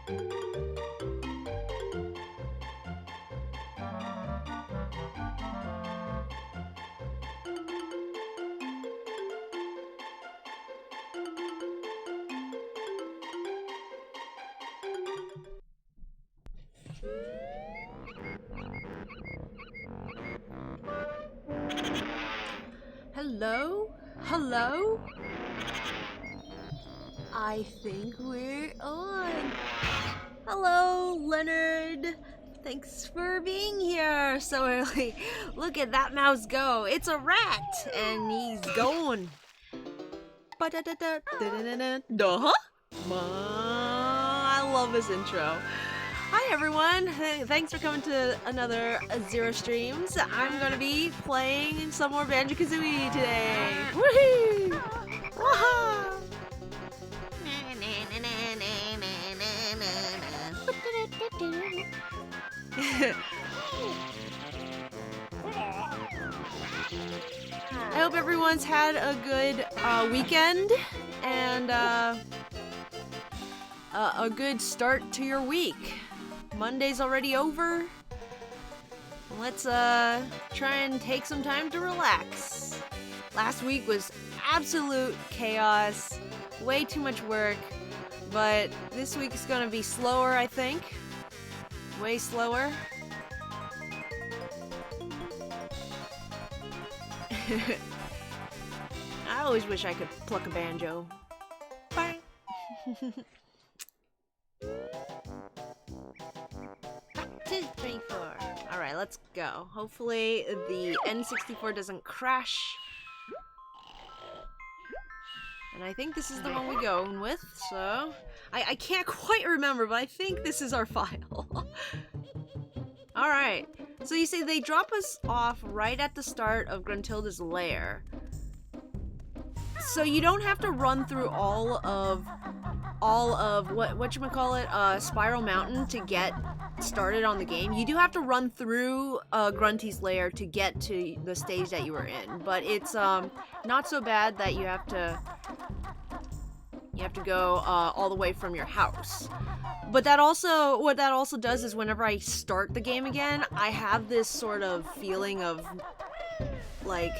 Hello? Hello? I think we're on. Hello, Leonard. Thanks for being here so early. Look at that mouse go. It's a rat, and he's going. Duh? I love this intro. Hi everyone, thanks for coming to another Zero Streams. I'm gonna be playing some more Banjo-Kazooie today. Woohoo! Waha! I hope everyone's had a good weekend and a good start to your week. Monday's already over. Let's try and take some time to relax. Last week was absolute chaos, way too much work, but this week is gonna be slower, I think. Way slower. I always wish I could pluck a banjo. Bye. 1, 2, 3, 4. Alright, let's go. Hopefully the N64 doesn't crash. And I think this is the one we go with, so... I can't quite remember, but I think this is our file. Alright, so you see they drop us off right at the start of Gruntilda's lair. So you don't have to run through all of whatchamacallit, Spiral Mountain to get started on the game. You do have to run through Grunty's lair to get to the stage that you were in, but it's not so bad that you have to go all the way from your house. But what that also does is whenever I start the game again, I have this sort of feeling of like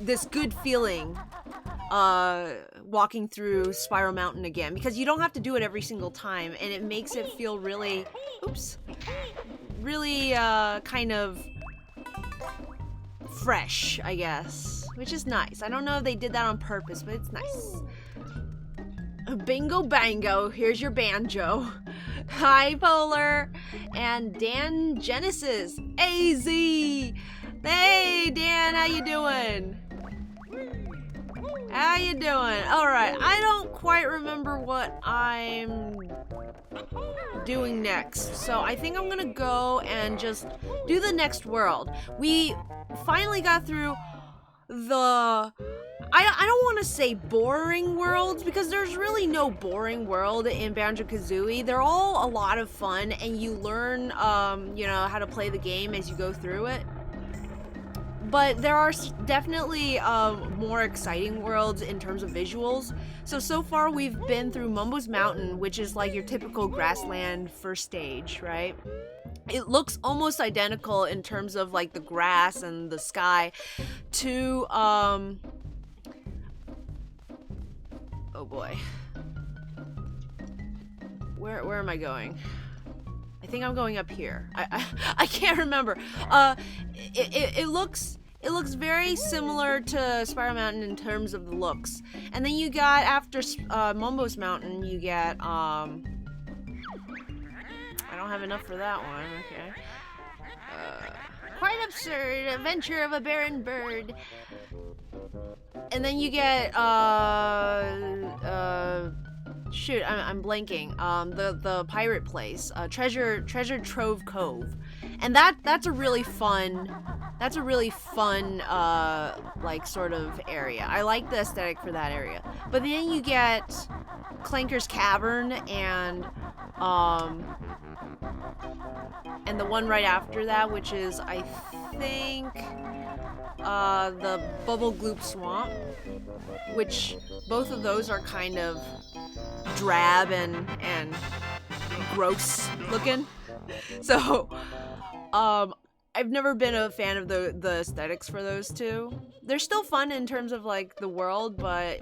this good feeling walking through Spiral Mountain again, because you don't have to do it every single time, and it makes it feel really, really kind of fresh, I guess, which is nice. I don't know if they did that on purpose, but it's nice. Bingo bango, here's your banjo. Hi, Polar, and Dan Genesis, AZ. Hey, Dan, how you doing? How you doing? Alright, I don't quite remember what I'm doing next, so I think I'm gonna go and just do the next world. We finally got through the... I don't want to say boring worlds, because there's really no boring world in Banjo-Kazooie. They're all a lot of fun, and you learn, you know, how to play the game as you go through it. But there are definitely more exciting worlds in terms of visuals. So far we've been through Mumbo's Mountain, which is like your typical grassland first stage, right? It looks almost identical in terms of like the grass and the sky to, oh boy. Where am I going? I think I'm going up here. I can't remember. It looks very similar to Spiral Mountain in terms of the looks. And then you got, after Mumbo's Mountain, you get, I don't have enough for that one, okay. Quite absurd, adventure of a barren bird. And then you get, shoot, I'm blanking. The pirate place, Treasure Trove Cove, and that's a really fun, like sort of area. I like the aesthetic for that area. But then you get Clanker's Cavern and the one right after that, which is I think the Bubble Gloop Swamp, which both of those are kind of drab and gross looking. So, I've never been a fan of the aesthetics for those two. They're still fun in terms of like the world, but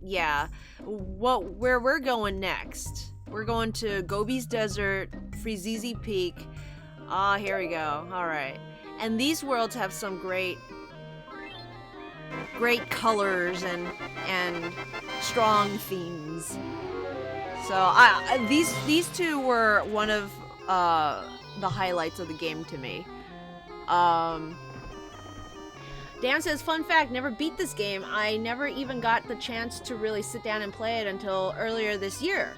yeah. Where we're going next? We're going to Gobi's Desert, Frizizi Peak. Ah, here we go. All right. And these worlds have some great colors and strong themes. So these two were one of the highlights of the game to me. Dan says, fun fact, never beat this game. I never even got the chance to really sit down and play it until earlier this year.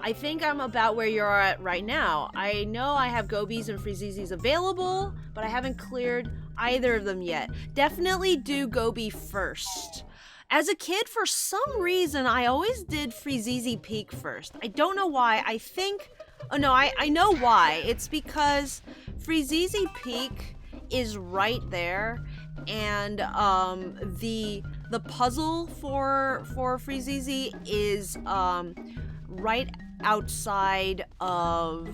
I think I'm about where you're at right now. I know I have Gobies and Frizizis available, but I haven't cleared either of them yet. Definitely do Gobi first. As a kid, for some reason, I always did Frizizi Peak first. I don't know why. I think... Oh, no, I know why. It's because Frizizi Peak is right there, and the puzzle for Frizizi is right outside of...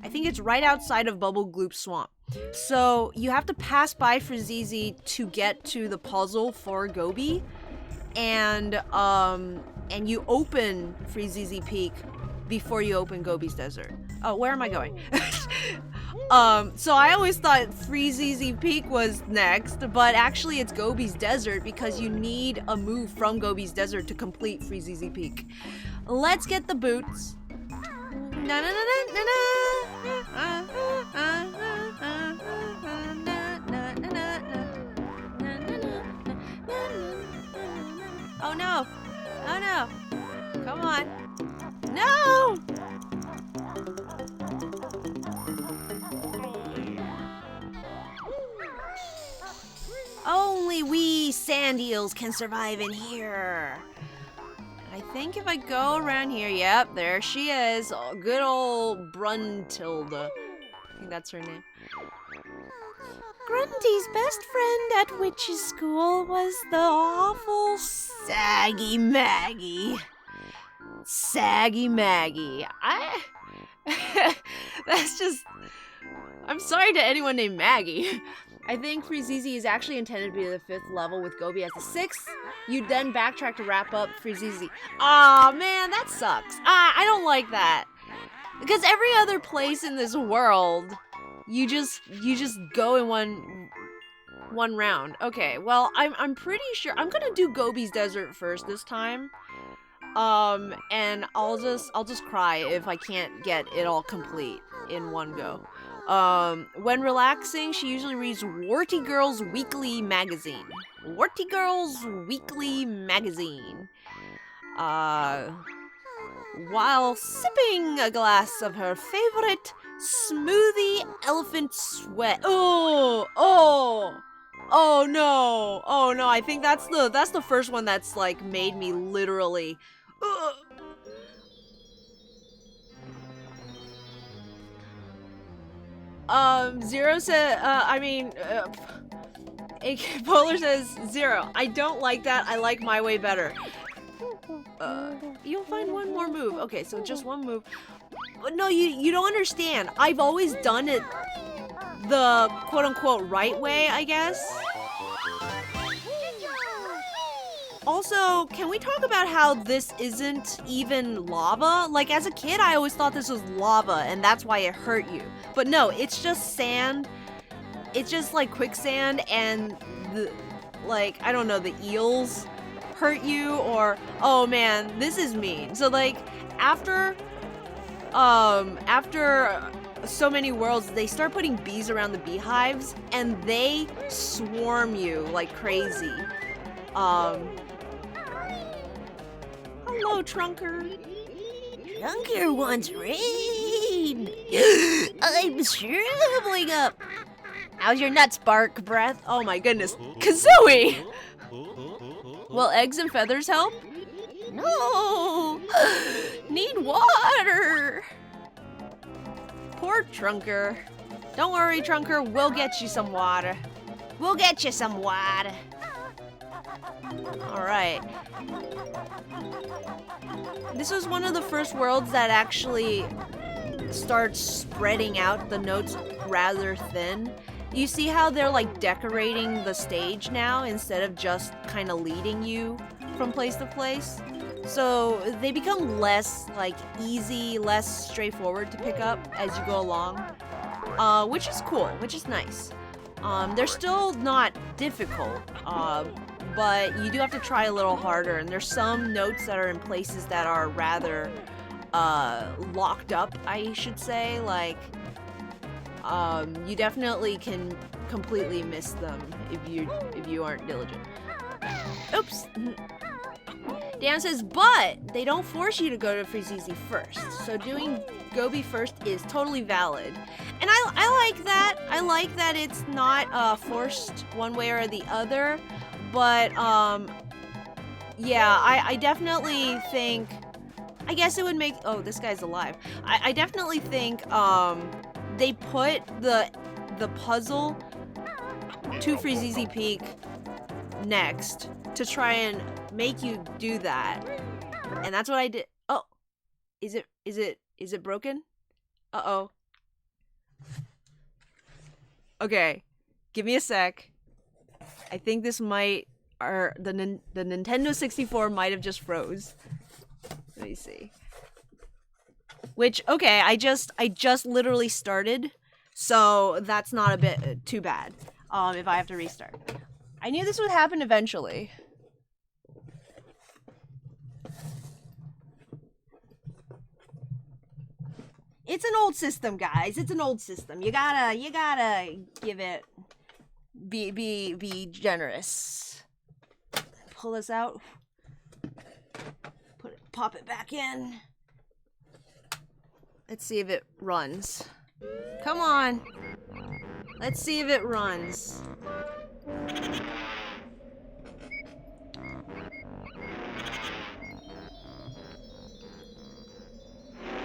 I think it's right outside of Bubble Gloop Swamp. So you have to pass by Frizizi to get to the puzzle for Gobi, and you open Frizizi Peak before you open Gobi's Desert. Oh, where am I going? So I always thought Frizizi Peak was next, but actually it's Gobi's Desert because you need a move from Gobi's Desert to complete Frizizi Peak. Let's get the boots. Na na na na na na. Oh no! Oh no! Come on! No! Only we sand eels can survive in here. I think if I go around here, yep, there she is. Oh, good old Bruntilda. I think that's her name. Grundy's best friend at witch's school was the awful Saggy Maggie. Saggy Maggie. That's just... I'm sorry to anyone named Maggie. I think Frizizi is actually intended to be the 5th level with Gobi as the 6th. You then backtrack to wrap up Frizizi. Aw, man, that sucks. I don't like that. Because every other place in this world, you just go in one round. Okay, well, I'm pretty sure I'm gonna do Gobi's Desert first this time. And I'll just cry if I can't get it all complete in one go. When relaxing, she usually reads Warty Girl's Weekly Magazine. Warty Girl's Weekly Magazine. While sipping a glass of her favorite smoothie elephant sweat. Oh no. I think that's the first one that's like made me literally Zero said, Polar says, Zero, I don't like that. I like my way better. You'll find one more move. Okay, so just one move. No, you don't understand. I've always done it the quote-unquote right way, I guess. Also, can we talk about how this isn't even lava? Like, as a kid, I always thought this was lava, and that's why it hurt you. But no, it's just sand. It's just, like, quicksand, and, I don't know, the eels hurt you, or... Oh, man, this is mean. So, like, after so many worlds, they start putting bees around the beehives, and they swarm you like crazy. Hello, Trunker. Trunker wants rain. I'm shriveling up. How's your nuts, Bark Breath? Oh my goodness. Kazooie! Will eggs and feathers help? No! Need water! Poor Trunker. Don't worry, Trunker. We'll get you some water. We'll get you some water. Alright. This was one of the first worlds that actually starts spreading out the notes rather thin. You see how they're like decorating the stage now instead of just kind of leading you from place to place? So they become less like easy, less straightforward to pick up as you go along, which is cool, which is nice. They're still not difficult, but you do have to try a little harder, and there's some notes that are in places that are rather locked up, I should say. Like, you definitely can completely miss them if you aren't diligent. Oops. Dan says, but they don't force you to go to Freezeezy first, so doing Gobi first is totally valid. And I like that. I like that it's not forced one way or the other, but yeah, I definitely think, I guess it would make, oh, this guy's alive. I definitely think they put the puzzle to Freezeezy Peak next to try and make you do that, and that's what I did. Oh, is it broken? Uh-oh. Okay, give me a sec. I think this might, or the Nintendo 64 might have just froze. Let me see. Which, okay, I just literally started, so that's not a bit too bad. If I have to restart. I knew this would happen eventually. It's an old system, guys. It's an old system. You gotta give it, be generous. Pull this out. Pop it back in. Let's see if it runs. Come on. Let's see if it runs.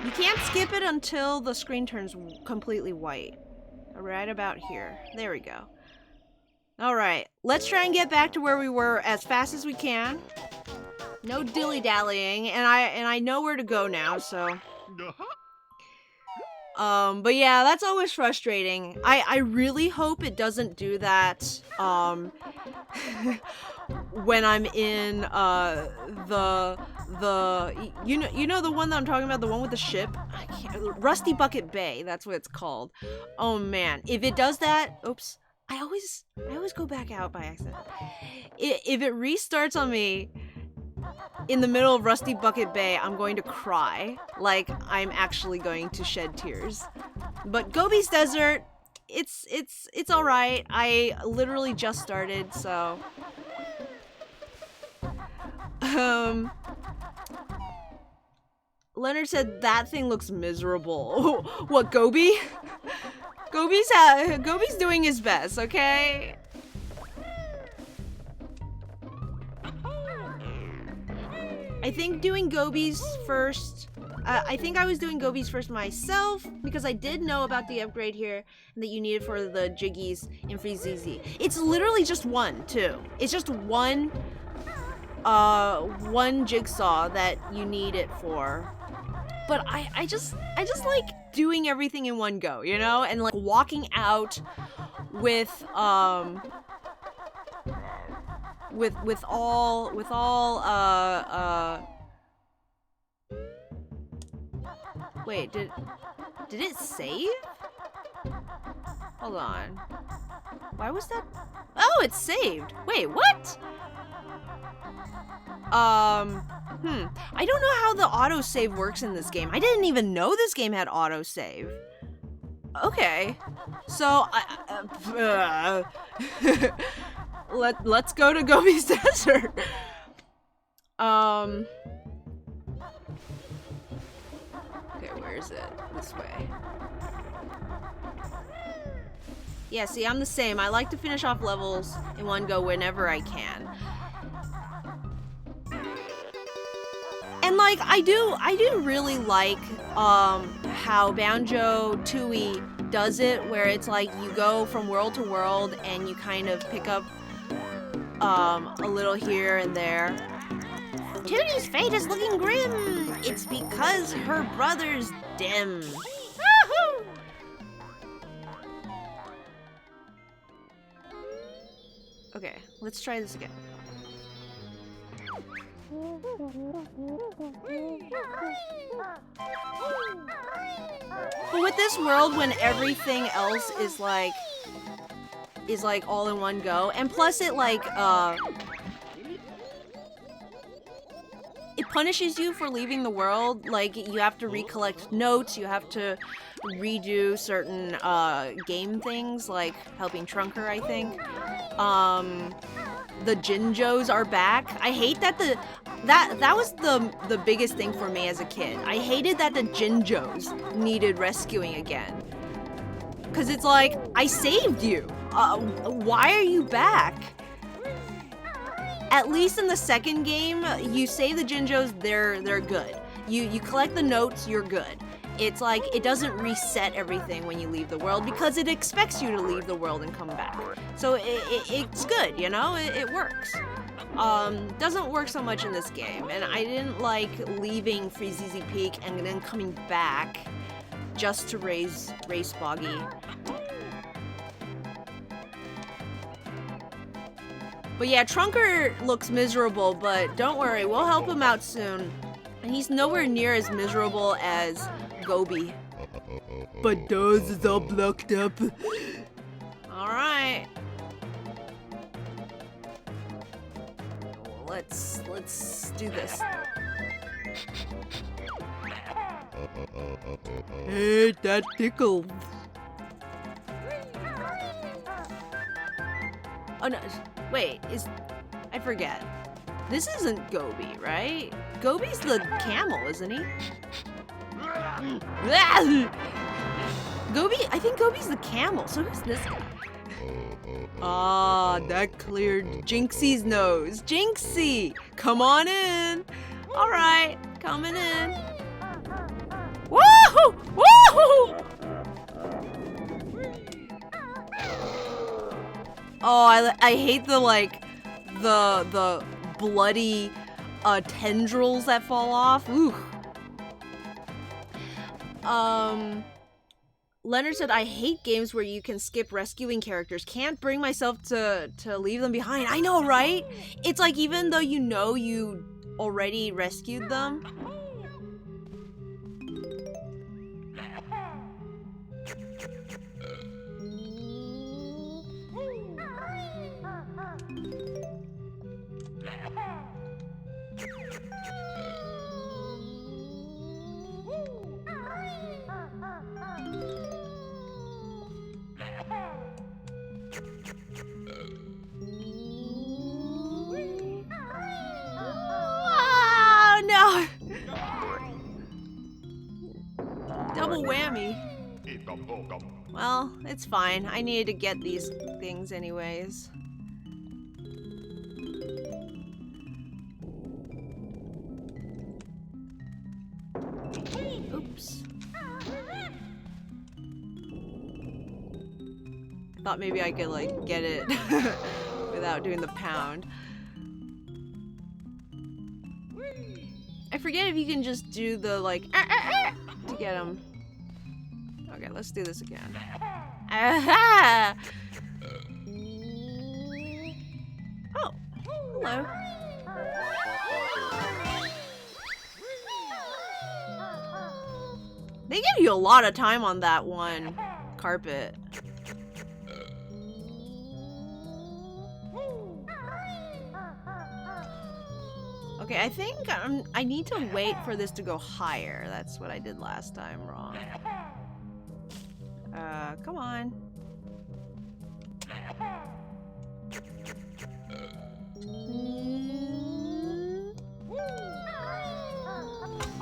You can't skip it until the screen turns completely white. Right about here. There we go. Alright, let's try and get back to where we were as fast as we can. No dilly-dallying, and I know where to go now, so... But yeah, that's always frustrating. I really hope it doesn't do that, when I'm in, you know the one that I'm talking about, the one with the ship? I can't, Rusty Bucket Bay, that's what it's called. Oh man, if it does that, oops, I always go back out by accident. If it restarts on me in the middle of Rusty Bucket Bay, I'm going to cry. Like, I'm actually going to shed tears. But Gobi's Desert, it's alright. I literally just started, so... Leonard said that thing looks miserable. What, Gobi? Gobi's doing his best, okay? I think doing Gobi's first, I think I was doing Gobi's first myself because I did know about the upgrade here that you needed for the Jiggies in Freezeezy. It's literally just one, too. It's just one jigsaw that you need it for. But I just like doing everything in one go, you know? And like walking out with all wait, did it save? Hold on. Why was that? Oh, it's saved. Wait, what? I don't know how the autosave works in this game. I didn't even know this game had autosave. Okay. So, let's go to Gobi's Desert. Okay, where is it? This way. Yeah, see, I'm the same. I like to finish off levels in one go whenever I can. And like, I do really like how Banjo-Tooie does it, where it's like you go from world to world and you kind of pick up a little here and there. Tootie's fate is looking grim. It's because her brother's dim. Woohoo! Okay, let's try this again. But with this world, when everything else is like all in one go, and plus it it punishes you for leaving the world. Like, you have to recollect notes, you have to redo certain game things, like helping Trunker, I think. The Jinjos are back. I hate that that was the biggest thing for me as a kid. I hated that the Jinjos needed rescuing again. Cause it's like, I saved you. Why are you back? At least in the second game, you save the Jinjos, they're good. You collect the notes, you're good. It's like, it doesn't reset everything when you leave the world because it expects you to leave the world and come back. So it's good, you know? It works. Doesn't work so much in this game, and I didn't like leaving Freezeezy Peak and then coming back just to race Boggy. But yeah, Trunker looks miserable, but don't worry, we'll help him out soon. And he's nowhere near as miserable as Gobi. But Duz is all blocked up. Alright. Let's do this. Hey, that tickled. Oh no, wait, I forget. This isn't Gobi, right? Gobi's the camel, isn't he? Gobi, I think Gobi's the camel, so who's this guy? Ah, that cleared Jinxie's nose. Jinxie, come on in. All right, coming in. Woohoo! Woohoo! Oh, I hate the bloody tendrils that fall off. Ooh. Leonard said, I hate games where you can skip rescuing characters. Can't bring myself to leave them behind. I know, right? It's like, even though you know you already rescued them. Double whammy. Well, it's fine. I needed to get these things anyways. Oops. Thought maybe I could like get it without doing the pound. I forget if you can just do the like to get him. Okay, let's do this again. Aha! Oh, hello. They give you a lot of time on that one carpet. Okay, I think I need to wait for this to go higher. That's what I did last time wrong. Come on.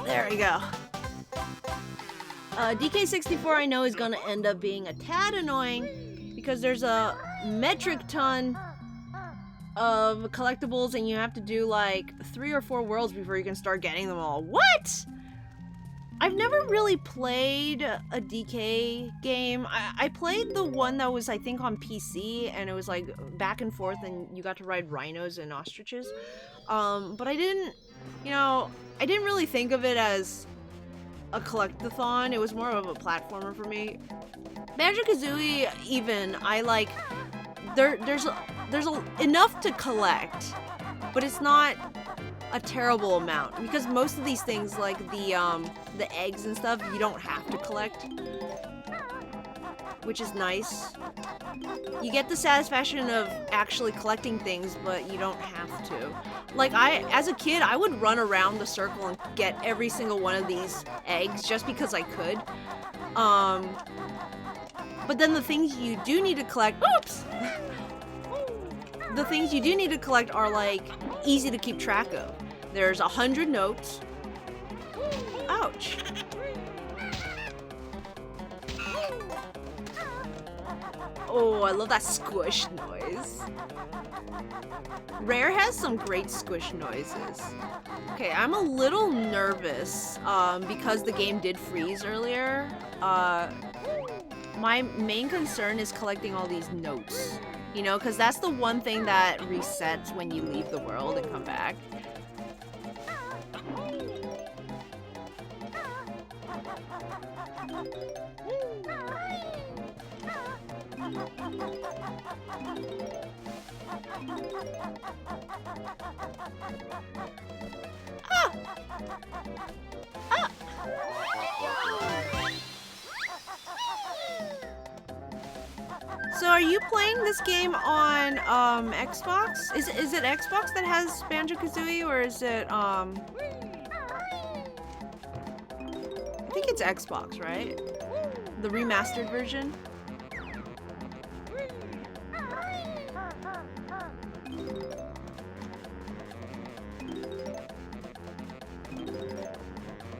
There we go. DK64 I know is gonna end up being a tad annoying because there's a metric ton of collectibles and you have to do like 3 or 4 worlds before you can start getting them all. What? I've never really played a DK game. I played the one that was, I think, on PC, and it was like back and forth, and you got to ride rhinos and ostriches. But I didn't, you know, I didn't really think of it as a collectathon. It was more of a platformer for me. Banjo-Kazooie, even, I like, there's enough to collect, but it's not a terrible amount, because most of these things, like the eggs and stuff, you don't have to collect, which is nice. You get the satisfaction of actually collecting things, but you don't have to. Like, as a kid, I would run around the circle and get every single one of these eggs just because I could. But then the things you do need to collect, oops! The things you do need to collect are, like, easy to keep track of. There's 100 notes. Ouch. Oh, I love that squish noise. Rare has some great squish noises. Okay, I'm a little nervous because the game did freeze earlier. My main concern is collecting all these notes. You know, because that's the one thing that resets when you leave the world and come back. Ah! Ah! So are you playing this game on Xbox? Is it Xbox that has Banjo-Kazooie, or is it I think it's Xbox, right? The remastered version?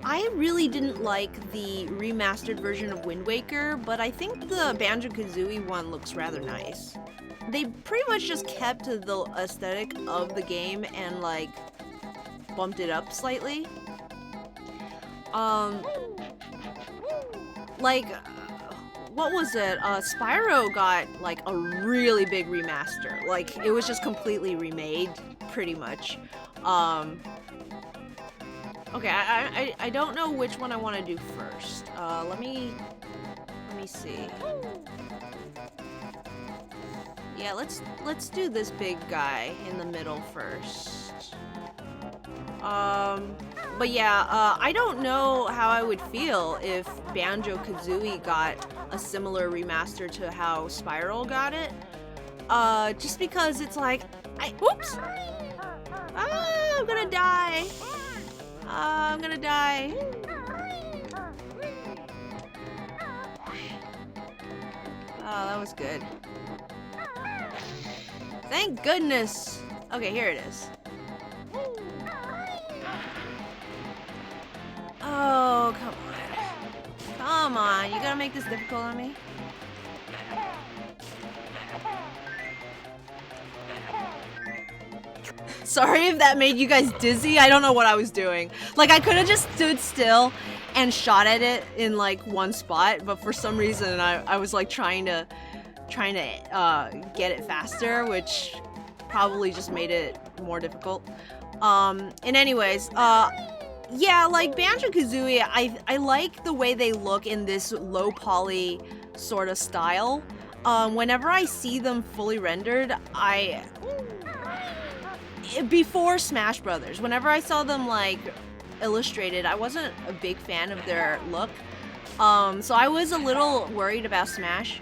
I really didn't like the remastered version of Wind Waker, but I think the Banjo-Kazooie one looks rather nice. They pretty much just kept to the aesthetic of the game and, like, bumped it up slightly. Like, what was it? Spyro got, like, a really big remaster. Like, it was just completely remade, pretty much. Okay, I don't know which one I want to do first. Let me see. Yeah, let's do this big guy in the middle first. But yeah, I don't know how I would feel if Banjo-Kazooie got a similar remaster to how Spyro got it. Just because it's like, oops! Ah, I'm gonna die! I'm gonna die. Oh, that was good. Thank goodness! Okay, here it is. Oh, come on. Come on, you gotta make this difficult on me? Sorry if that made you guys dizzy. I don't know what I was doing. Like, I could have just stood still and shot at it in, like, one spot, but for some reason I was, like, trying to get it faster, which probably just made it more difficult. And anyways, yeah, like, Banjo-Kazooie, I like the way they look in this low poly sort of style. Whenever I see them fully rendered, before Smash Brothers, whenever I saw them, like, illustrated, I wasn't a big fan of their look. So I was a little worried about Smash.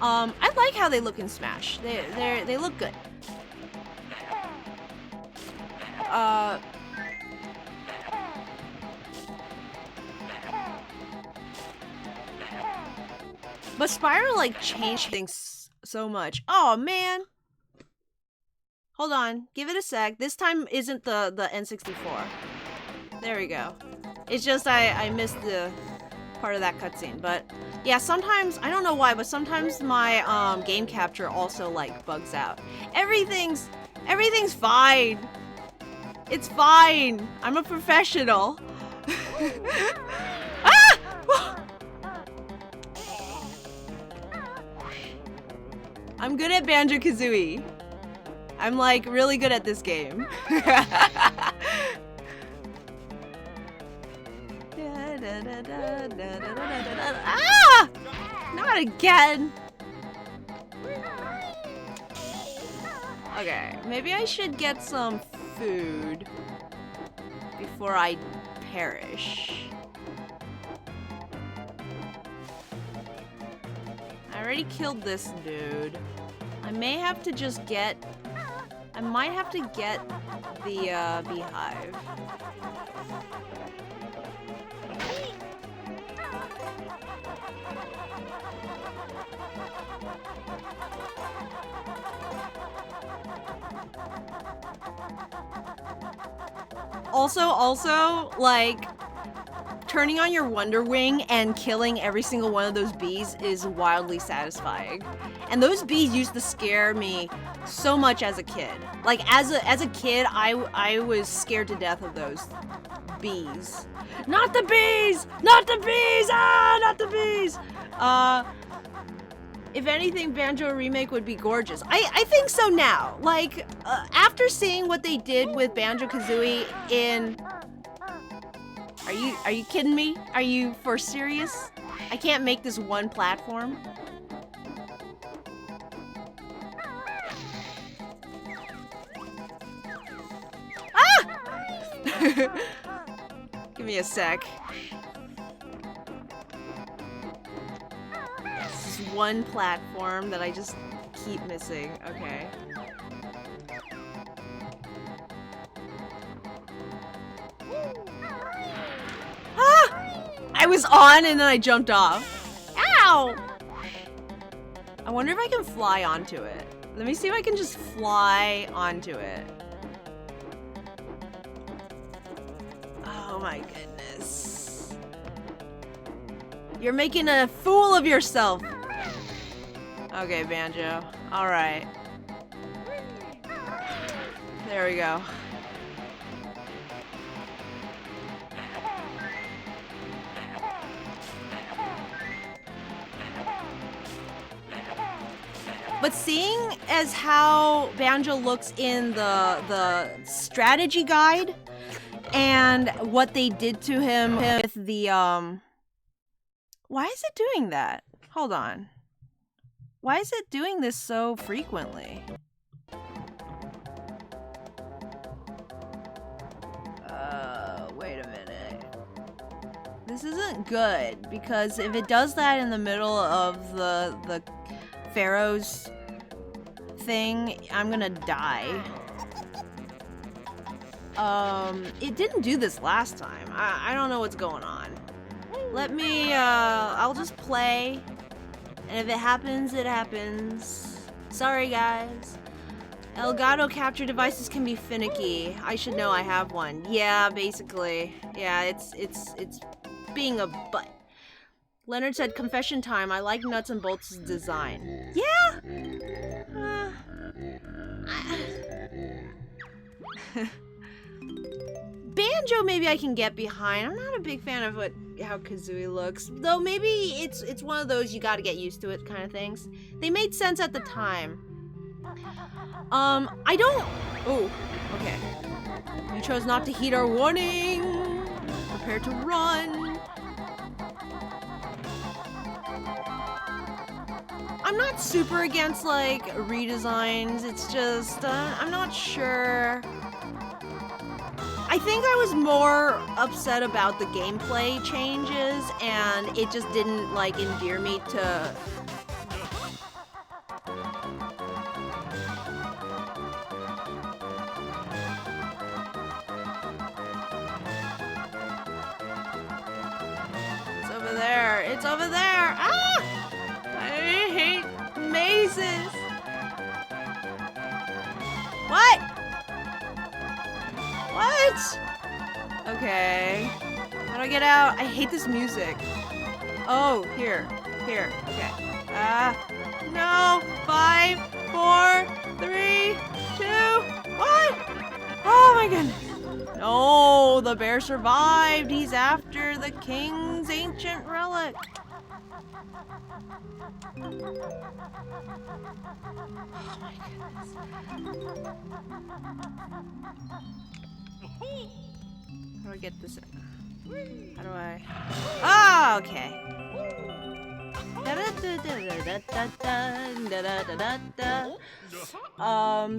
I like how they look in Smash. They look good. But Spyro, like, changed things so much. Oh, man. Hold on. Give it a sec. This time isn't the N64. There we go. It's just I missed the part of that cutscene. But, yeah, sometimes, I don't know why, but sometimes my game capture also, like, bugs out. Everything's fine. It's fine. I'm a professional. I'm good at Banjo-Kazooie. I'm like really good at this game. Ah! Not again. Okay, maybe I should get some food before I perish. I already killed this dude. I may have to just get... I might have to get the beehive. Also, like, turning on your Wonder Wing and killing every single one of those bees is wildly satisfying. And those bees used to scare me so much as a kid. Like, as a kid, I was scared to death of those bees. Not the bees! Not the bees! Ah, not the bees! If anything, Banjo Remake would be gorgeous. I think so now. Like, after seeing what they did with Banjo-Kazooie in... Are you kidding me? Are you for serious? I can't make this one platform. Ah! Give me a sec. This is one platform that I just keep missing. Okay. I was on and then I jumped off. Ow! I wonder if I can fly onto it. Let me see if I can just fly onto it. Oh my goodness. You're making a fool of yourself. Okay, Banjo. Alright. There we go. But seeing as how Banjo looks in the strategy guide and what they did to him with the why is it doing that? Hold on. Why is it doing this so frequently? Wait a minute. This isn't good because if it does that in the middle of the Pharaoh's thing, I'm gonna die. It didn't do this last time. I don't know what's going on. Let me, I'll just play. And if it happens, it happens. Sorry, guys. Elgato capture devices can be finicky. I should know I have one. Yeah, basically. Yeah, it's being a butt. Leonard said, confession time, I like Nuts and Bolts' design. Yeah? Banjo maybe I can get behind. I'm not a big fan of how Kazooie looks. Though maybe it's one of those you gotta get used to it kind of things. They made sense at the time. I don't... Oh, okay. You chose not to heed our warning. Prepare to run. I'm not super against, like, redesigns. It's just, I'm not sure. I think I was more upset about the gameplay changes, and it just didn't, like, endear me to... It's over there. It's over there. Ah! I hate mazes. What? What? Okay. How do I get out? I hate this music. Oh, here. Here. Okay. No. 5, 4, 3, 2, what? Oh my goodness. No, the bear survived. He's after the king's ancient relic. my goodness. How do I get this in? How do I... Oh, okay.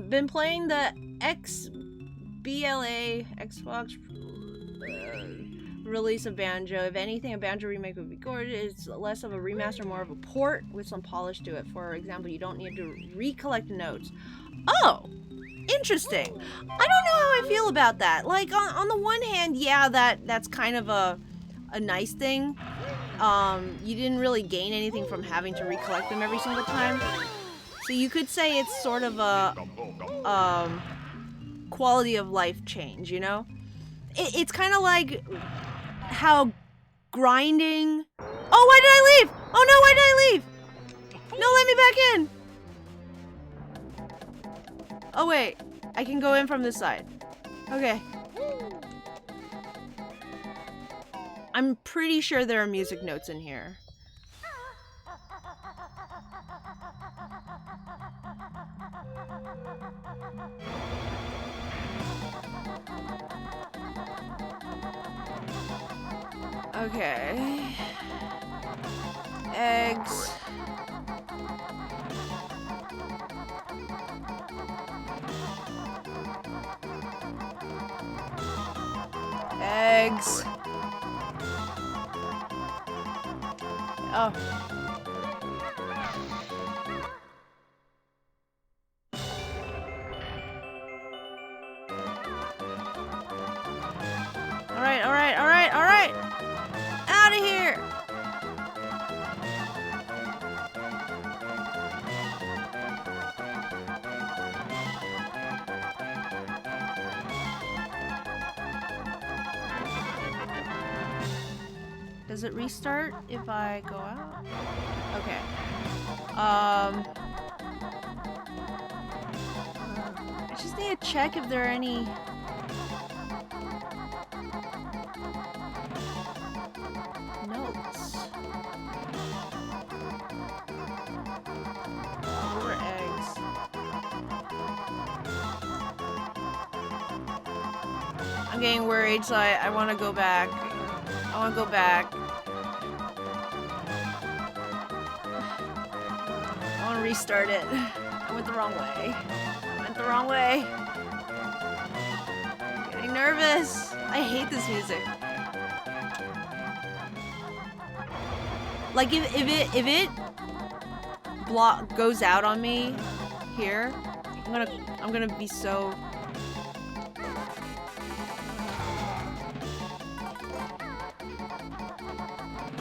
Been playing the XBLA Xbox release of Banjo. If anything, a Banjo remake would be gorgeous. It's less of a remaster, more of a port with some polish to it. For example, you don't need to recollect notes. Oh, interesting. I don't know how I feel about that. Like, on the one hand, yeah, that's kind of a nice thing. You didn't really gain anything from having to recollect them every single time. So you could say it's sort of a quality of life change, you know? It's kind of like how grinding... Oh, why did I leave? Oh no, why did I leave? No, let me back in. Oh wait, I can go in from this side. Okay. I'm pretty sure there are music notes in here. Okay. Eggs. Eggs. Oh. Alright, alright, alright, alright! Out of here! Does it restart if I go out? Okay. I just need to check if there are any... notes. Those are eggs. I'm getting worried, so I want to go back. I want to go back. I want to restart it. I went the wrong way. I went the wrong way. I'm getting nervous. I hate this music. Like if it goes out on me here, I'm gonna be so...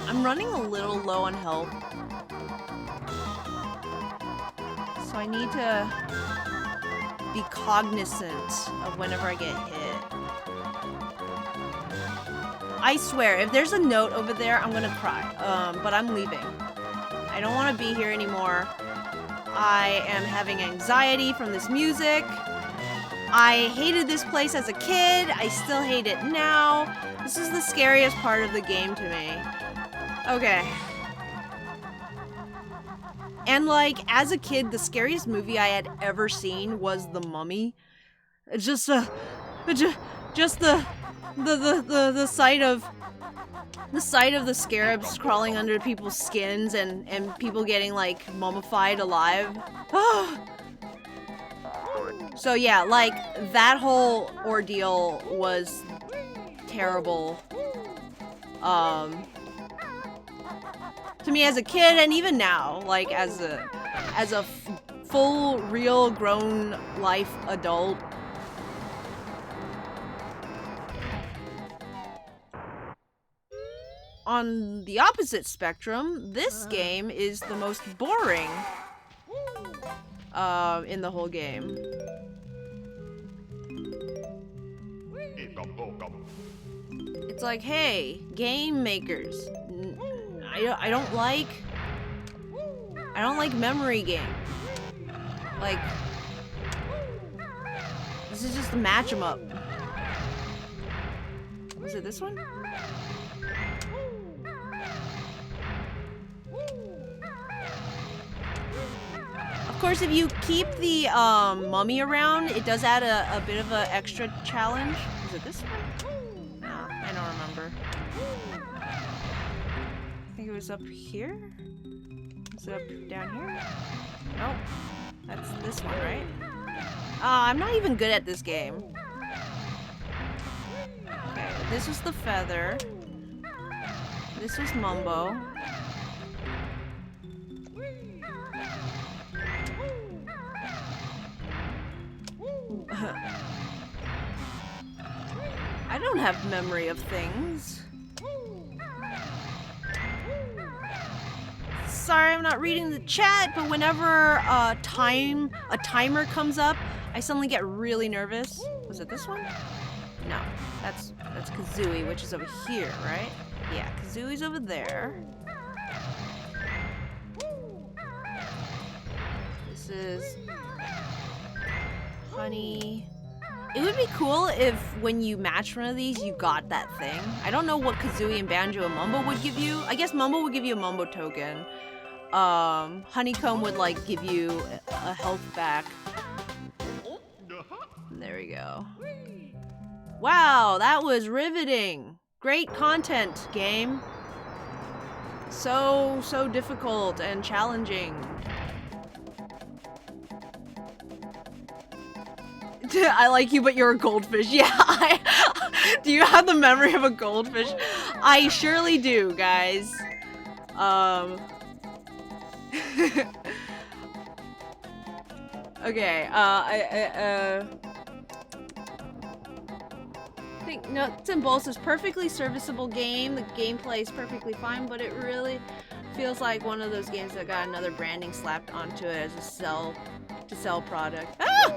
I'm running a little low on health, so I need to be cognizant of whenever I get hit. I swear, if there's a note over there, I'm gonna cry. But I'm leaving. I don't want to be here anymore. I am having anxiety from this music. I hated this place as a kid. I still hate it now. This is the scariest part of the game to me. Okay. And like, as a kid, the scariest movie I had ever seen was The Mummy. Just the sight of the scarabs crawling under people's skins and people getting like mummified alive. So yeah, like that whole ordeal was terrible. To me as a kid, and even now, like as a full, real, grown life adult. On the opposite spectrum, this game is the most boring in the whole game. It's like, hey, game makers, I don't like memory games. Like, this is just to match them up. Was it this one? Of course, if you keep the mummy around, it does add a bit of an extra challenge. Is it this one? No, I don't remember. I think it was up here? Is it up down here? Nope. That's this one, right? I'm not even good at this game. Okay, this was the feather. This was Mumbo. I don't have memory of things. Sorry, I'm not reading the chat, but whenever a timer comes up, I suddenly get really nervous. Was it this one? No, that's Kazooie, which is over here, right? Yeah, Kazooie's over there. This is honey. It would be cool if when you match one of these, you got that thing. I don't know what Kazooie and Banjo and Mumbo would give you. I guess Mumbo would give you a Mumbo token. Honeycomb would like give you a health back. There we go. Wow, that was riveting. Great content, game. So difficult and challenging. I like you, but you're a goldfish. Yeah, do you have the memory of a goldfish? I surely do, guys. Okay, I think Nuts and Bolts is a perfectly serviceable game. The gameplay is perfectly fine, but it really feels like one of those games that got another branding slapped onto it as a sell product. Ah!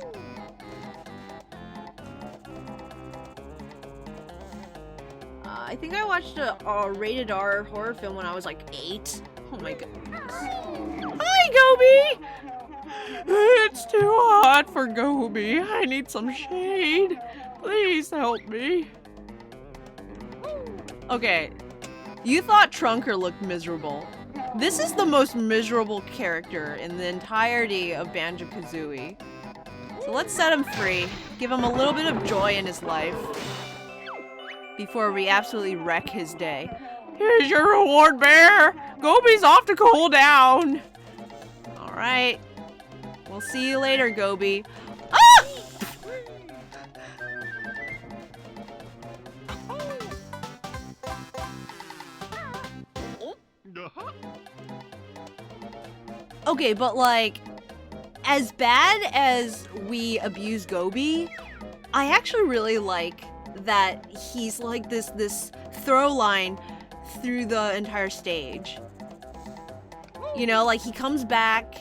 I think I watched a rated R horror film when I was like 8. Oh my goodness. Hi, Gobi! It's too hot for Gobi. I need some shade. Please help me. Okay, you thought Trunker looked miserable. This is the most miserable character in the entirety of Banjo-Kazooie. So let's set him free. Give him a little bit of joy in his life. Before we absolutely wreck his day. Here's your reward, bear! Gobi's off to cool down! Alright. We'll see you later, Gobi. Ah! Okay, but like, as bad as we abuse Gobi, I actually really like that he's like this throw line through the entire stage. You know, like he comes back,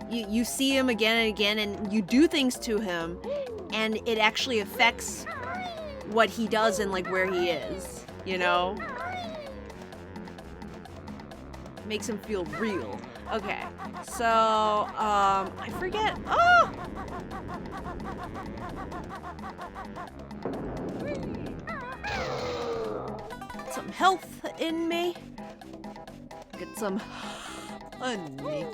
you see him again and again, and you do things to him, and it actually affects what he does and like where he is, you know? Makes him feel real. Okay, so, I forget. Oh! Some health in me. Get some honey.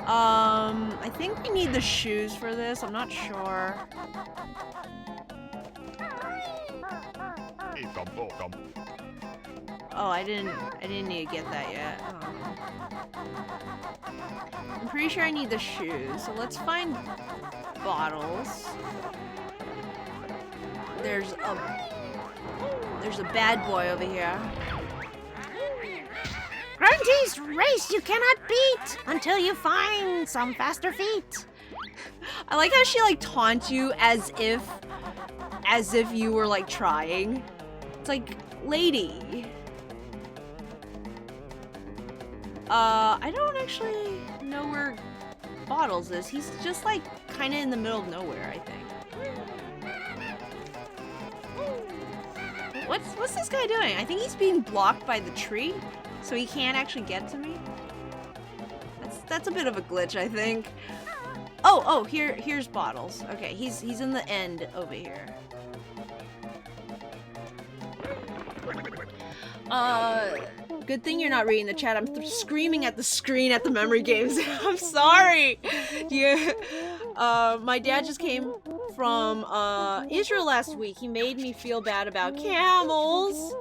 I think we need the shoes for this. I'm not sure. Oh, I didn't need to get that yet. Oh. I'm pretty sure I need the shoes. So let's find bottles. There's a bad boy over here. Grunty's race you cannot beat until you find some faster feet. I like how she like taunts you as if you were like trying. It's like, lady. I don't actually know where Bottles is. He's just like kind of in the middle of nowhere, I think. What's this guy doing? I think he's being blocked by the tree, so he can't actually get to me. That's a bit of a glitch, I think. Oh, here's Bottles. Okay, he's in the end over here. Good thing you're not reading the chat. I'm screaming at the screen at the memory games. I'm sorry. Yeah. My dad just came from Israel last week. He made me feel bad about camels.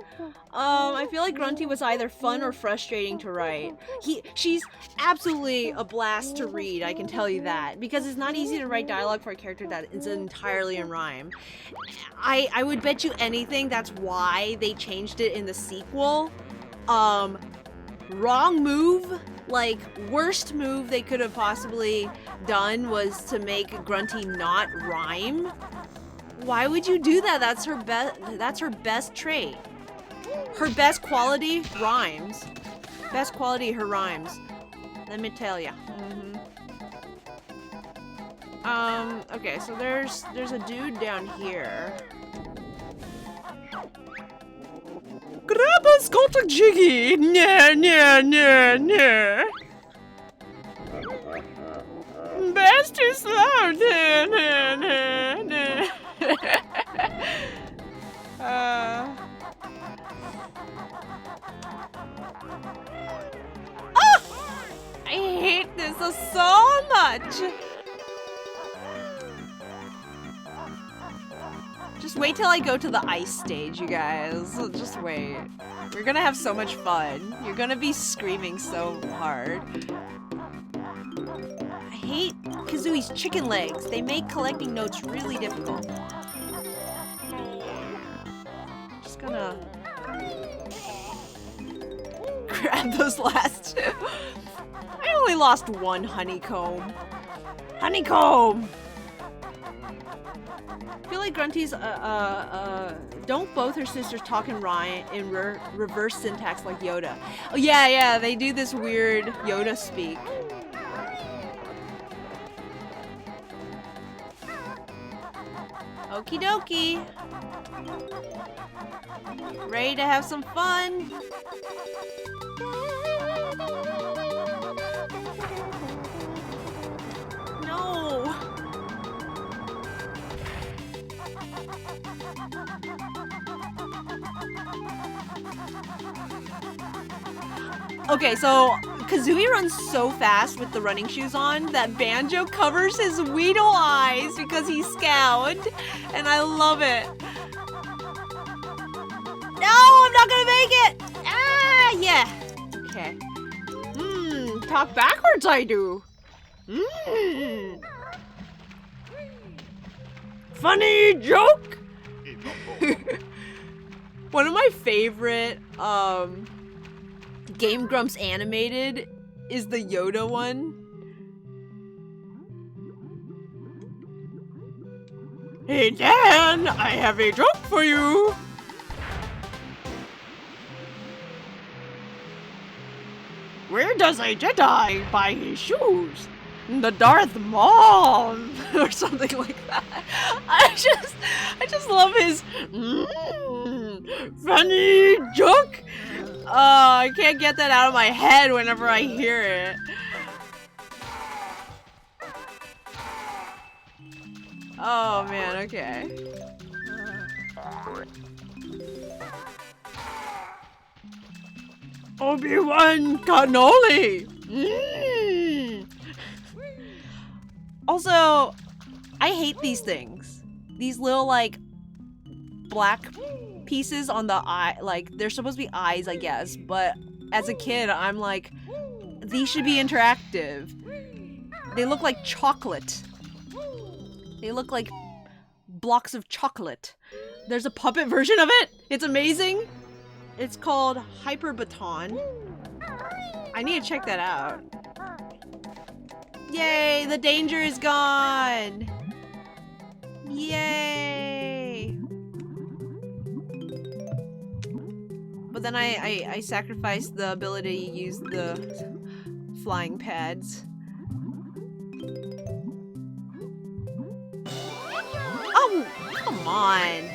I feel like Grunty was either fun or frustrating to write. She's absolutely a blast to read, I can tell you that, because it's not easy to write dialogue for a character that is entirely in rhyme. I would bet you anything that's why they changed it in the sequel. Wrong move, like worst move they could have possibly done was to make Grunty not rhyme. Why would you do that? That's her best trait. Her best quality rhymes. Best quality her rhymes. Let me tell ya. Okay, so there's a dude down here. Grandpa's got a jiggy. Nah. Best is slow. I hate this so much. Just wait till I go to the ice stage, you guys. Just wait. We're gonna have so much fun. You're gonna be screaming so hard. I hate Kazooie's chicken legs. They make collecting notes really difficult. Just gonna grab those last two. I only lost one honeycomb. Honeycomb! I feel like Grunty's, don't both her sisters talk in rhyme, in reverse syntax like Yoda? Oh yeah, they do this weird Yoda speak. Okie dokie. Ready to have some fun? No. Okay, so Kazooie runs so fast with the running shoes on that Banjo covers his Weedle eyes because he's Scout, and I love it. No, I'm not gonna make it! Ah, yeah. Okay. Talk backwards I do. Funny joke? One of my favorite, Game Grumps animated is the Yoda one. Hey Dan, I have a joke for you. Where does a Jedi buy his shoes? The Darth Maul or something like that. I just love his funny joke. I can't get that out of my head whenever I hear it. Oh man, okay. Obi-Wan cannoli! Also, I hate these things. These little, like, black pieces on the eye. Like, they're supposed to be eyes, I guess. But as a kid, I'm like, these should be interactive. They look like chocolate. They look like blocks of chocolate. There's a puppet version of it. It's amazing. It's called Hyper Baton. I need to check that out. Yay, the danger is gone. Yay. But then I sacrificed the ability to use the flying pads. Oh, come on.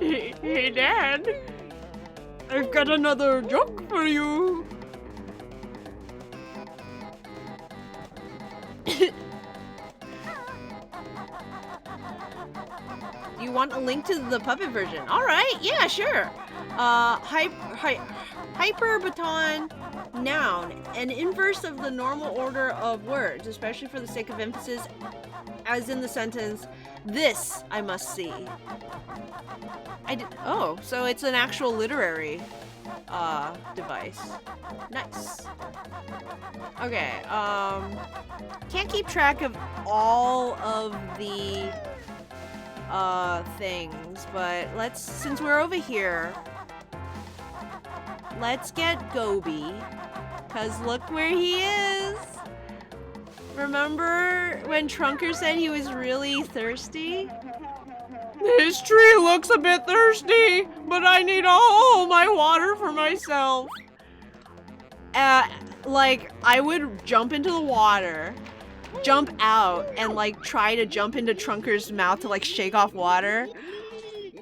Hey, Dad. I've got another joke for you. You want a link to the puppet version? All right, yeah, sure. Hyperbaton noun, an inverse of the normal order of words, especially for the sake of emphasis, as in the sentence, this I must see. Oh, so it's an actual literary device. Nice. Okay, can't keep track of all of the things, but since we're over here, let's get Gobi, cause look where he is. Remember when Trunker said he was really thirsty? This tree looks a bit thirsty, but I need all my water for myself. Like, I would jump into the water, jump out, and like try to jump into Trunker's mouth to like shake off water.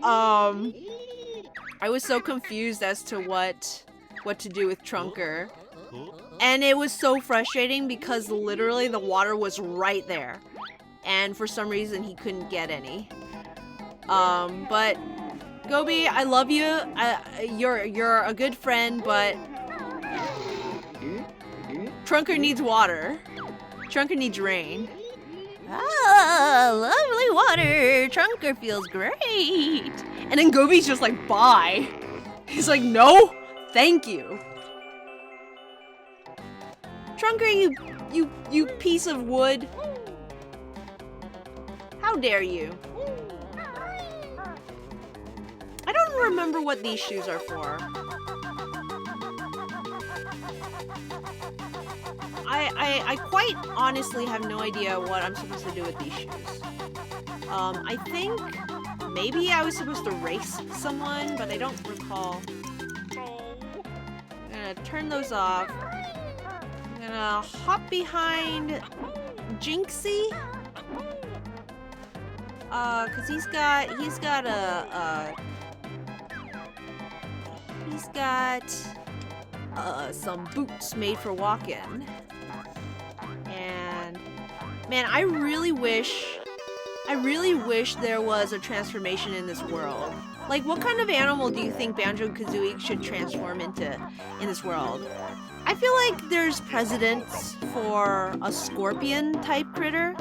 I was so confused as to what to do with Trunker. And it was so frustrating because literally the water was right there. And for some reason he couldn't get any. But Gobi, I love you. You're a good friend, but Trunker needs water. Trunker needs rain. Ah, lovely water. Trunker feels great. And then Gobi's just like, bye. He's like, no, thank you. Trunker, you piece of wood. How dare you? I don't remember what these shoes are for. I quite honestly have no idea what I'm supposed to do with these shoes. I think maybe I was supposed to race someone, but I don't recall. I'm gonna turn those off. I'm gonna hop behind Jinxie. Cause he's got some boots made for walking. And man, I really wish there was a transformation in this world. Like, what kind of animal do you think Banjo-Kazooie should transform into in this world? I feel like there's precedents for a scorpion-type critter.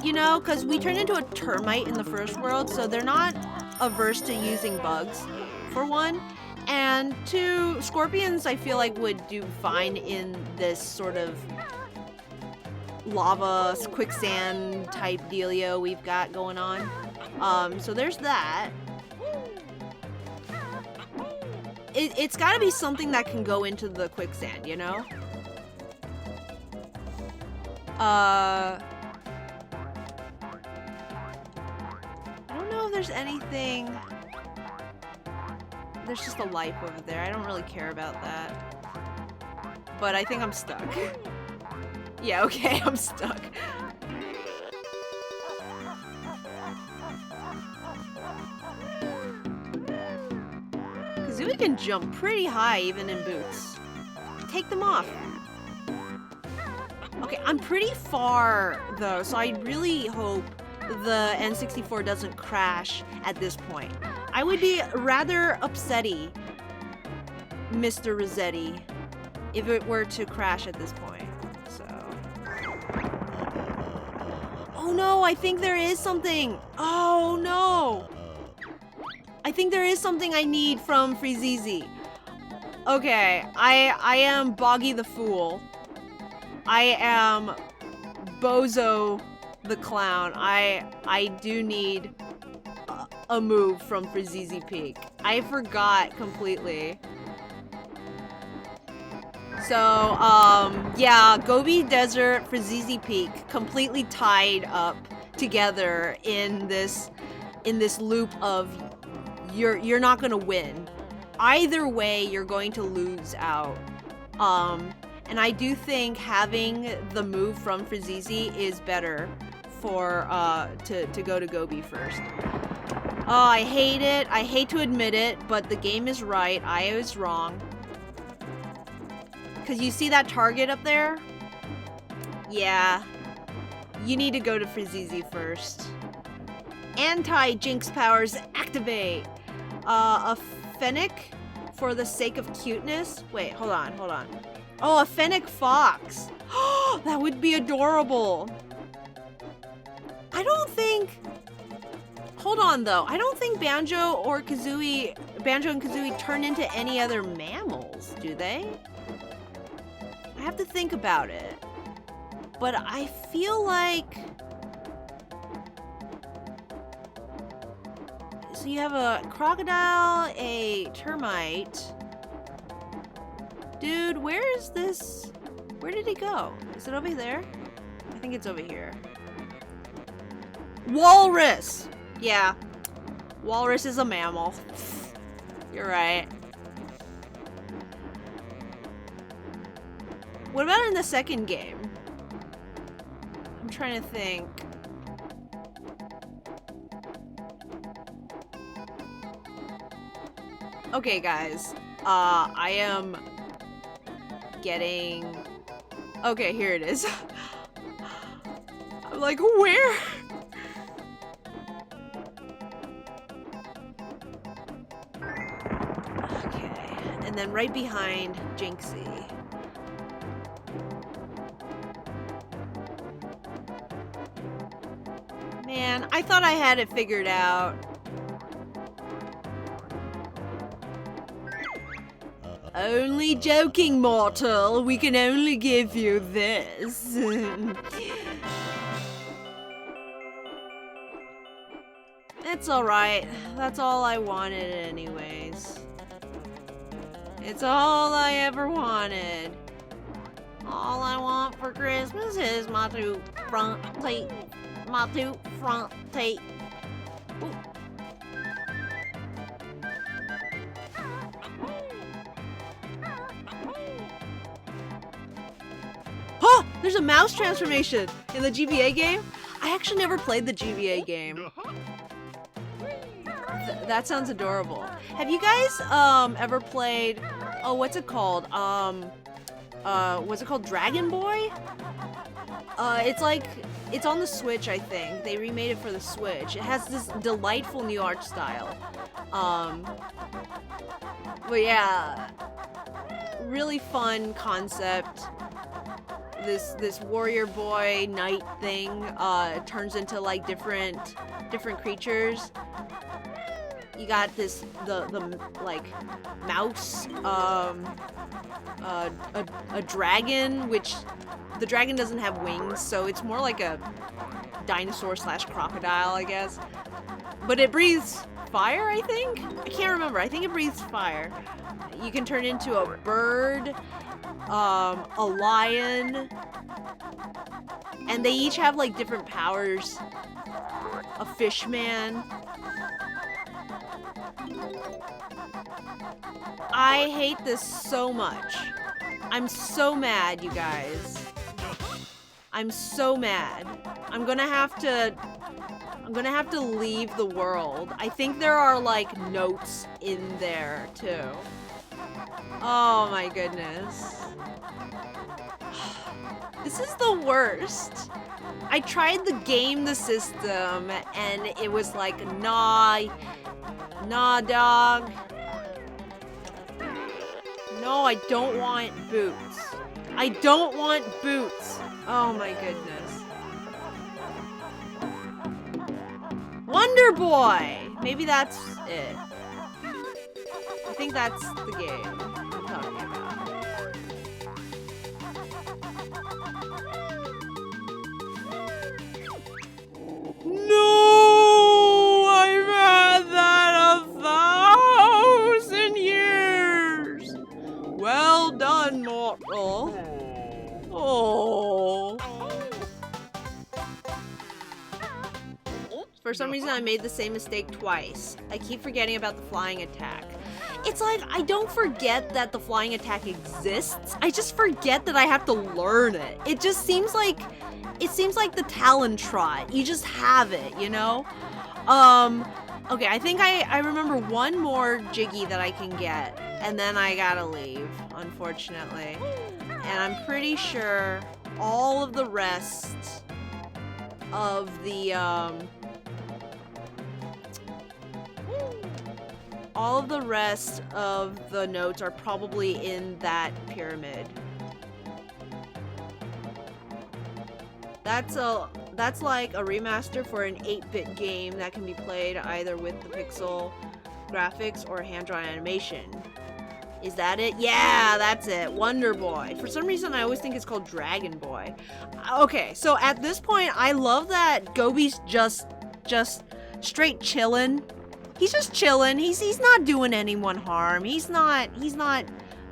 You know, because we turned into a termite in the first world, so they're not averse to using bugs, for one. And two, scorpions I feel like would do fine in this sort of lava, quicksand type dealio we've got going on. So there's that. It's gotta be something that can go into the quicksand, you know? I don't know if there's anything. There's just a life over there. I don't really care about that. But I think I'm stuck. Yeah, okay, I'm stuck. Kazooie can jump pretty high even in boots. Take them off. Okay, I'm pretty far though, so I really hope the N64 doesn't crash at this point. I would be rather upsetty, Mr. Rossetti, if it were to crash at this point. So. Oh no, I think there is something. Oh no. I think there is something I need from Freezizi. Okay, I am Boggy the Fool. I am Bozo the Clown. I do need a move from Freezizi Peak. I forgot completely. So, yeah, Gobi Desert, Freezizi Peak, completely tied up together in this loop of you're not gonna win. Either way, you're going to lose out. And I do think having the move from Freezizi is better for to go to Gobi first. Oh, I hate it. I hate to admit it, but the game is right. I was wrong. Because you see that target up there? Yeah. You need to go to Frizizi first. Anti-Jinx powers activate. A Fennec for the sake of cuteness. Wait, hold on. Oh, a Fennec Fox. Oh, that would be adorable. I don't think... Hold on, though. I don't think Banjo and Kazooie turn into any other mammals, do they? I have to think about it. But I feel like... So you have a crocodile, a termite. Dude, where is this? Where did he go? Is it over there? I think it's over here. Walrus! Yeah. Walrus is a mammal. You're right. What about in the second game? I'm trying to think. Okay, guys. I am getting... Okay, here it is. I'm like, where? Okay, and then right behind Jinxie. Man, I thought I had it figured out. Only joking, mortal. We can only give you this. It's alright. That's all I wanted anyways. It's all I ever wanted. All I want for Christmas is my two front teeth. My two front teeth. Ooh. Huh! There's a mouse transformation in the GBA game? I actually never played the GBA game. That sounds adorable. Have you guys ever played, oh, what's it called? What's it called? Dragon Boy? It's on the Switch, I think. They remade it for the Switch. It has this delightful new art style. But yeah, really fun concept. This warrior boy knight thing turns into like different creatures. You got the like mouse, a dragon, which the dragon doesn't have wings, so it's more like a dinosaur / crocodile, I guess. But it breathes fire, I think? I can't remember. I think it breathes fire. You can turn into a bird, a lion, and they each have like different powers. A fish man. I hate this so much. I'm so mad, you guys. I'm so mad. I'm gonna have to leave the world. I think there are like notes in there too. Oh my goodness. This is the worst. I tried to game the system and it was like, nah dog. No, I don't want boots. I don't want boots. Oh my goodness. Wonder Boy! Maybe that's it. I think that's the game I'm talking about. No! I've had that 1,000 years! Well done, mortal. Oh. For some reason, I made the same mistake twice. I keep forgetting about the flying attack. It's like, I don't forget that the flying attack exists. I just forget that I have to learn it. It just seems like, the Talon Trot. You just have it, you know? Okay, I think I remember one more Jiggy that I can get, and then I gotta leave, unfortunately. And I'm pretty sure all of the rest of the, all of the rest of the notes are probably in that pyramid. That's like a remaster for an 8-bit game that can be played either with the pixel graphics or hand-drawn animation. Is that it? Yeah, that's it. Wonder Boy. For some reason, I always think it's called Dragon Boy. Okay, so at this point, I love that Gobi's just straight chillin'. He's just chillin'. He's not doing anyone harm. He's not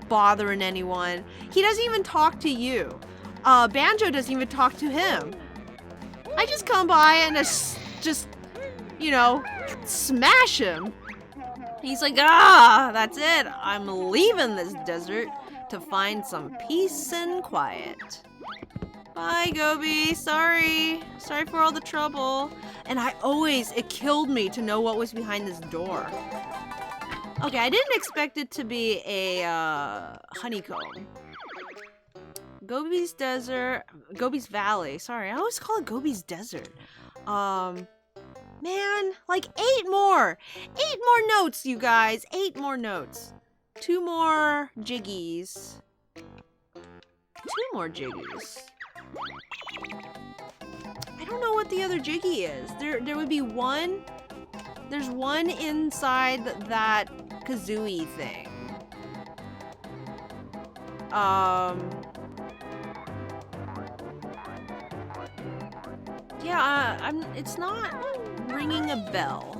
bothering anyone. He doesn't even talk to you. Banjo doesn't even talk to him. I just come by and just, you know, smash him. He's like, that's it. I'm leaving this desert to find some peace and quiet. Bye, Gobi. Sorry for all the trouble. And it killed me to know what was behind this door. Okay, I didn't expect it to be a honeycomb. Gobi's Valley. Sorry, I always call it Gobi's Desert. Man, like 8 more notes, you guys. 8 more notes. 2 more Jiggies. 2 more Jiggies. I don't know what the other Jiggy is. There would be one. There's one inside that Kazooie thing. Yeah, it's not ringing a bell.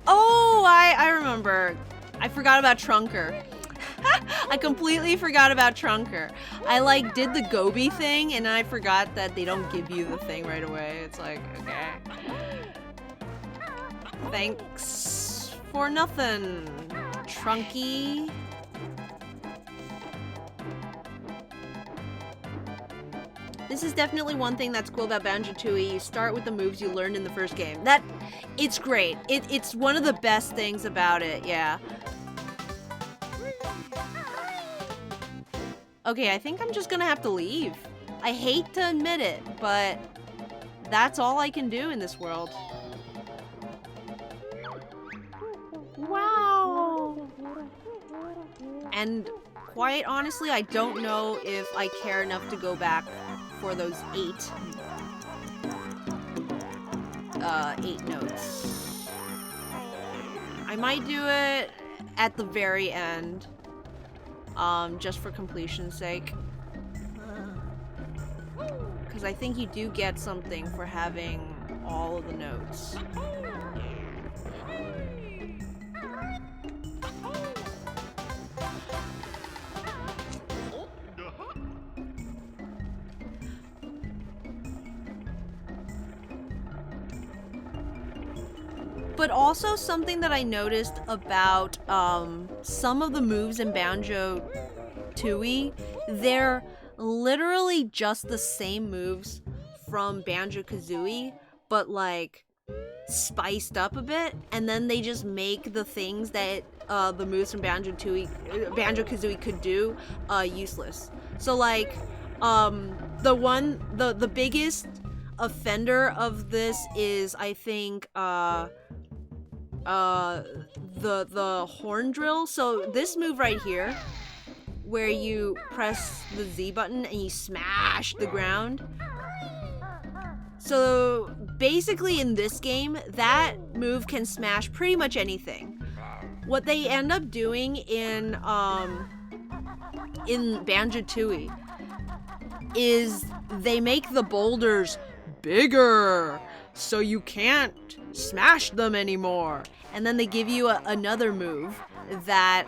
Oh, I remember. I forgot about Trunker. I completely forgot about Trunker. I did the Gobi thing and I forgot that they don't give you the thing right away. It's like, okay. Thanks for nothing, Trunky. This is definitely one thing that's cool about Banjo-Tooie. You start with the moves you learned in the first game. It's great. It's one of the best things about it, yeah. Okay, I think I'm just gonna have to leave. I hate to admit it, but that's all I can do in this world. Wow! And quite honestly, I don't know if I care enough to go back for those 8 notes. I might do it at the very end, just for completion's sake. Because I think you do get something for having all of the notes. But also something that I noticed about some of the moves in Banjo-Tooie, they're literally just the same moves from Banjo-Kazooie, but spiced up a bit, and then they just make the things that the moves from Banjo-Kazooie could do useless. So the biggest offender of this is, I think, the horn drill. So this move right here, where you press the Z button and you smash the ground. So basically in this game, that move can smash pretty much anything. What they end up doing in Banjo-Tooie is they make the boulders bigger, so you can't smash them anymore. And then they give you another move that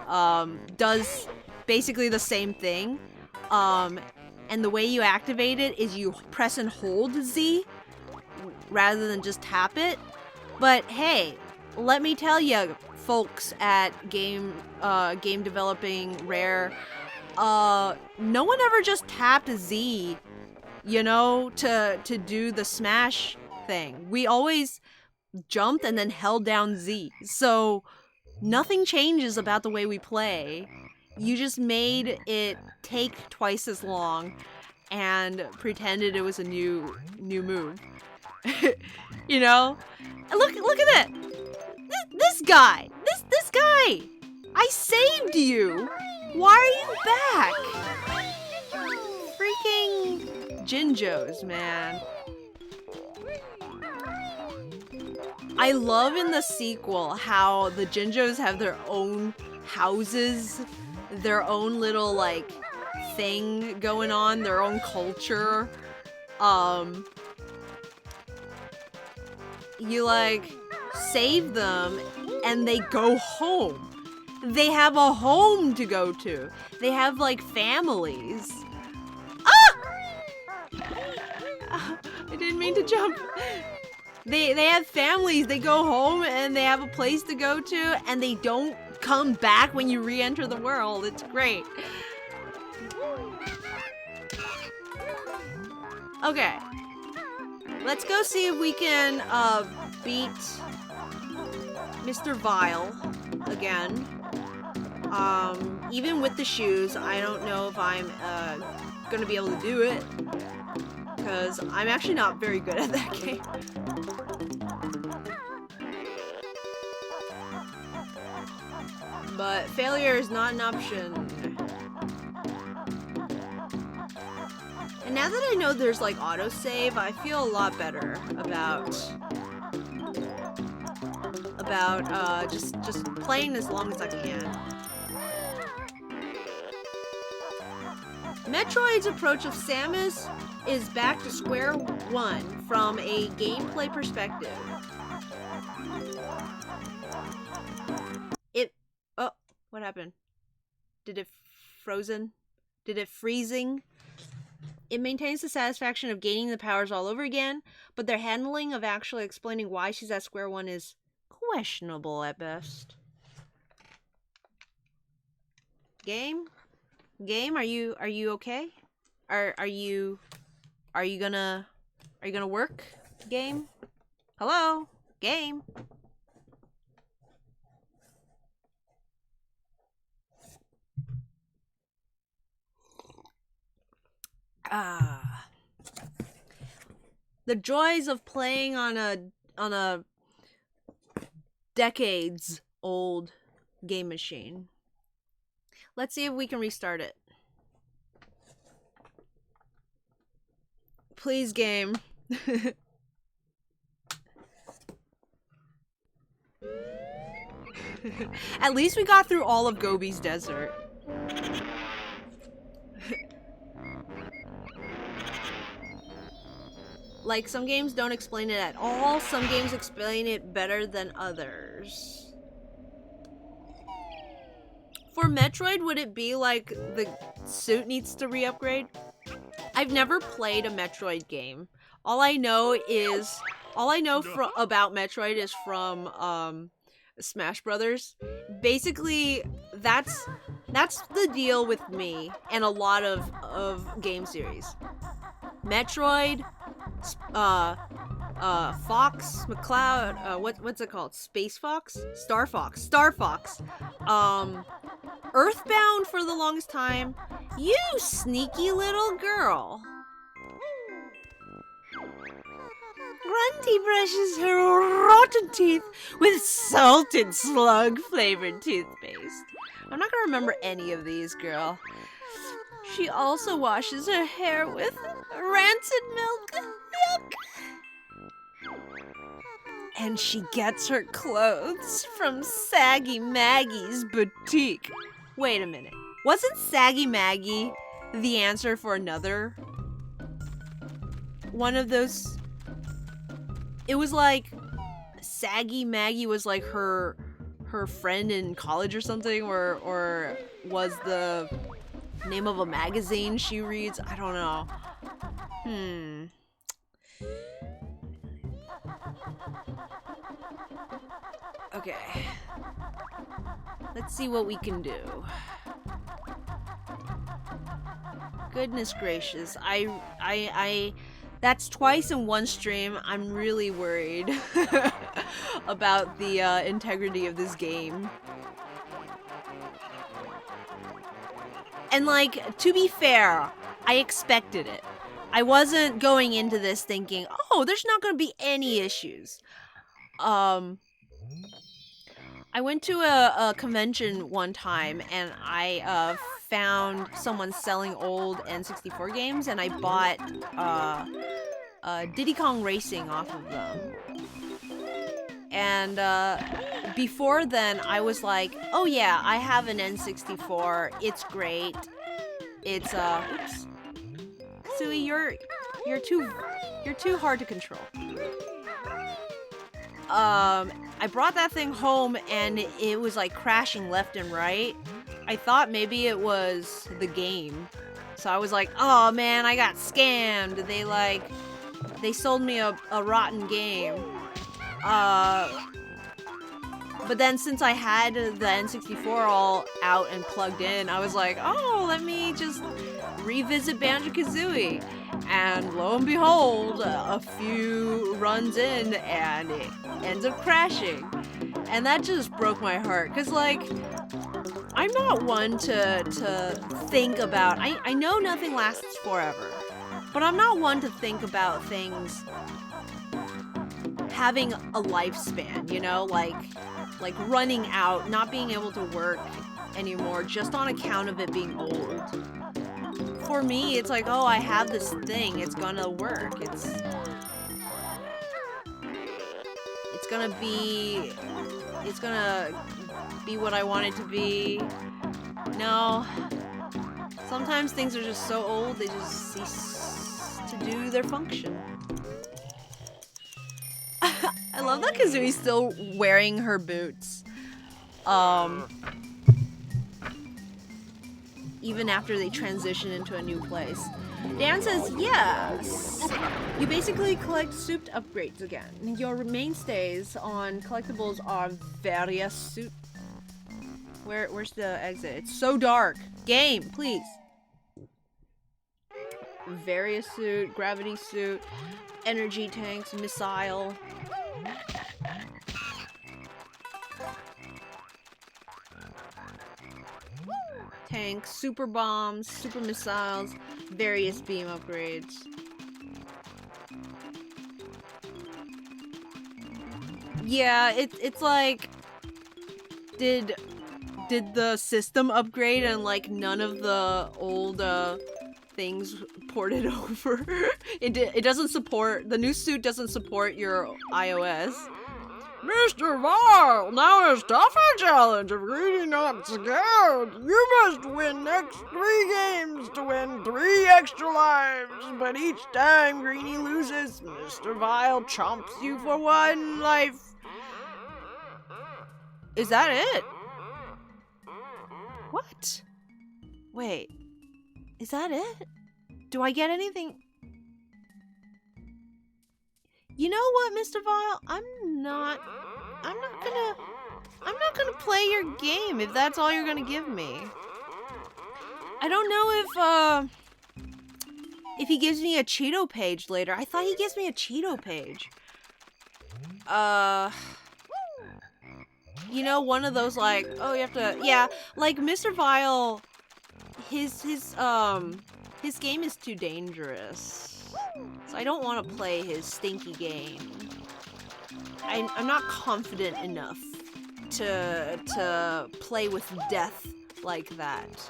does basically the same thing. And the way you activate it is you press and hold Z rather than just tap it. But hey, let me tell you, folks at game developing Rare, no one ever just tapped Z you know, to do the smash thing. We always jumped and then held down Z. So nothing changes about the way we play. You just made it take twice as long and pretended it was a new move. You know? Look at it! This guy! This guy! I saved you! Why are you back? Freaking Jinjos, man. I love in the sequel how the Jinjos have their own houses, their own little, like, thing going on, their own culture. You, like, save them and they go home. They have a home to go to. They have, like, families. Ah! I didn't mean to jump. They have families. They go home and they have a place to go to, and they don't come back when you re-enter the world. It's great. Okay. Let's go see if we can beat Mr. Vile again. Even with the shoes, I don't know if I'm gonna be able to do it, because I'm actually not very good at that game. But failure is not an option. And now that I know there's like autosave, I feel a lot better about just playing as long as I can. Metroid's approach of Samus is back to square one from a gameplay perspective. Oh, what happened? Did it frozen? Did it freezing? It maintains the satisfaction of gaining the powers all over again, but their handling of actually explaining why she's at square one is questionable at best. Game, are you okay? Are you gonna work? Game? Hello? Game? The joys of playing on a decades old game machine. Let's see if we can restart it. Please, game. At least we got through all of Gobi's Desert. Like, some games don't explain it at all, some games explain it better than others. For Metroid, would it be like the suit needs to re-upgrade? I've never played a Metroid game. All I know about Metroid is from Smash Brothers. Basically, that's the deal with me and a lot of game series. Metroid, Fox, McCloud, what's it called? Space Fox? Star Fox. Earthbound for the longest time. You sneaky little girl. Grunty brushes her rotten teeth with salted slug-flavored toothpaste. I'm not gonna remember any of these, girl. She also washes her hair with rancid milk. Yuck. And she gets her clothes from Saggy Maggie's boutique. Wait a minute. Wasn't Saggy Maggie the answer for another one of those? It was like Saggy Maggie was like her friend in college or something, or was the name of a magazine she reads? I don't know. Okay. Let's see what we can do. Goodness gracious. That's twice in one stream. I'm really worried about the integrity of this game. And like, to be fair, I expected it. I wasn't going into this thinking, oh, there's not going to be any issues. I went to a convention one time and I found someone selling old N64 games, and I bought Diddy Kong Racing off of them. And before then, I was like, oh yeah, I have an N64. It's great. It's oops, Kazooie, you're too hard to control. I brought that thing home and it was like crashing left and right. I thought maybe it was the game. So I was like, oh man, I got scammed. They sold me a rotten game. But then since I had the N64 all out and plugged in, I was like, oh, let me just revisit Banjo-Kazooie. And lo and behold, a few runs in and it ends up crashing. And that just broke my heart. Cause like, I'm not one to think about, I know nothing lasts forever, but I'm not one to think about things having a lifespan, you know, like running out, not being able to work anymore just on account of it being old. For me, it's like, oh, I have this thing, it's gonna work, it's gonna be what I want it to be. No, sometimes things are just so old, they just cease to do their function. I love that Kazooie's still wearing her boots. Even after they transition into a new place. Dan says, yes! You basically collect souped upgrades again. Your mainstays on collectibles are various suit. Where's the exit? It's so dark. Game, please. Various suit, gravity suit, energy tanks, missile. Tanks, super bombs, super missiles, various beam upgrades. Yeah, it's like, did the system upgrade and like none of the old things ported over? It doesn't support, the new suit doesn't support your iOS. Mr. Vile, now is tougher challenge of Greedy Not Scared. You must win next 3 games to win 3 extra lives, but each time Greeny loses, Mr. Vile chomps you for 1 life. Is that it? What? Wait, is that it? Do I get anything? You know what, Mr. Vile? I'm not gonna play your game if that's all you're gonna give me. I don't know if he gives me a Cheeto page later. I thought he gives me a Cheeto page. You know, one of those like, oh, you have to, yeah, like Mr. Vile, his game is too dangerous. So I don't want to play his stinky game. I'm not confident enough to play with death like that.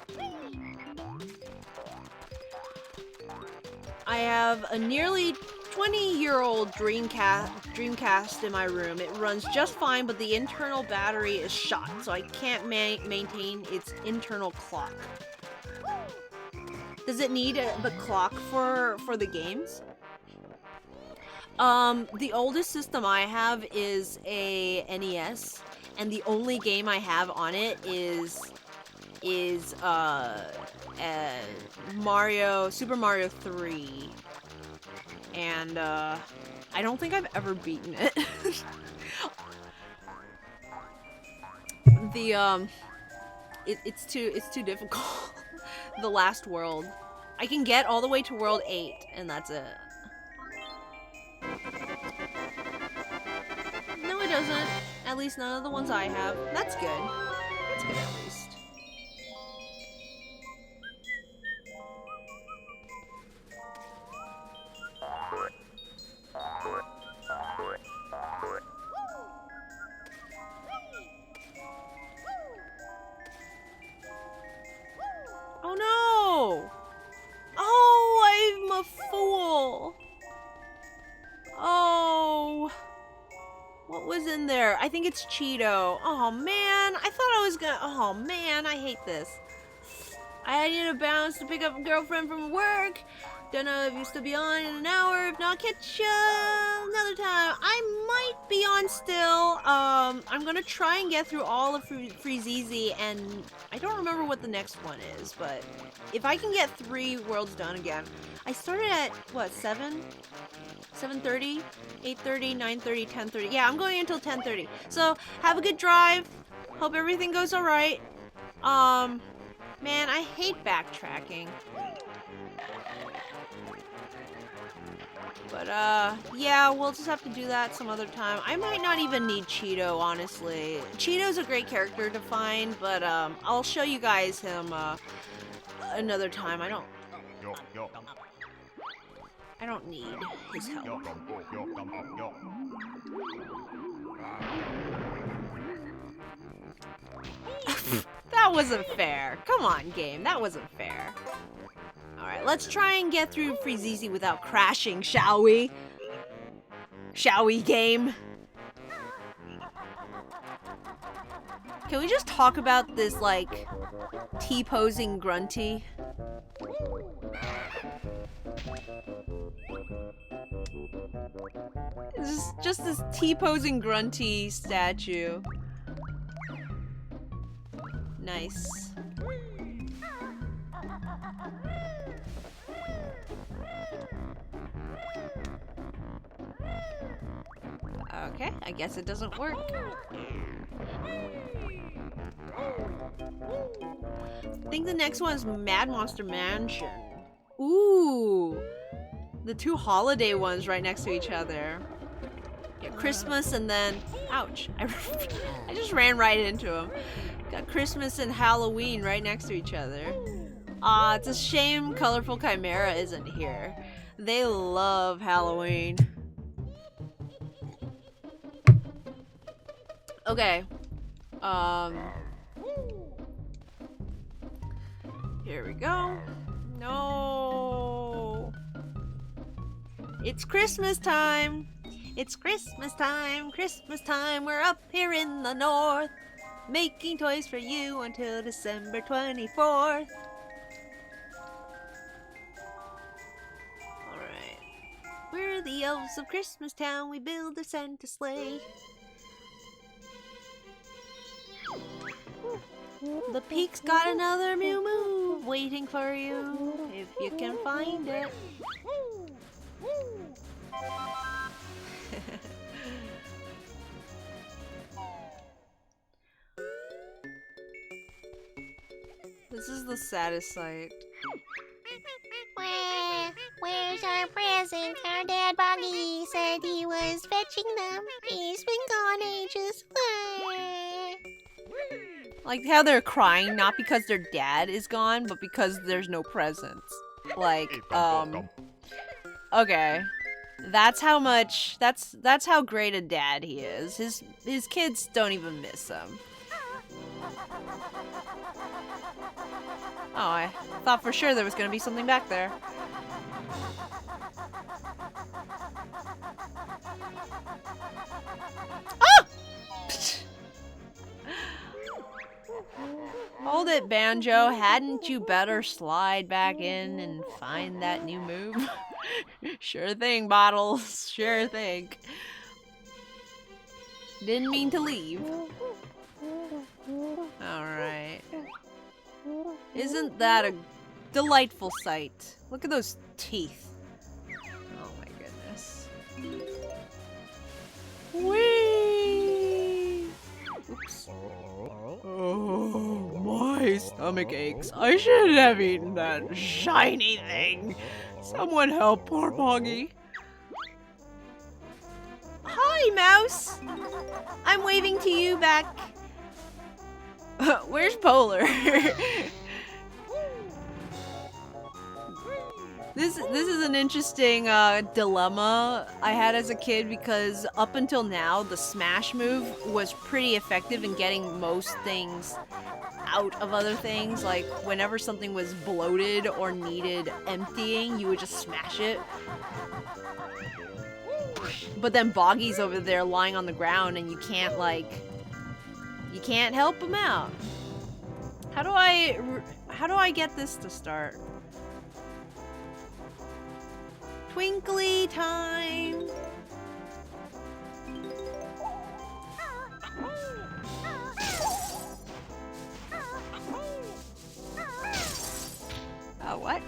I have a nearly 20-year-old Dreamcast in my room. It runs just fine, but the internal battery is shot, so I can't maintain its internal clock. Does it need the clock for the games? The oldest system I have is a NES, and the only game I have on it is Super Mario 3. And I don't think I've ever beaten it. It's too difficult. The last world. I can get all the way to World 8, and that's it. No, it doesn't. At least none of the ones I have. That's good. That's good at least. Oh no! Oh, I'm a fool! Oh... What was in there? I think it's Cheeto. Oh man, I thought I was gonna... Oh man, I hate this. I need to bounce to pick up a girlfriend from work. Don't know if you still be on in an hour. If not, catch ya another time. I might be on still. I'm gonna try and get through all of Freezeezy, and I don't remember what the next one is, but if I can get 3 worlds done again. I started at, what, 7? 7:30, 8:30, 9:30, 10:30. Yeah, I'm going until 10:30. So, have a good drive. Hope everything goes alright. Man, I hate backtracking. But, yeah, we'll just have to do that some other time. I might not even need Cheeto, honestly. Cheeto's a great character to find, but, I'll show you guys him, another time. I don't need his help. That wasn't fair. Come on, game. That wasn't fair. Alright, let's try and get through Freezeezy without crashing, shall we? Shall we, game? Can we just talk about this, like, T-posing grunty? It's just this T-posing grunty statue. Nice. Okay, I guess it doesn't work. I think the next one is Mad Monster Mansion. Ooh! The 2 holiday ones right next to each other. Yeah, Christmas and then... Ouch. I just ran right into them. Got Christmas and Halloween right next to each other. It's a shame Colorful Chimera isn't here. They love Halloween. Okay. Here we go. No. It's Christmas time. It's Christmas time. Christmas time. We're up here in the north, making toys for you until December 24th. Alright. We're the elves of Christmas Town. We build a Santa sleigh. The peak's got another new move waiting for you, if you can find it. This is the saddest sight. Where's our presents? Our dad Boggy said he was fetching them. He's been gone ages. Like how they're crying, not because their dad is gone, but because there's no presents. Like, okay. That's how much, that's how great a dad he is. His kids don't even miss him. Oh, I thought for sure there was gonna be something back there. Ah! Hold it, Banjo. Hadn't you better slide back in and find that new move? Sure thing, Bottles. Sure thing. Didn't mean to leave. Alright. Isn't that a delightful sight? Look at those teeth. Oh my goodness. Whee! Oops. Oh my My stomach aches. I shouldn't have eaten that shiny thing. Someone help poor Boggy. Hi, Mouse. I'm waving to you back. Where's Polar? This is an interesting dilemma I had as a kid because up until now, the smash move was pretty effective in getting most things out of other things. Like, whenever something was bloated or needed emptying, you would just smash it. But then Boggy's over there lying on the ground and you can't help him out. How do I get this to start? Twinkly time. What?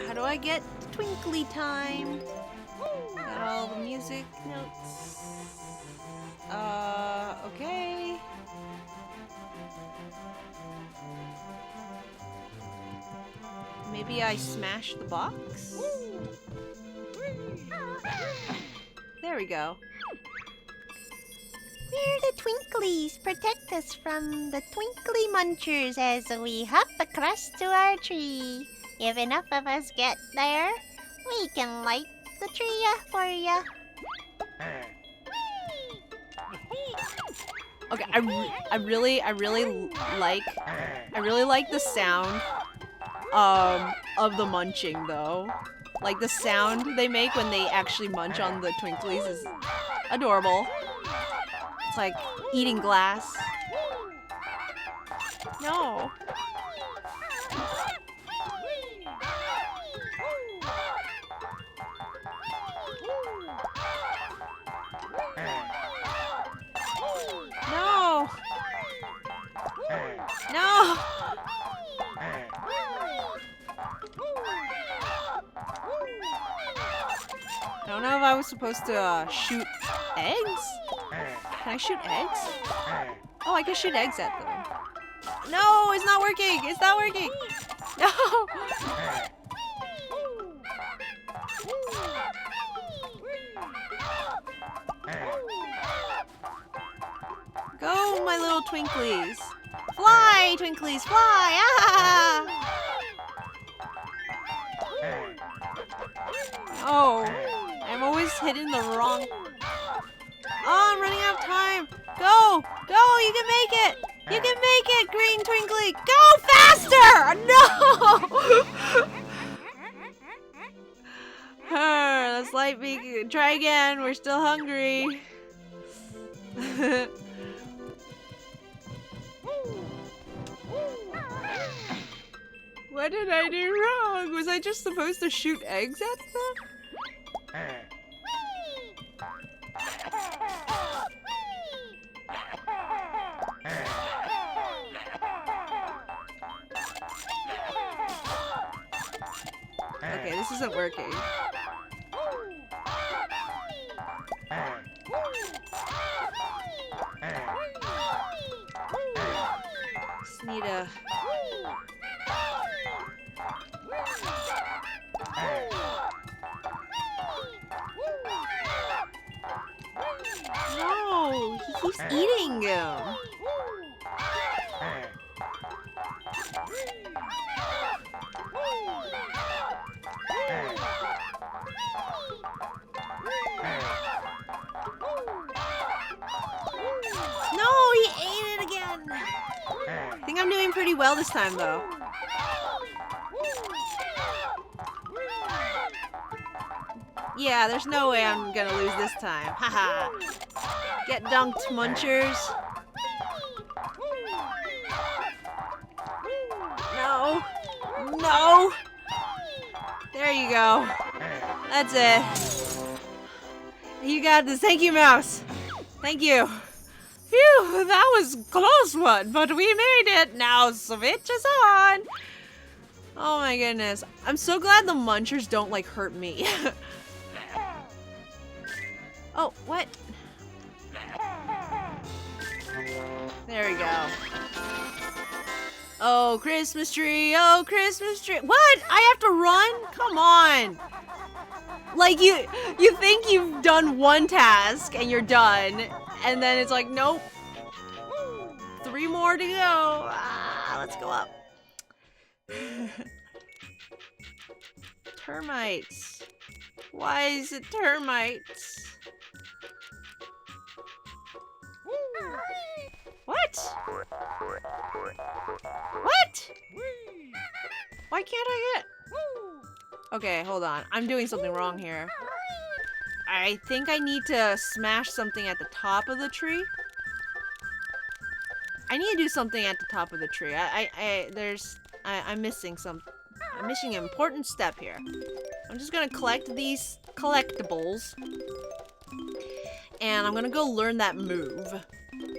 How do I get twinkly time? Got all the music notes. Okay. Maybe I smash the box? There we go. We're the Twinklies. Protect us from the Twinkly Munchers as we hop across to our tree. If enough of us get there, we can light the tree for ya. Okay, I really like the sound of the munching though. Like the sound they make when they actually munch on the Twinklies is adorable. It's like eating glass. No. No. No. I don't know if I was supposed to shoot eggs? Can I shoot eggs? Oh, I can shoot eggs at them. No, it's not working! It's not working! No! Go, my little Twinklies! Fly, Twinklies, fly! Ah! Oh, I'm always hitting the wrong... Oh, I'm running out of time! Go! Go! You can make it! You can make it, Green Twinkly! Go faster! No! Let's light me. Try again. We're still hungry. What did I do wrong? Was I just supposed to shoot eggs at them? Okay, this isn't working. Just need a... No, he keeps eating him. No, he ate it again. I think I'm doing pretty well this time, though. Yeah, there's no way I'm gonna lose this time. Haha. Get dunked, munchers. No. No. There you go. That's it. You got this. Thank you, Mouse. Thank you. Phew, that was a close one, but we made it. Now switch is on. Oh my goodness. I'm so glad the munchers don't, like, hurt me. Oh, what? There we go. Oh, Christmas tree. Oh, Christmas tree. What? I have to run? Come on. Like, you think you've done one task and you're done, and then it's like, nope. 3 more to go. Ah, let's go up. Termites. Why is it termites? What? What? Why can't I get... Okay, hold on. I'm doing something wrong here. I think I need to smash something at the top of the tree. I need to do something at the top of the tree. I'm missing I'm missing an important step here. I'm just gonna collect these collectibles. And I'm gonna go learn that move.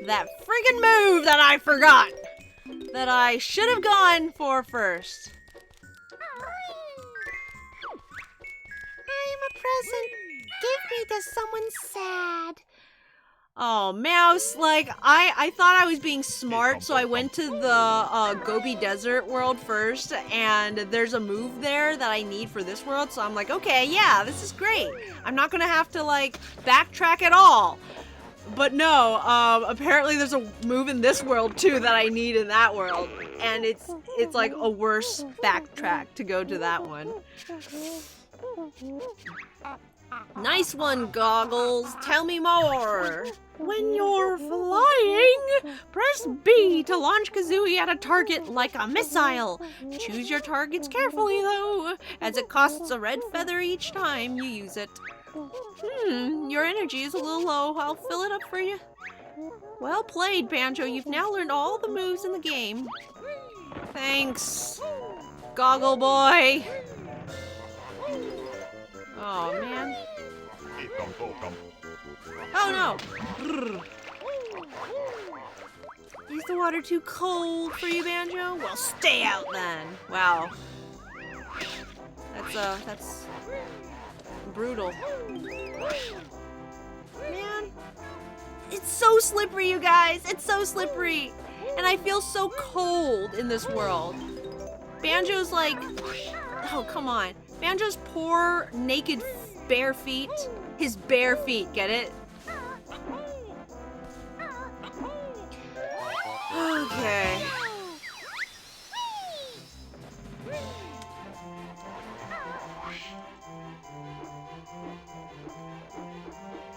That friggin' move that I forgot! That I should have gone for first. I'm a present. Give me to someone sad. Oh, Mouse, like, I thought I was being smart, so I went to the Gobi Desert world first, and there's a move there that I need for this world, so I'm like, okay, yeah, this is great. I'm not gonna have to, like, backtrack at all. But no, apparently there's a move in this world, too, that I need in that world, and it's like a worse backtrack to go to that one. Nice one, Goggles. Tell me more. When you're flying, press B to launch Kazooie at a target like a missile. Choose your targets carefully, though, as it costs a red feather each time you use it. Your energy is a little low. I'll fill it up for you. Well played, Banjo. You've now learned all the moves in the game. Thanks, Goggle Boy. Oh, man. Oh, no. Is the water too cold for you, Banjo? Well, stay out then. Wow. That's brutal. Man. It's so slippery, you guys. It's so slippery. And I feel so cold in this world. Banjo's like... Oh, come on. Banjo's poor, naked, bare feet. His bare feet, get it? Okay.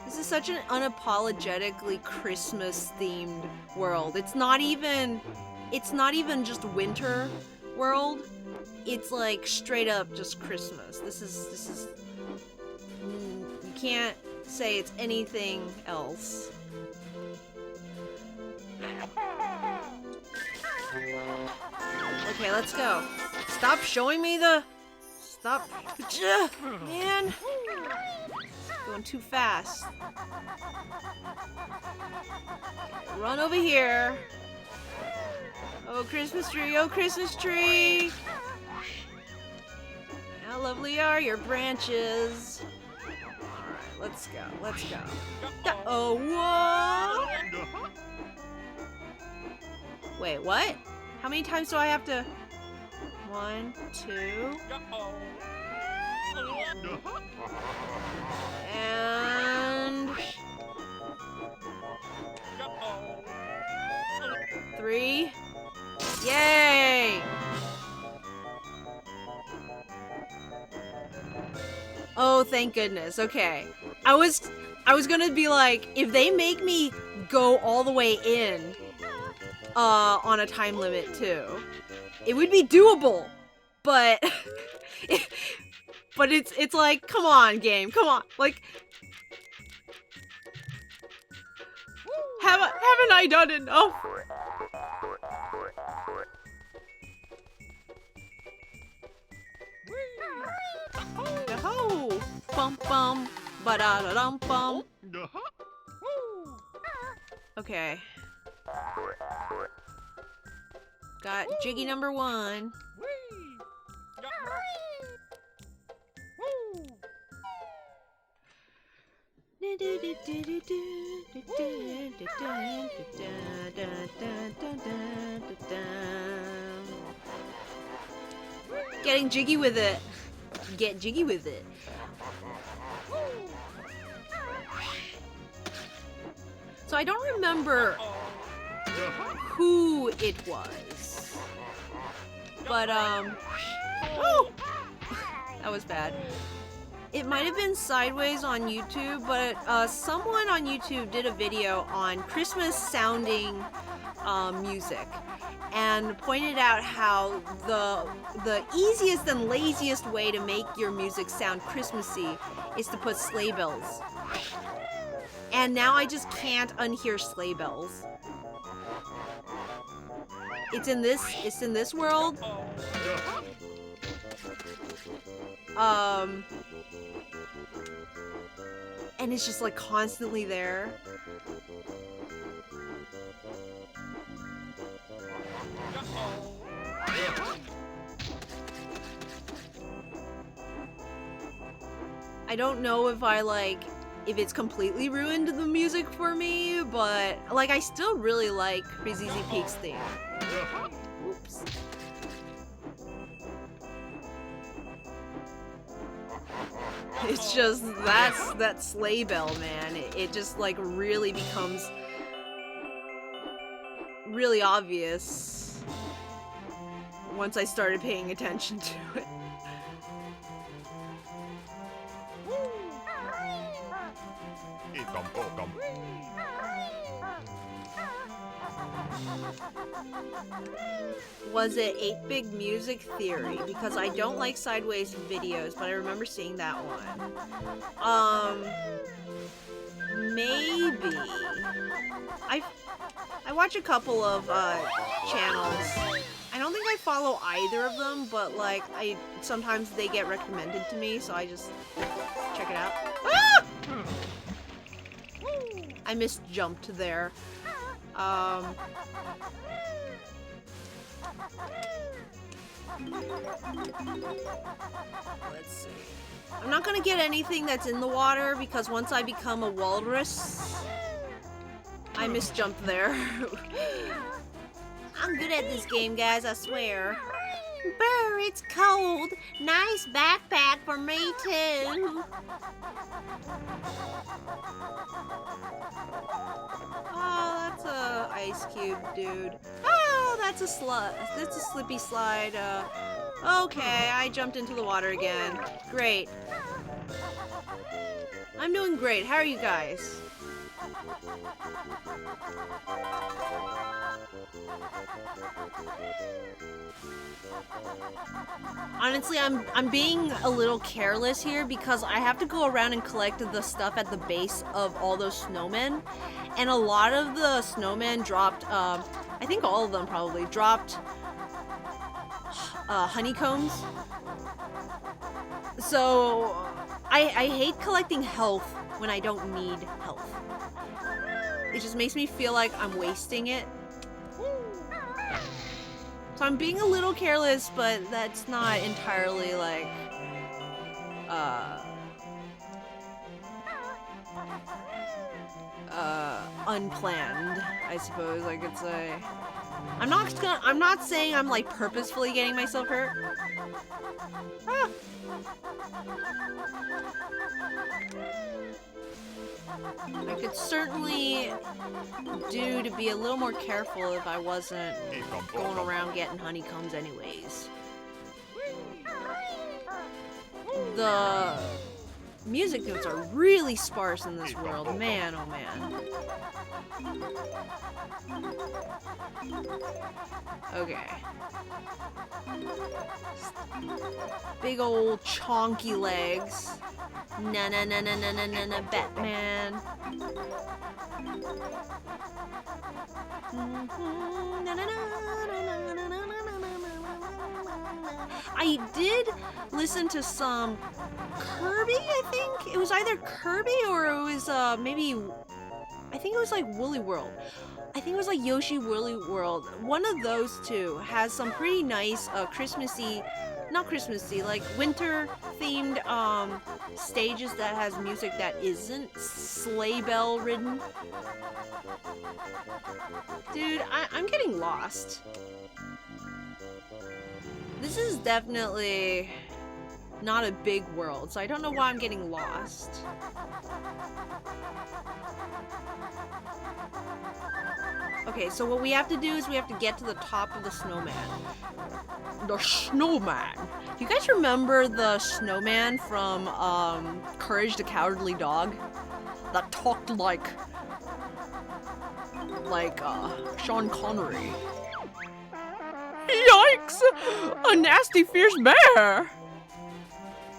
This is such an unapologetically Christmas-themed world. It's not even just winter world. It's like straight up just Christmas. This is you can't say it's anything else. Okay, let's go. Stop showing me the... Stop. Man. Going too fast. Okay, run over here. Oh, Christmas tree. Oh, Christmas tree. How lovely are your branches. Alright, let's go. Let's go. Oh, whoa. Wait, what? How many times do I have to... 1, 2... And... 3... Yay! Oh, thank goodness. Okay. I was gonna be like, if they make me go all the way in, on a time limit too, it would be doable. But, but it's like, come on, game, come on, like, haven't I done enough? Oh, bum bum, ba da da dum bum. Okay. Got Jiggy number 1. Getting jiggy with it. Get jiggy with it. So I don't remember who it was. But, oh! That was bad. It might have been Sideways on YouTube, but someone on YouTube did a video on Christmas sounding music and pointed out how the easiest and laziest way to make your music sound Christmassy is to put sleigh bells. And now I just can't unhear sleigh bells. It's in this world. And it's just like constantly there. I don't know if it's completely ruined the music for me, but like I still really like Crazy Peaks theme. Oops. It's just that sleigh bell, man. It just like really becomes really obvious once I started paying attention to it. Was it 8-Big Music Theory? Because I don't like Sideways videos, but I remember seeing that one. Maybe. I watch a couple of channels. I don't think I follow either of them, but like sometimes they get recommended to me, so I just check it out. Ah! I misjumped there. Let's see. I'm not gonna get anything that's in the water because once I become a walrus, I misjumped there. I'm good at this game, guys, I swear. Brr, it's cold. Nice backpack for me, too. Oh, that's a ice cube, dude. Oh, that's a slippy slide. Okay, I jumped into the water again. Great. I'm doing great. How are you guys? Honestly, I'm being a little careless here because I have to go around and collect the stuff at the base of all those snowmen, and a lot of the snowmen dropped, I think all of them probably dropped honeycombs. So I hate collecting health when I don't need health. It just makes me feel like I'm wasting it. So I'm being a little careless, but that's not entirely like, unplanned, I suppose. Like it's I'm not saying I'm like purposefully getting myself hurt. Ah. I could certainly do to be a little more careful if I wasn't going around getting honeycombs anyways. The music notes are really sparse in this world, man, oh man. Okay. Big old chonky legs. Na na na na na na na na Batman. I did listen to some Kirby, I think. It was either Kirby or it was maybe, I think it was like Woolly World. I think it was like Yoshi Woolly World. One of those two has some pretty nice Christmassy, not Christmassy, like winter-themed stages that has music that isn't sleigh bell ridden. Dude, I'm getting lost. This is definitely not a big world, so I don't know why I'm getting lost. Okay, so what we have to do is we have to get to the top of the snowman. The snowman! Do you guys remember the snowman from Courage the Cowardly Dog? That talked like Sean Connery. Yikes! A nasty fierce bear!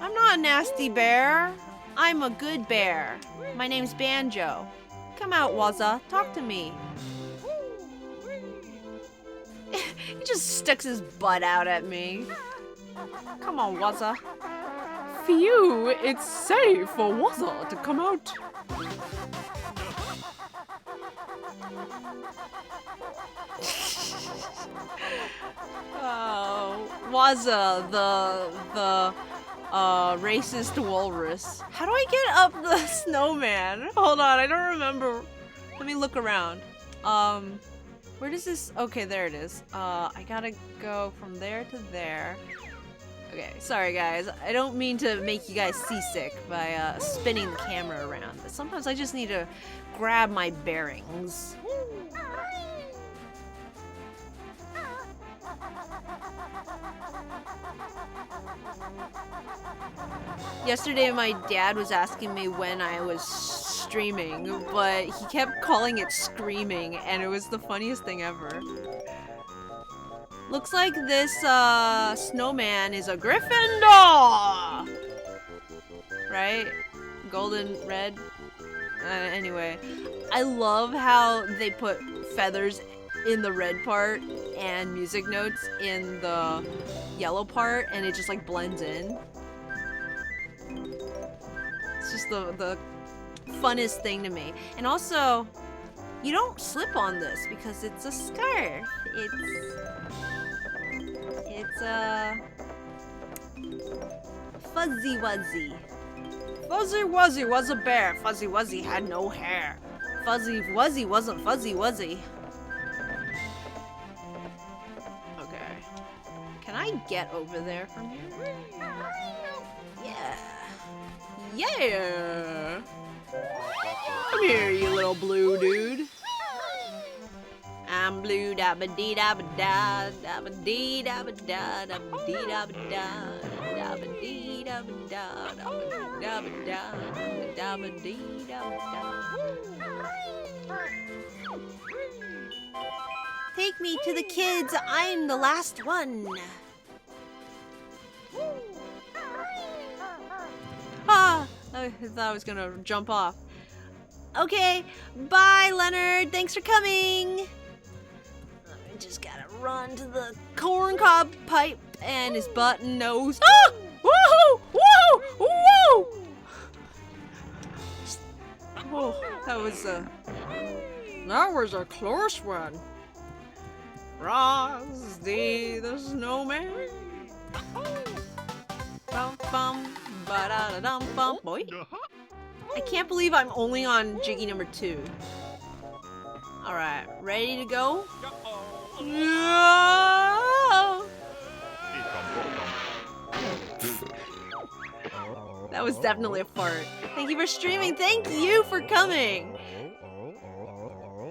I'm not a nasty bear. I'm a good bear. My name's Banjo. Come out, Wazza. Talk to me. He just sticks his butt out at me. Come on, Wazza. Phew, it's safe for Wazza to come out. Oh, Wazza, the racist walrus. How do I get up the snowman? Hold on, I don't remember. Let me look around. Where does this? Okay, there it is. I gotta go from there to there. Okay, sorry guys. I don't mean to make you guys seasick by spinning the camera around, but sometimes I just need to grab my bearings. Yesterday my dad was asking me when I was streaming, but he kept calling it screaming, and it was the funniest thing ever. Looks like this snowman is a Gryffindor! Right? Golden, red? Anyway, I love how they put feathers in the red part and music notes in the yellow part, and it just like blends in. It's just the funnest thing to me. And also, you don't slip on this because it's a scarf. It's a Fuzzy Wuzzy. Fuzzy Wuzzy was a bear. Fuzzy Wuzzy had no hair. Fuzzy Wuzzy wasn't Fuzzy Wuzzy. Okay. Can I get over there from here? Yeah. Yeah! Come here, you little blue dude. I'm blue da ba dee da ba da da ba dee da ba da da ba dee da ba da da ba dee da ba da da ba da ba dee da ba da. Take me to the kids. I'm the last one. Ah! I thought I was gonna jump off. Okay, bye, Leonard. Thanks for coming. I just gotta run to the corncob pipe and his button nose. Ah! Woohoo! Woohoo! Woo! Oh, that was a close one. Frosty the Snowman. Bum bum. Ba-da-da-dum-bum, boy. I can't believe I'm only on Jiggy number 2. Alright, ready to go? No! That was definitely a fart. Thank you for streaming. Thank you for coming.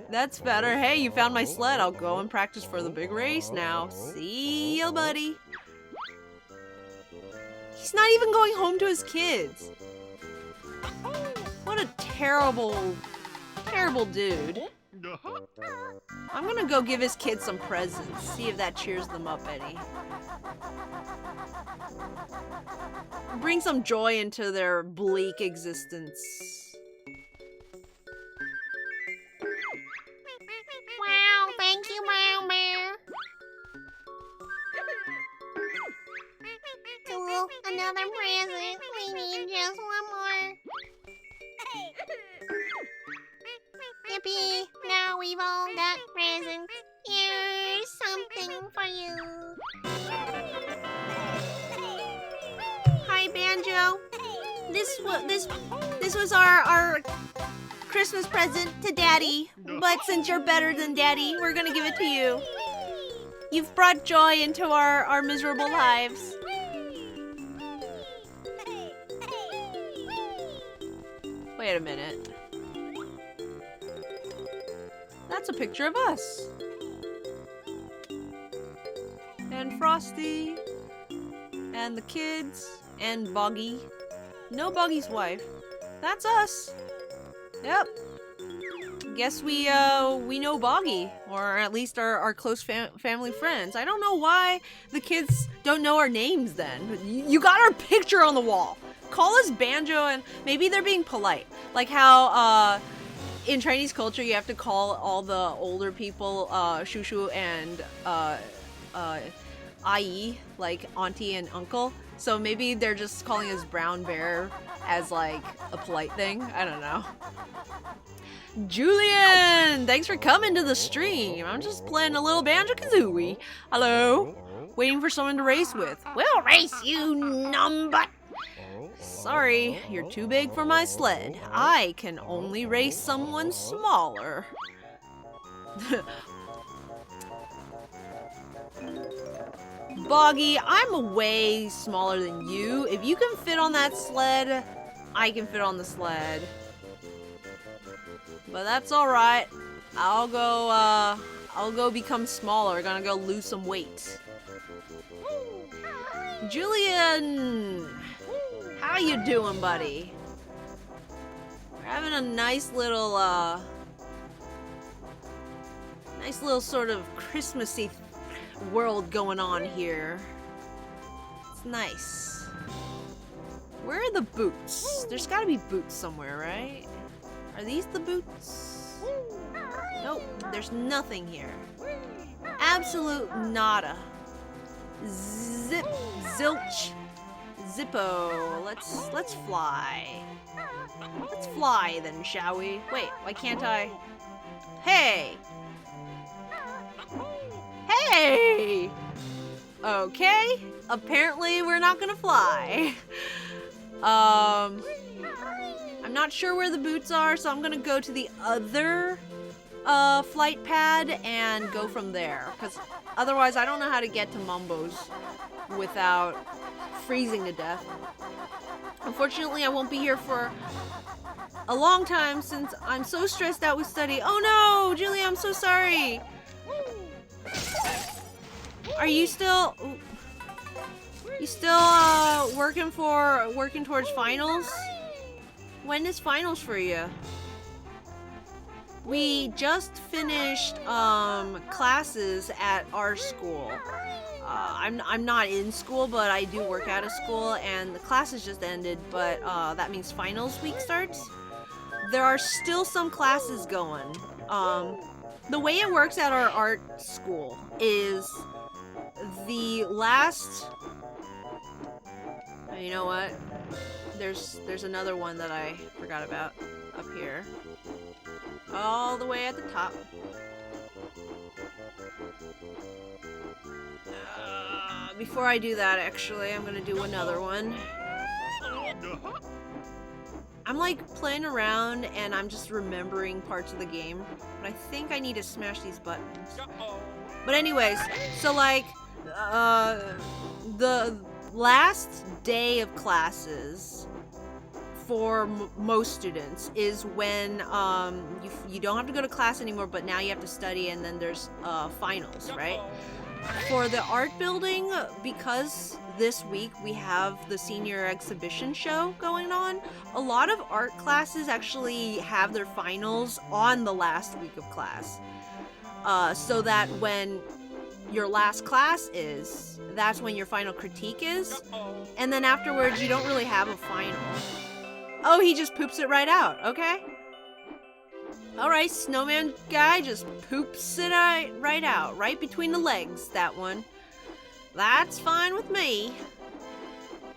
That's better. Hey, you found my sled. I'll go and practice for the big race now. See ya, buddy. He's not even going home to his kids. What a terrible, terrible dude. I'm gonna go give his kids some presents, see if that cheers them up any. Bring some joy into their bleak existence. Wow, thank you, Meow Meow. Cool, another present. We need just one more. Yippee, now we've all got presents. Here's something for you. Banjo. This was our Christmas present to Daddy. But since you're better than Daddy, we're gonna give it to you. You've brought joy into our miserable lives. Wait a minute. That's a picture of us. And Frosty. And the kids. And Boggy. No Boggy's wife. That's us. Yep. Guess we know Boggy, or at least our close family friends. I don't know why the kids don't know our names then. You got our picture on the wall. Call us Banjo, and maybe they're being polite. Like how in Chinese culture you have to call all the older people shushu and ai, like auntie and uncle. So maybe they're just calling us Brown Bear as like a polite thing. I don't know. Julian! Thanks for coming to the stream. I'm just playing a little Banjo-Kazooie. Hello? Waiting for someone to race with. We'll race you, numbut! Sorry, you're too big for my sled. I can only race someone smaller. Boggy, I'm way smaller than you. If you can fit on that sled, I can fit on the sled. But that's alright. I'll go become smaller. Gonna go lose some weight. Julian! How you doing, buddy? We're having a nice little sort of Christmassy world going on here. It's nice. Where are the boots? There's gotta be boots somewhere, right? Are these the boots? Nope, there's nothing here. Absolute nada. Zip, zilch, zippo. Let's fly. Let's fly then, shall we? Wait, why can't I? Hey! Hey! Okay, apparently we're not gonna fly. I'm not sure where the boots are, so I'm gonna go to the other flight pad and go from there. Because otherwise I don't know how to get to Mumbo's without freezing to death. Unfortunately, I won't be here for a long time since I'm so stressed out with study. Oh no, Julie, I'm so sorry. Are you still... You still working towards finals? When is finals for you? We just finished classes at our school. I'm not in school, but I do work out of school, and the classes just ended, but that means finals week starts. There are still some classes going. The way it works at our art school is the last... You know what? There's another one that I forgot about up here. All the way at the top. Before I do that, actually, I'm gonna do another one. I'm like playing around and I'm just remembering parts of the game, but I think I need to smash these buttons. But anyways, so like, the last day of classes for most students is when you don't have to go to class anymore, but now you have to study, and then there's finals, right? For the art building, because this week we have the senior exhibition show going on, a lot of art classes actually have their finals on the last week of class. So that when your last class is, that's when your final critique is, and then afterwards you don't really have a final. Oh, he just poops it right out, okay. Alright, snowman guy just poops it right out, right between the legs, that one. That's fine with me.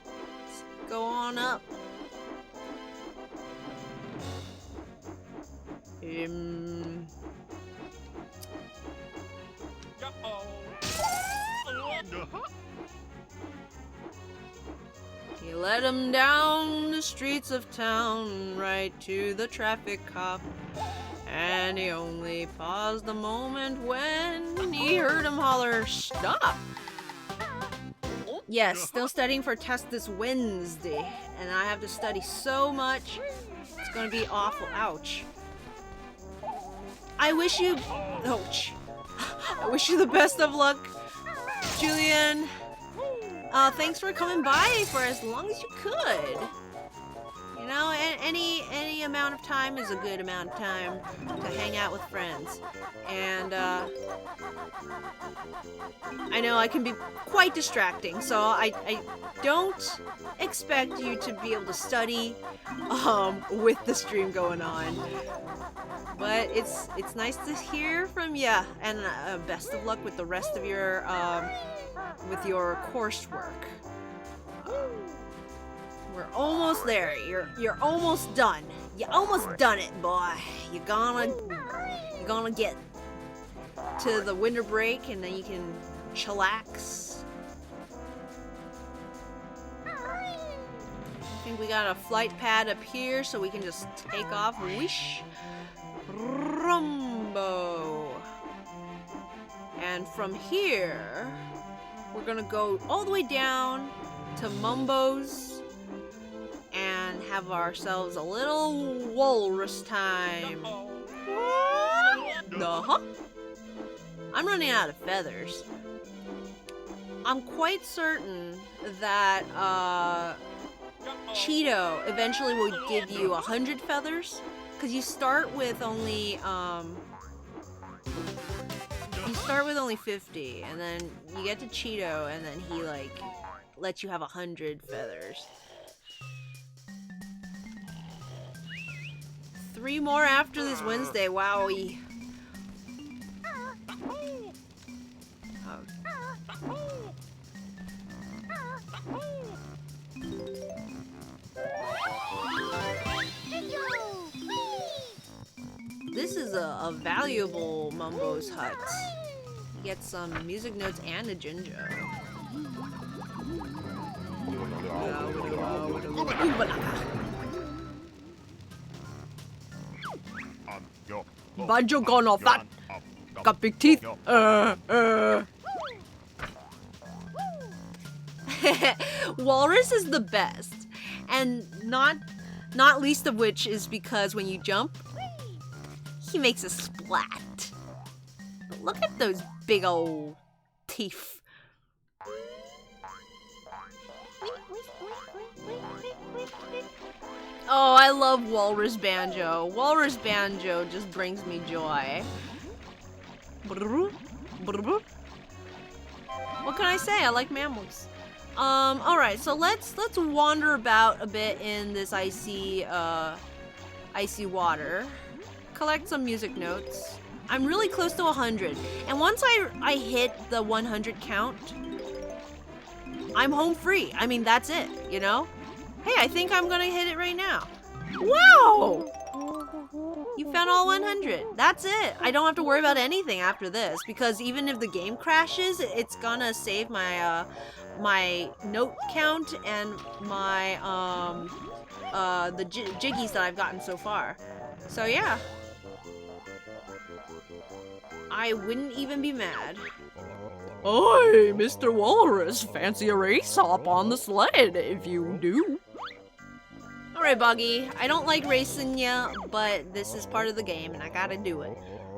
Let's go on up. He led him down the streets of town, right to the traffic cop. And he only paused a moment when he heard him holler, "Stop!" Yes, still studying for test this Wednesday. And I have to study so much. It's gonna be awful. Ouch. I wish you... Ouch. I wish you the best of luck, Julian. Thanks for coming by for as long as you could. You know, any amount of time is a good amount of time to hang out with friends. And, I know I can be quite distracting, so I don't expect you to be able to study, with the stream going on. But it's nice to hear from ya, and best of luck with the rest of your, with your coursework. We're almost there. You're almost done. You almost done it, boy. You're gonna get to the winter break, and then you can chillax. I think we got a flight pad up here, so we can just take off. Wish. Rumbo. And from here, we're gonna go all the way down to Mumbo's and have ourselves a little walrus time. Uh-huh. I'm running out of feathers. I'm quite certain that Cheeto eventually will give you 100 feathers, because you start with only 50, and then you get to Cheeto, and then he like lets you have 100 feathers. 3 more after this Wednesday. Wowie. This is a valuable Mumbo's hut. You get some music notes and a Jinjo. Banjo gone off that. Got big teeth. Walrus is the best, and not least of which is because when you jump, he makes a splat. Look at those big old teeth. Oh, I love Walrus Banjo. Walrus Banjo just brings me joy. What can I say? I like mammals. Alright, so let's wander about a bit in this icy water. Collect some music notes. I'm really close to 100. And once I hit the 100 count, I'm home free. I mean, that's it, you know? Hey, I think I'm gonna hit it right now. Wow! You found all 100. That's it. I don't have to worry about anything after this, because even if the game crashes, it's gonna save my, my note count and my, the jiggies that I've gotten so far. So yeah. I wouldn't even be mad. Oi, Mr. Walrus, fancy a race? Hop on the sled if you do. Alright, Buggy. I don't like racing ya, but this is part of the game and I gotta do it.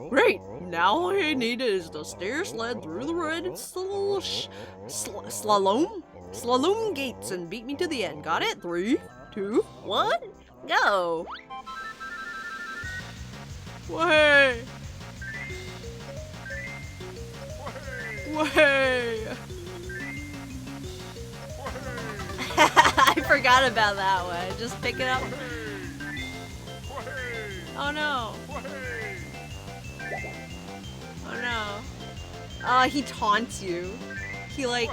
Great! Now all I need is to steer sled through the red slalom gates and beat me to the end. Got it? 3, 2, 1, go! Way! Way! I forgot about that one. Just pick it up. Oh no. Oh no. Oh, he taunts you. He like,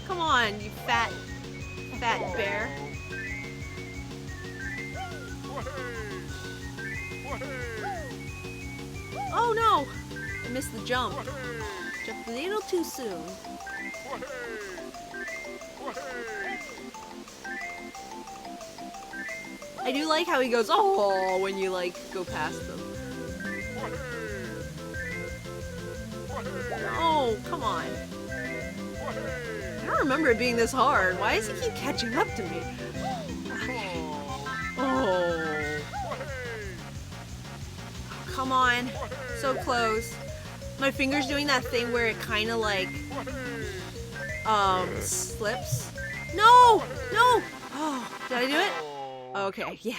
come on, you fat bear. Oh no! I missed the jump. Jumped a little too soon. I do like how he goes, oh, when you like go past them. Oh, come on. I don't remember it being this hard. Why does he keep catching up to me? Oh. Come on. So close. My finger's doing that thing where it kind of like, slips. No! No! Oh, did I do it? Okay, yeah.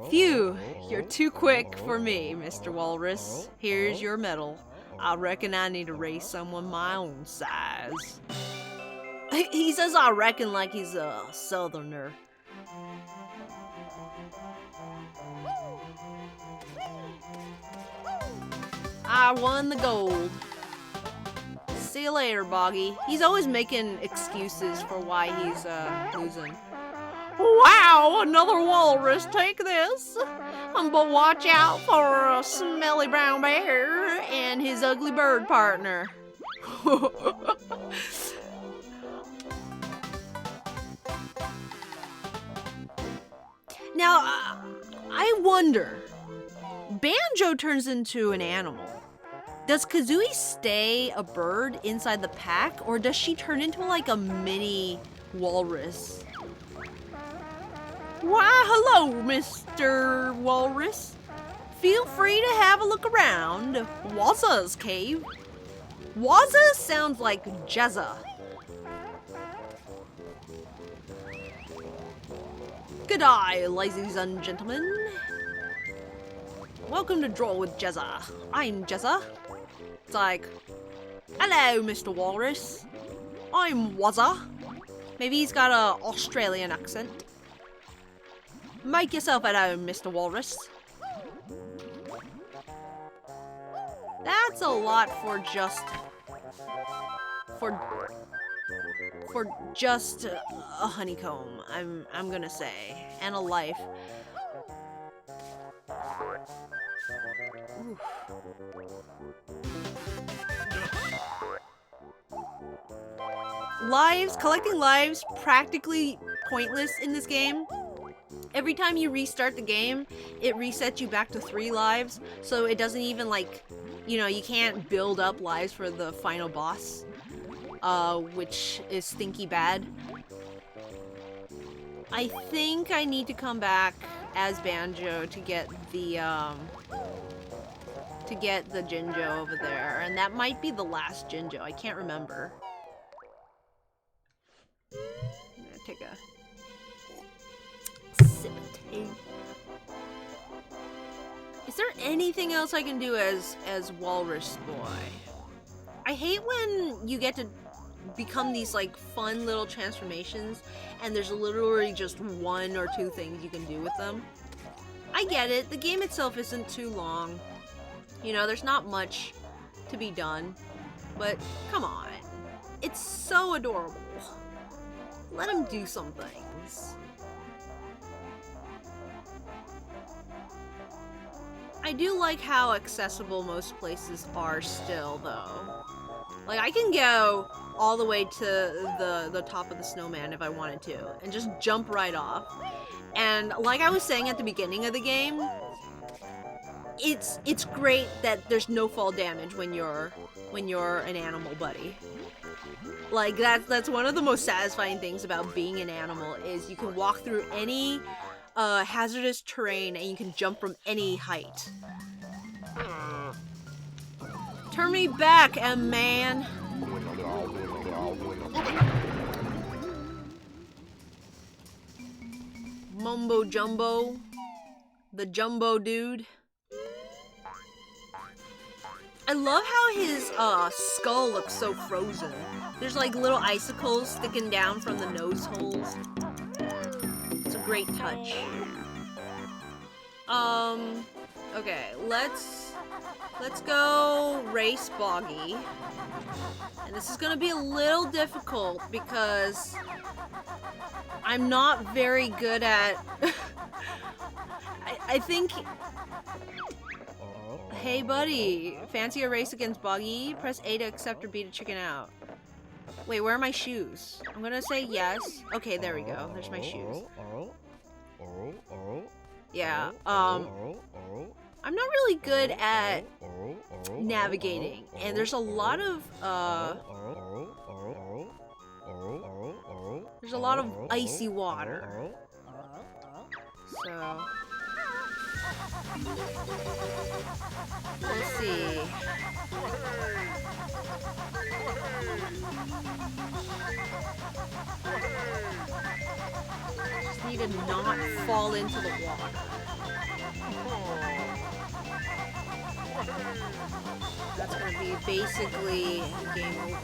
Phew, you're too quick for me, Mr. Walrus. Here's your medal. I reckon I need to race someone my own size. He says I reckon like he's a southerner. I won the gold. See you later, Boggy. He's always making excuses for why he's losing. Wow, another walrus, take this. But watch out for a smelly brown bear and his ugly bird partner. Now, I wonder, Banjo turns into an animal. Does Kazooie stay a bird inside the pack, or does she turn into like a mini walrus? Why, hello, Mr. Walrus. Feel free to have a look around Wazza's cave. Wazza sounds like Jezza. G'day, ladies and gentlemen. Welcome to Draw with Jezza. I'm Jezza. It's like, hello, Mr. Walrus. I'm Wazza. Maybe he's got an Australian accent. Make yourself at home, Mr. Walrus. That's a lot for just a honeycomb, I'm gonna say, and a life. Oof. Lives, collecting lives, practically pointless in this game. Every time you restart the game, it resets you back to 3 lives, so it doesn't even like, you know, you can't build up lives for the final boss, which is stinky bad. I think I need to come back as Banjo to get the Jinjo over there, and that might be the last Jinjo. I can't remember. I'm gonna take a sip of tea. Is there anything else I can do as Walrus Boy? I hate when you get to become these like fun little transformations and there's literally just 1 or 2 things you can do with them. I get it, the game itself isn't too long. You know, there's not much to be done, but come on. It's so adorable. Let him do some things. I do like how accessible most places are still, though. Like, I can go all the way to the top of the snowman if I wanted to, and just jump right off. And like I was saying at the beginning of the game, it's great that there's no fall damage when you're an animal buddy. Like, that's one of the most satisfying things about being an animal, is you can walk through any hazardous terrain and you can jump from any height. Turn me back, M-Man. Mumbo Jumbo. The Jumbo Dude. I love how his skull looks so frozen. There's like little icicles sticking down from the nose holes. It's a great touch. Okay, let's go race Boggy. And this is gonna be a little difficult because I'm not very good at I think. Hey buddy, fancy a race against Boggy? Press A to accept or B to chicken out. Wait, where are my shoes? I'm gonna say yes. Okay, there we go. There's my shoes. Yeah, I'm not really good at navigating, and there's a lot of icy water. So let's see. Just need to not fall into the water. That's gonna be basically game over.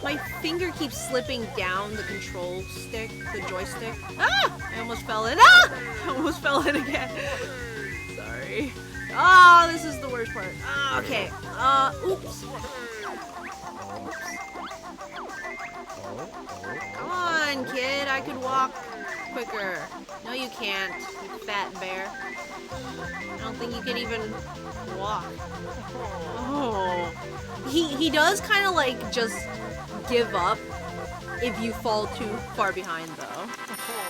My finger keeps slipping down the control stick, the joystick. Ah! I almost fell in. Ah! I almost fell in again. Sorry. Oh, this is the worst part. Okay. Oops. Come on, kid. I could walk quicker. No, you can't, you fat bear. I don't think you can even walk. Oh. He does kind of like just give up if you fall too far behind, though.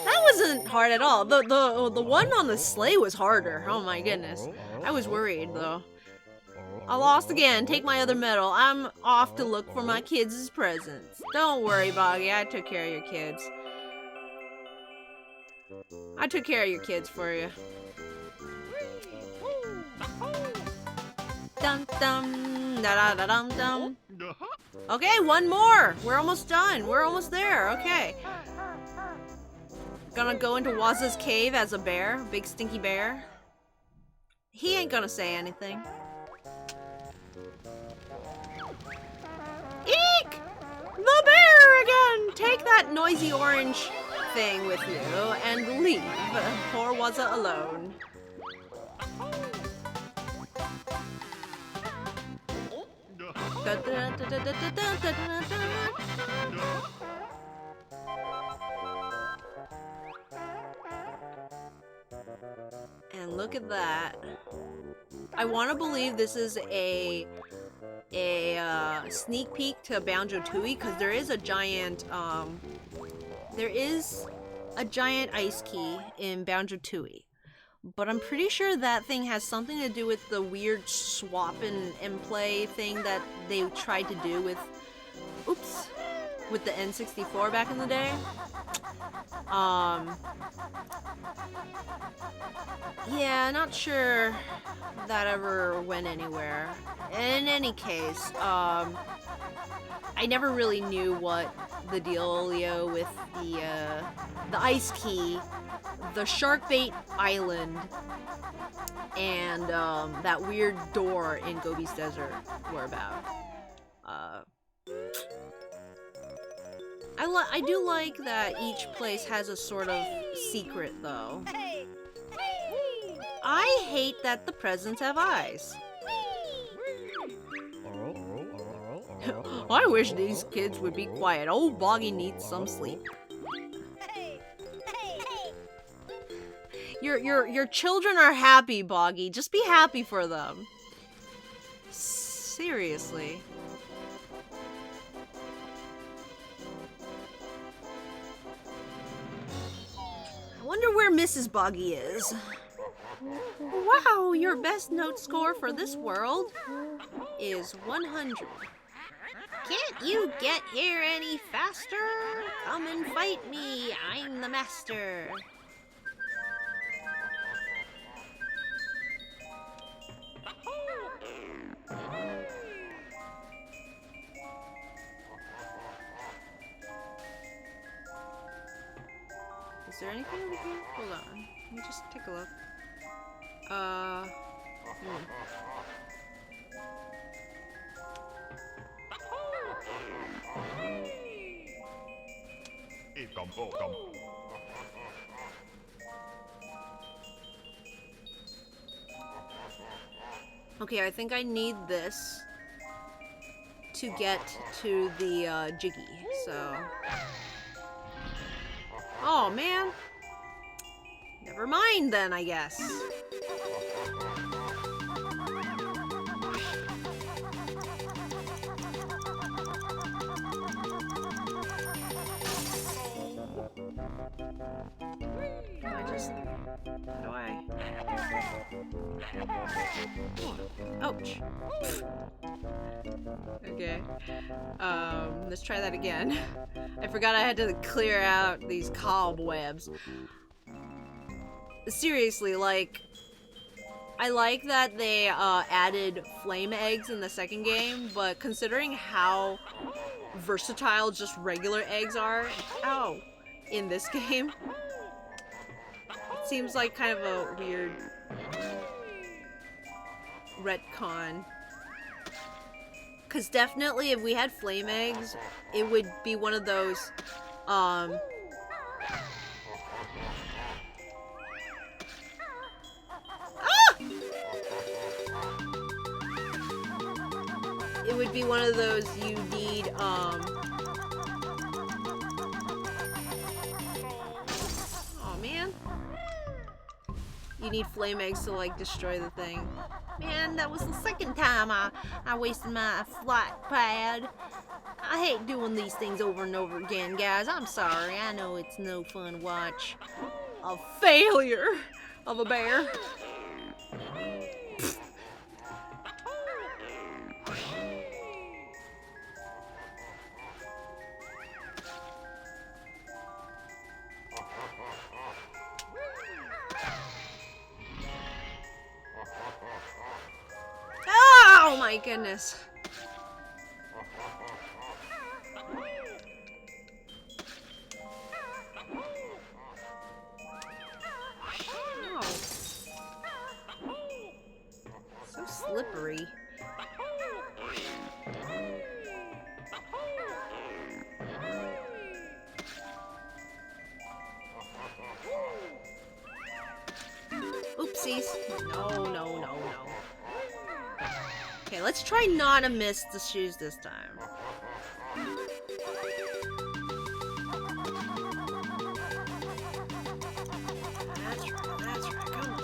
That wasn't hard at all. The one on the sleigh was harder. Oh my goodness. I was worried, though. I lost again. Take my other medal. I'm off to look for my kids' presents. Don't worry, Boggy. I took care of your kids. I took care of your kids for you. Dum dum da da da dum dum. Okay, one more. We're almost done. We're almost there. Okay. Gonna go into Wazza's cave as a bear, big stinky bear. He ain't gonna say anything. Eek! The bear again! Take that noisy orange thing with you and leave poor Wazza alone. And look at that. I want to believe this is a sneak peek to Banjo-Kazooie, because there is a giant ice key in Banjo-Kazooie. But I'm pretty sure that thing has something to do with the weird swap and play thing that they tried to do with, with the N64 back in the day. Yeah, not sure that ever went anywhere. In any case, I never really knew what the dealio with the ice key, the shark bait island, and that weird door in Gobi's Desert were about. I do like that each place has a sort of secret, though. I hate that the presents have eyes. I wish these kids would be quiet. Old Boggy needs some sleep. Your children are happy, Boggy. Just be happy for them. Seriously. I wonder where Mrs. Boggy is. Wow, your best note score for this world is 100. Can't you get here any faster? Come and fight me, I'm the master. Is there anything over here? Hold on. Let me just take a look. Okay, I think I need this to get to the Jiggy, so... Oh, man. Never mind then, I guess. I Just, how do I? Ouch. Okay. Let's try that again. I forgot I had to clear out these cobwebs. Seriously, like, I like that they added flame eggs in the second game, but considering how versatile just regular eggs are, ow, in this game, it seems like kind of a weird retcon. Because definitely if we had flame eggs, it would be one of those, it would be one of those you need, oh man. You need flame eggs to, like, destroy the thing. Man, that was the second time I wasted my flight pad. I hate doing these things over and over again, guys. I'm sorry. I know it's no fun to watch a failure of a bear. Oh my goodness. Oh. So slippery. Oopsies. No, no, no, no. Okay, let's try not to miss the shoes this time. That's right, come on.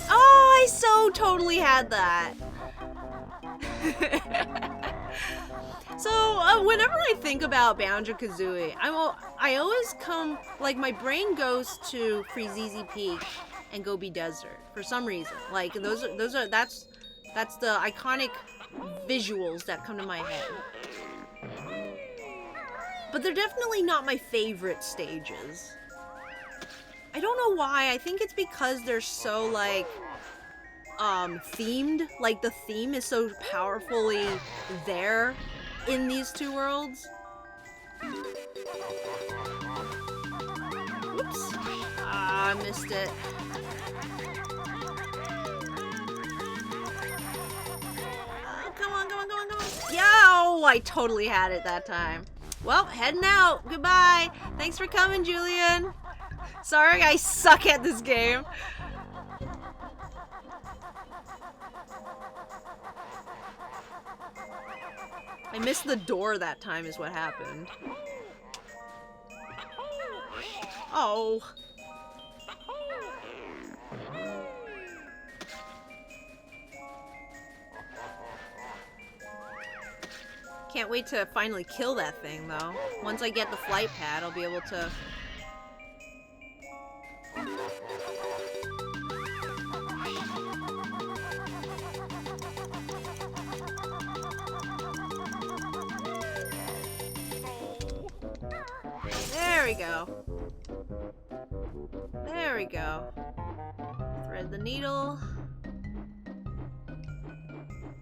Oh, I so totally had that. So, whenever I think about Banjo-Kazooie, I always come, like, my brain goes to Freezeezy Peak and Gobi Desert for some reason. Like, that's the iconic visuals that come to my head. But they're definitely not my favorite stages. I don't know why. I think it's because they're so, like, themed. Like, the theme is so powerfully there in these two worlds. Oops. Ah, I missed it. Oh, come on, come on, come on, come on. Yo, I totally had it that time. Well, heading out. Goodbye. Thanks for coming, Julian. Sorry, I suck at this game. I missed the door that time is what happened. Oh. Can't wait to finally kill that thing, though. Once I get the flight pad, I'll be able to... There we go. There we go. Thread the needle.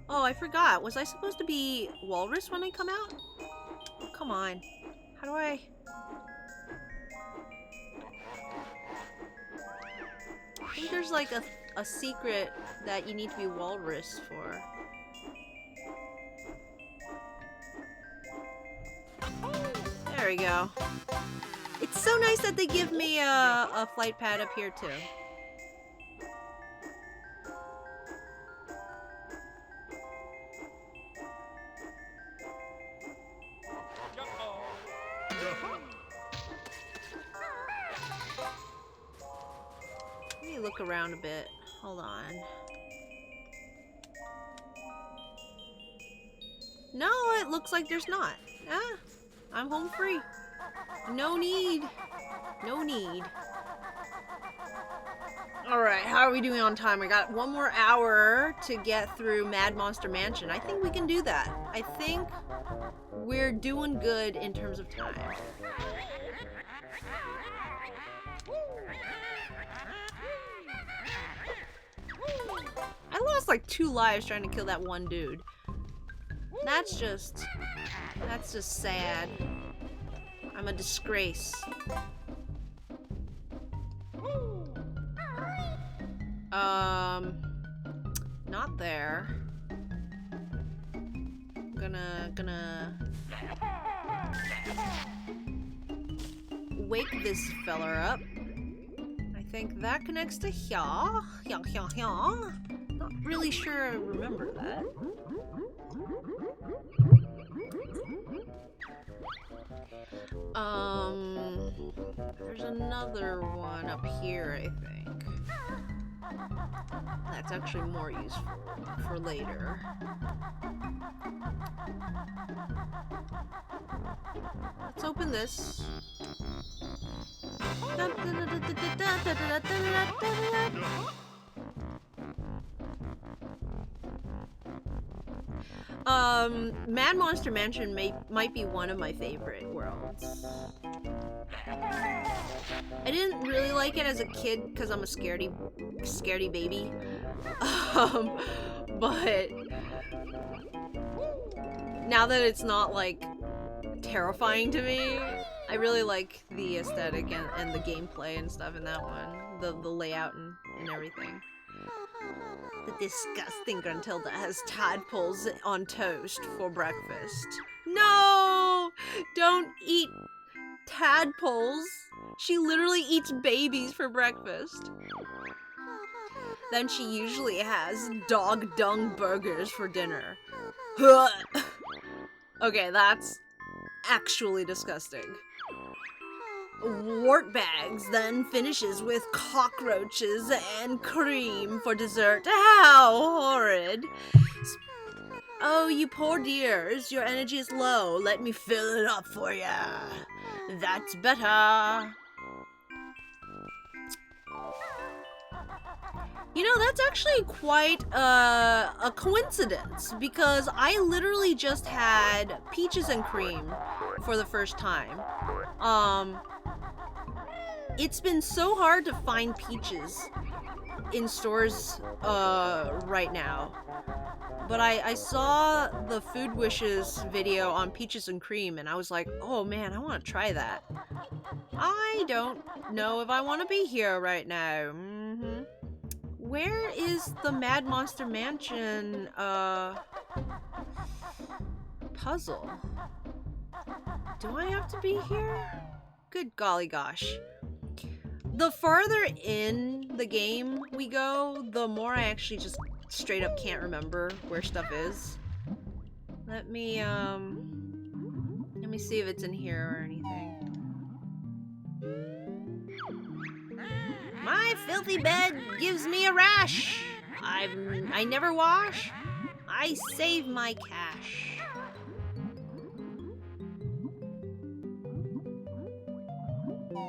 Oh, I forgot. Was I supposed to be walrus when I come out? Oh, come on. How do I... I think there's like a secret that you need to be walrus for. There we go. It's so nice that they give me a flight pad up here too. Let me look around a bit. Hold on. No, it looks like there's not. Ah, I'm home free. No need. No need. Alright, how are we doing on time? I got 1 more hour to get through Mad Monster Mansion. I think we can do that. I think we're doing good in terms of time. I lost like 2 lives trying to kill that one dude. That's just sad. I'm a disgrace. Not there. Gonna wake this feller up. I think that connects to here. Here. Not really sure I remember that. There's another one up here, I think. That's actually more useful for later. Let's open this. Mad Monster Mansion might be one of my favorite worlds. I didn't really like it as a kid because I'm a scaredy baby. But now that it's not like terrifying to me, I really like the aesthetic and the gameplay and stuff in that one. The layout and everything. The disgusting Gruntilda has tadpoles on toast for breakfast. No! Don't eat tadpoles. She literally eats babies for breakfast. Then she usually has dog dung burgers for dinner. Okay, that's actually disgusting. Wart bags then finishes with cockroaches and cream for dessert. How horrid. Oh, you poor dears, your energy is low. Let me fill it up for ya. That's better. You know, that's actually quite a coincidence, because I literally just had peaches and cream for the first time. It's been so hard to find peaches in stores right now. But I saw the Food Wishes video on peaches and cream, and I was like, oh man, I want to try that. I don't know if I want to be here right now. Where is the Mad Monster Mansion puzzle? Do I have to be here? Good golly gosh. The farther in the game we go, the more I actually just straight up can't remember where stuff is. Let me see if it's in here or anything. My filthy bed gives me a rash. I never wash. I save my cash.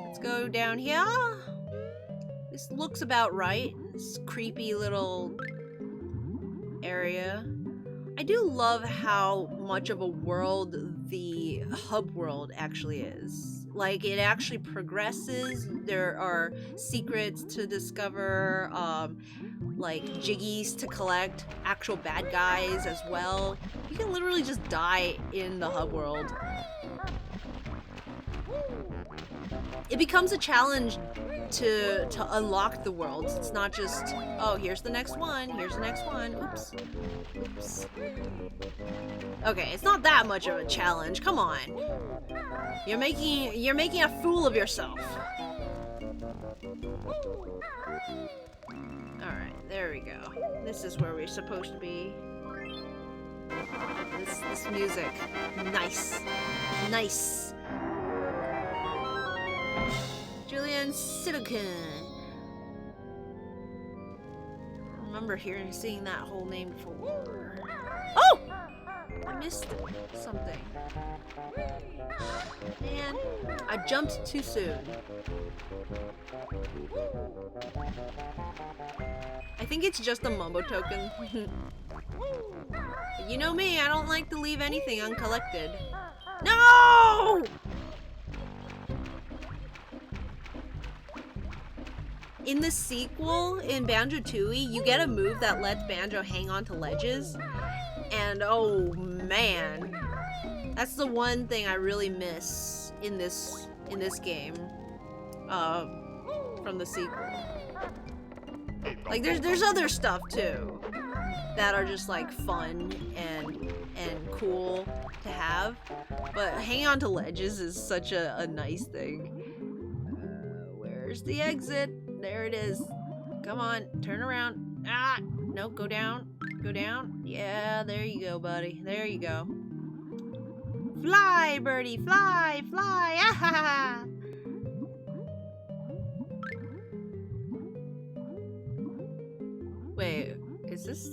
Let's go down here. This looks about right. This creepy little area. I do love how much of a world the hub world actually is. Like, it actually progresses. There are secrets to discover, like jiggies to collect, actual bad guys as well. You can literally just die in the hub world. It becomes a challenge to unlock the worlds. It's not just, oh, here's the next one, here's the next one. Oops. Oops. Okay, it's not that much of a challenge. Come on. You're making a fool of yourself. Alright, there we go. This is where we're supposed to be. This music. Nice. Nice. Julian Silicon. I remember seeing that whole name before. Oh! I missed something. Man, I jumped too soon. I think it's just a mumbo token. You know me, I don't like to leave anything uncollected. No! In the sequel, in Banjo-Tooie, you get a move that lets Banjo hang on to ledges. And oh man, that's the one thing I really miss in this game. From the sequel. Like there's other stuff too that are just like fun and cool to have, but hanging on to ledges is such a nice thing. Where's the exit? There it is. Come on, turn around. Ah, no, go down. Go down. Yeah, there you go, buddy. There you go. Fly, birdie, fly, fly. Ah ha ha. Wait, is this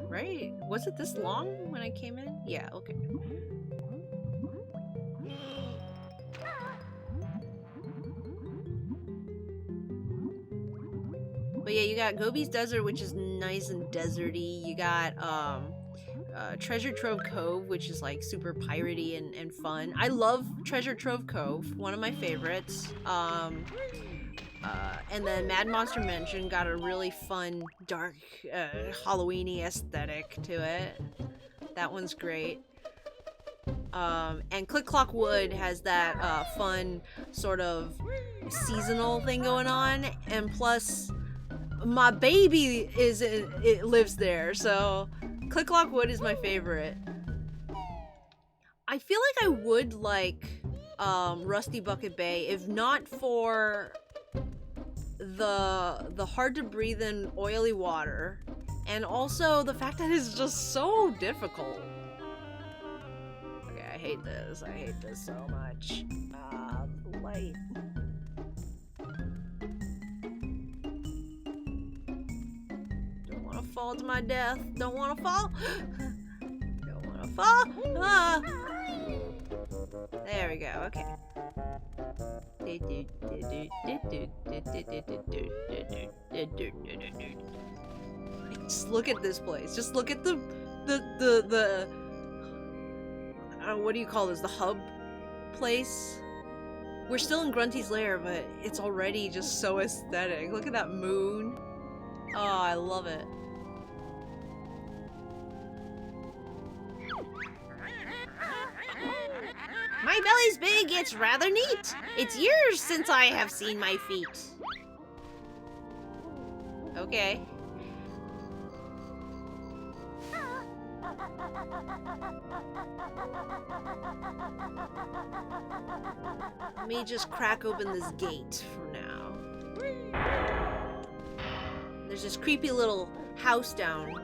right? Was it this long when I came in? Yeah, okay. But yeah, you got Gobi's Desert, which is nice and deserty. You got Treasure Trove Cove, which is like super piratey and fun. I love Treasure Trove Cove, one of my favorites. And then Mad Monster Mansion got a really fun, dark, Halloween-y aesthetic to it. That one's great. And Click Clock Wood has that fun sort of seasonal thing going on, and plus my baby lives there, so Click Clock Wood is my favorite. I feel like I would like Rusty Bucket Bay if not for the hard to breathe in oily water, and also the fact that it's just so difficult. Okay, I hate this. I hate this so much. The light. Don't want to fall to my death. Don't want to fall. Don't want to fall. Ah. There we go. Okay. Just look at this place. Just look at the what do you call this? The hub place? We're still in Grunty's lair, but it's already just so aesthetic. Look at that moon. Oh, I love it. My belly's big, it's rather neat. It's years since I have seen my feet. Okay. Let me just crack open this gate for now. There's this creepy little house down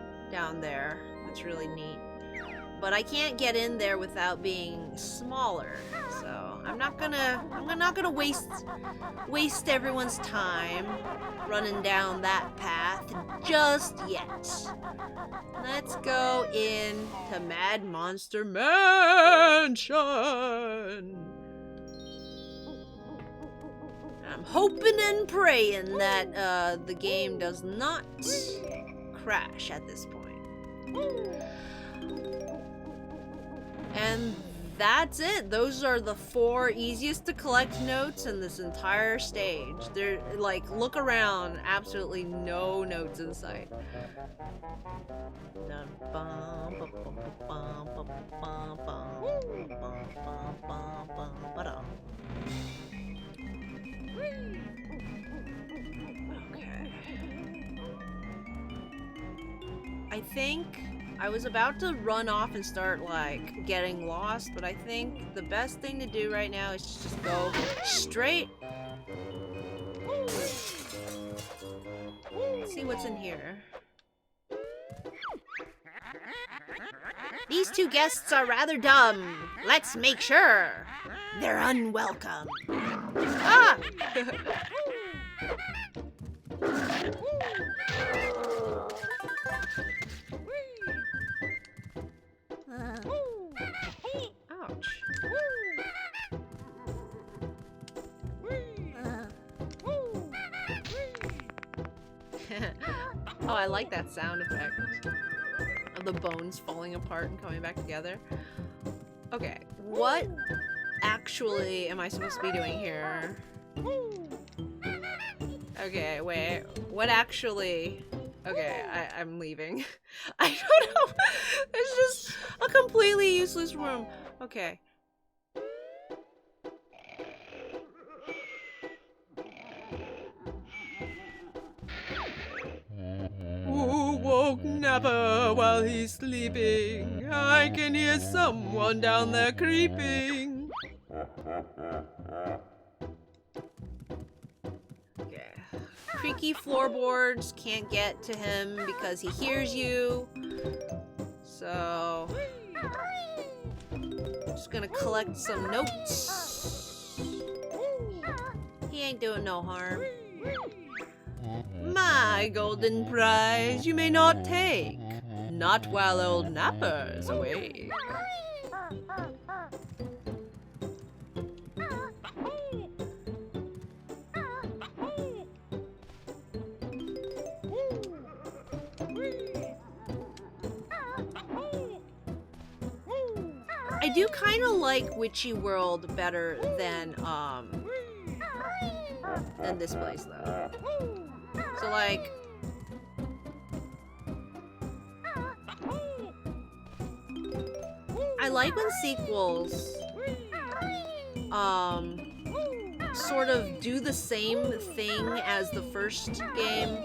there. That's really neat. But I can't get in there without being smaller. So I'm not gonna waste everyone's time running down that path just yet. Let's go into Mad Monster Mansion. I'm hoping and praying that the game does not crash at this point. And that's it. Those are the 4 easiest to collect notes in this entire stage. They're like, look around, absolutely no notes in sight. Okay. I think I was about to run off and start, like, getting lost, but I think the best thing to do right now is just go straight. Let's see what's in here. These 2 guests are rather dumb. Let's make sure they're unwelcome. Ah! Oh, I like that sound effect of the bones falling apart and coming back together. Okay, what actually am I supposed to be doing here? Okay, wait. What actually... Okay, I'm leaving. I don't know. It's just a completely useless room. Okay. Who woke Nappa while he's sleeping? I can hear someone down there creeping. Okay. Creaky floorboards can't get to him because he hears you. So... just gonna collect some notes. He ain't doing no harm. My golden prize you may not take, not while old Napper's awake. I do kind of like Witchy World better than this place though. So like, I like when sequels sort of do the same thing as the first game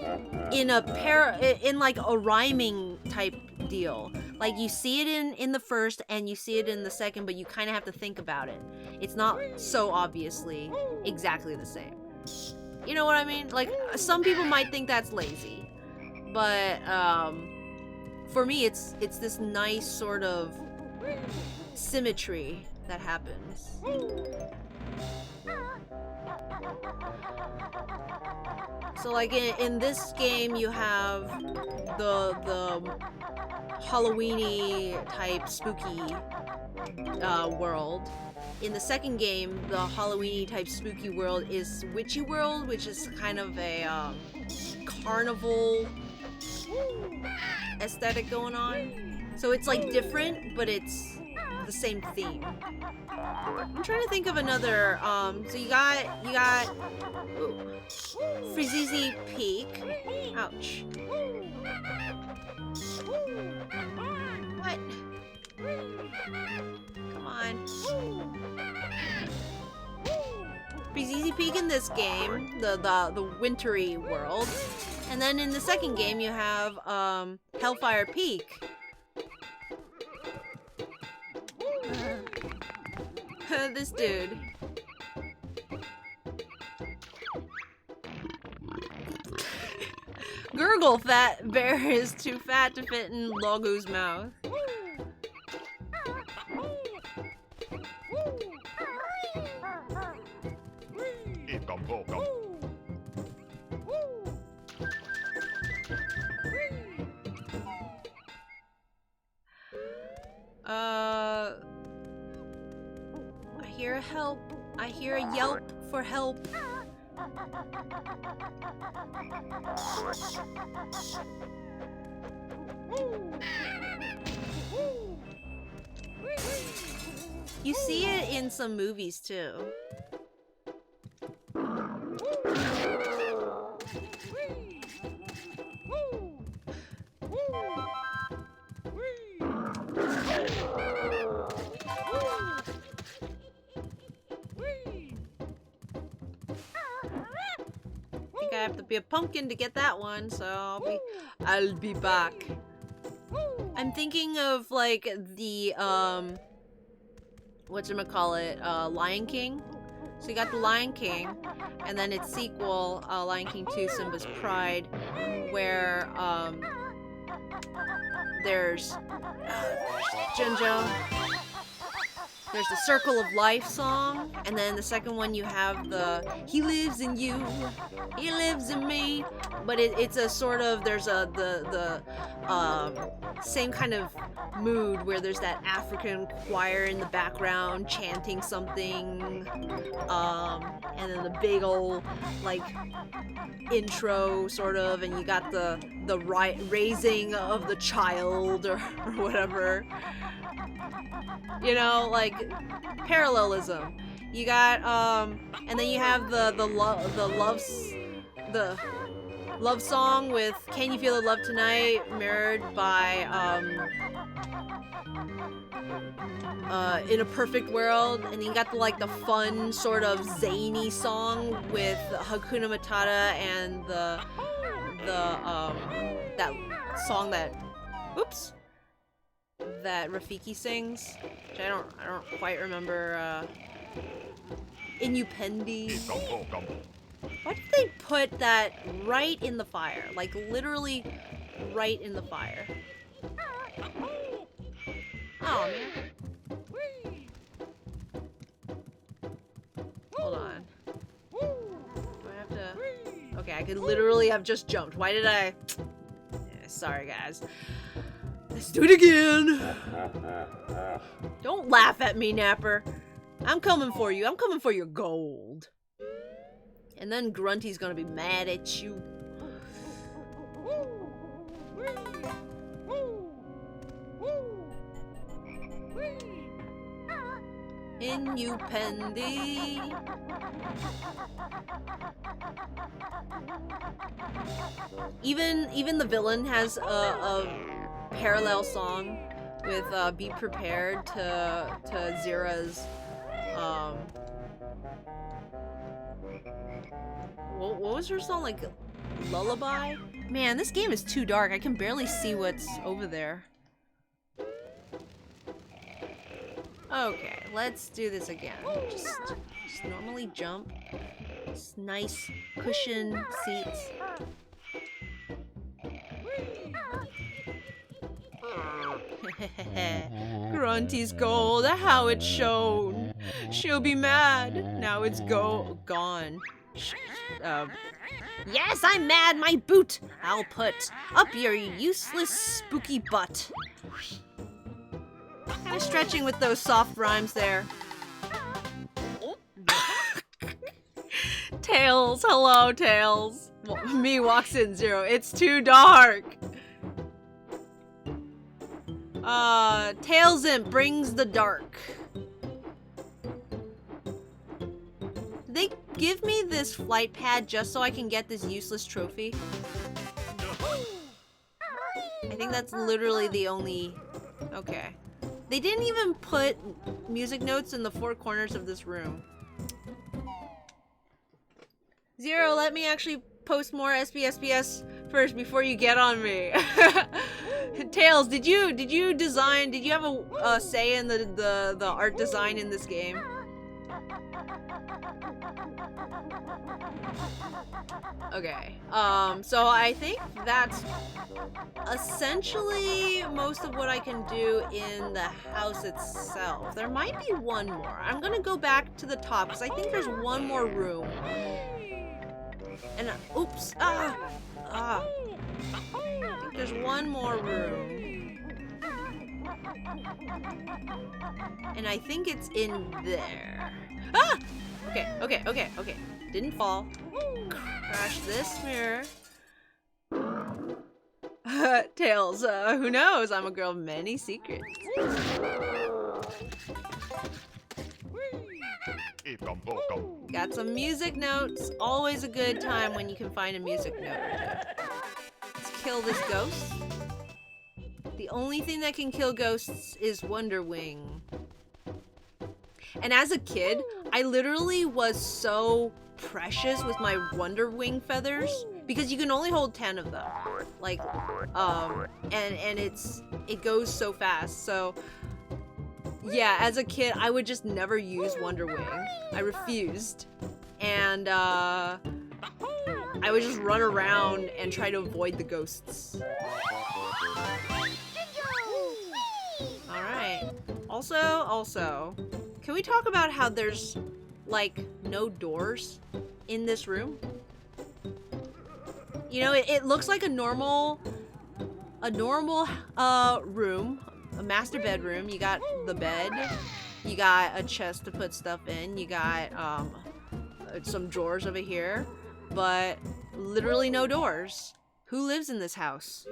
in like a rhyming type deal. Like you see it in the first and you see it in the second, but you kind of have to think about it. It's not so obviously exactly the same. You know what I mean? Like, some people might think that's lazy, but for me, it's this nice sort of symmetry that happens. So, like in this game, you have the Halloween-y type spooky world. In the second game, the Halloween-y type spooky world is Witchy World, which is kind of a carnival aesthetic going on. So it's like different, but it's the same theme. I'm trying to think of another. So you got Frizzzy Peak. Ouch. What? Come on. Frizzzy Peak in this game, the wintry world, and then in the second game you have Hellfire Peak. This dude. Gurgle, fat bear is too fat to fit in Logu's mouth. I hear a help. I hear a yelp for help. You see it in some movies too. I have to be a pumpkin to get that one, so I'll be back. I'm thinking of like the whatchamacallit, Lion King. So you got the Lion King, and then its sequel, Lion King 2 Simba's Pride, where there's Junjo. there's the Circle of Life song, and then the second one you have the He Lives in You, He Lives in Me, but it's a sort of, there's the same kind of mood where there's that African choir in the background chanting something, and then the big old like intro sort of, and you got the raising of the child or whatever. You know, like parallelism. You got and then you have the love song with Can You Feel the Love Tonight, mirrored by In a Perfect World, and you got the fun sort of zany song with Hakuna Matata and the that song that that Rafiki sings, which I don't quite remember. Inupendi. Why did they put that right in the fire? Like literally right in the fire. Oh man. Hold on. Do I have to? Okay, I could literally have just jumped. Why did I? Sorry guys. Let's do it again. Don't laugh at me, Napper. I'm coming for you. I'm coming for your gold. And then Grunty's gonna be mad at you. Inupendi. Even the villain has a parallel song with Be Prepared to Zera's what was her song, like Lullaby? Man, this game is too dark. I can barely see what's over there. Okay, let's do this again. Just normally jump. Just nice cushion seats. Grunty's gold, how it shone. She'll be mad. Now it's gone. Yes, I'm mad, my boot. I'll put up your useless spooky butt. Kind of stretching with those soft rhymes there. Tails, hello, Tails. Well, me walks in Zero. It's too dark. Tails Imp brings the dark. Did they give me this flight pad just so I can get this useless trophy? I think that's literally the only... Okay. They didn't even put music notes in the four corners of this room. Zero, let me actually post more SPSPS first before you get on me. Tails, did you have a say in the art design in this game? Okay. So I think that's essentially most of what I can do in the house itself. There might be one more. I'm gonna go back to the top because I think there's one more room. And oops, I think there's one more room. And I think it's in there. Ah! Okay. Didn't fall. Crash this mirror. Tails, who knows? I'm a girl of many secrets. Got some music notes. Always a good time when you can find a music note. Let's kill this ghost. The only thing that can kill ghosts is Wonder Wing. And as a kid, I literally was so precious with my Wonder Wing feathers because you can only hold 10 of them. Like, and it goes so fast. So yeah, as a kid, I would just never use Wonder Wing. I refused. And I would just run around and try to avoid the ghosts. Alright. Also, Can we talk about how there's, like, no doors in this room? You know, it looks like a normal room, a master bedroom. You got the bed, you got a chest to put stuff in, you got, some drawers over here, but literally no doors. Who lives in this house?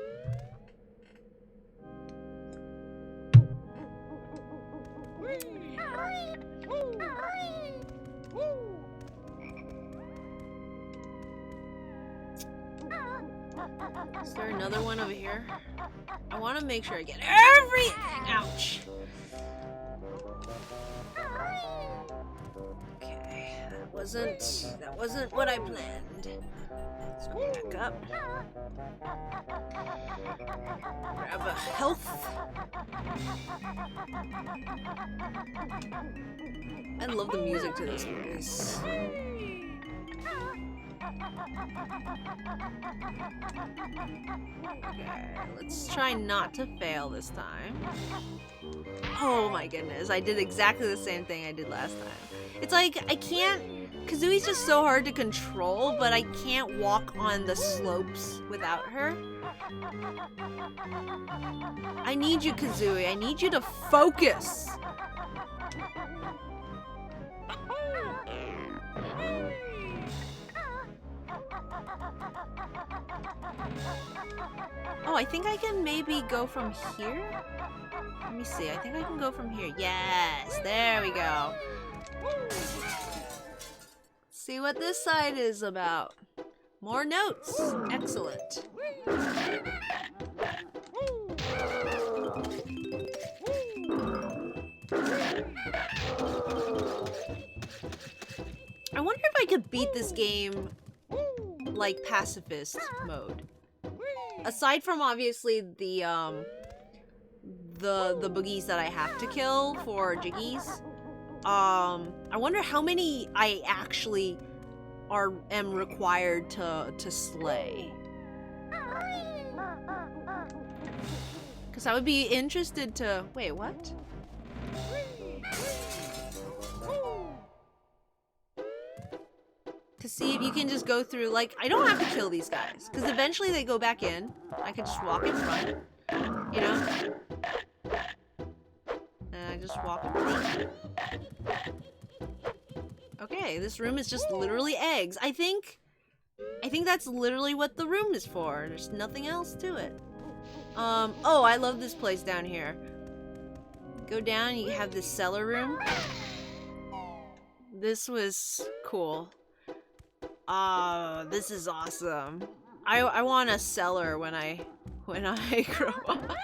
Is there another one over here? I want to make sure I get everything. Ouch. Okay, that wasn't what I planned. Let's go back up. Grab a health. I love the music to this place. Okay, let's try not to fail this time. Oh my goodness, I did exactly the same thing I did last time. It's like, I can't... Kazooie's just so hard to control, but I can't walk on the slopes without her. I need you, Kazooie. I need you to focus. Oh, I think I can maybe go from here? Let me see. I think I can go from here. Yes, there we go. See what this side is about. More notes. Excellent. I wonder if I could beat this game like pacifist mode. Aside from obviously the boogies that I have to kill for jiggies, I wonder how many I actually am required to slay. Cause I would be interested to wait, what? To see if you can just go through, like, I don't have to kill these guys, because eventually they go back in. I can just walk in front, you know? And I just walk in front. Okay, this room is just literally eggs. I think that's literally what the room is for. There's nothing else to it. Oh, I love this place down here. Go down, you have this cellar room. This was cool. This is awesome. I want a cellar when I grow up.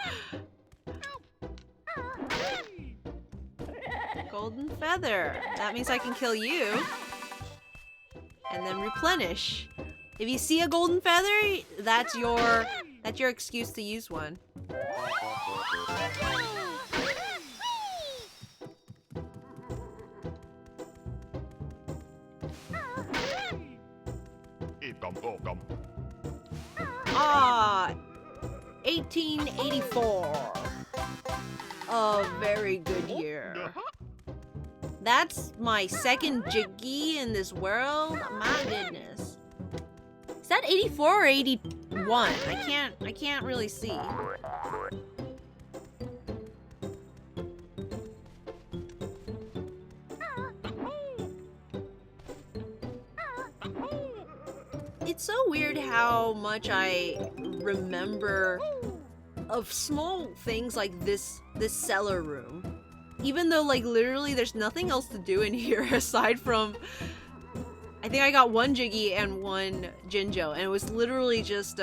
Golden feather. That means I can kill you. And then replenish. If you see a golden feather, that's your excuse to use one. Ah, 1884. A very good year. That's my second jiggy in this world. My goodness. Is that 84 or 81? I can't really see. It's so weird how much I remember of small things like this cellar room. Even though, like, literally there's nothing else to do in here aside from... I think I got one Jiggy and one Jinjo, and it was literally just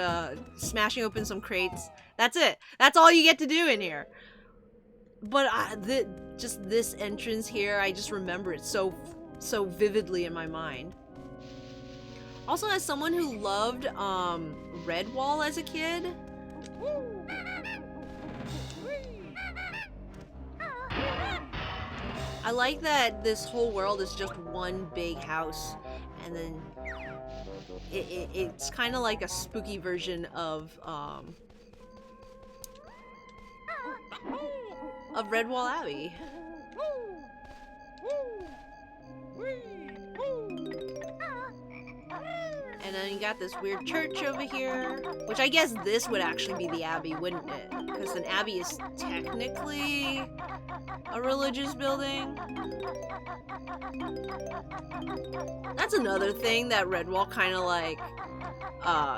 smashing open some crates. That's it. That's all you get to do in here. But just this entrance here, I just remember it so vividly in my mind. Also, as someone who loved Redwall as a kid, I like that this whole world is just one big house, and then it's kind of like a spooky version of Redwall Abbey. then you got this weird church over here, which I guess this would actually be the abbey, wouldn't it? Because an abbey is technically a religious building. That's another thing that Redwall kind of like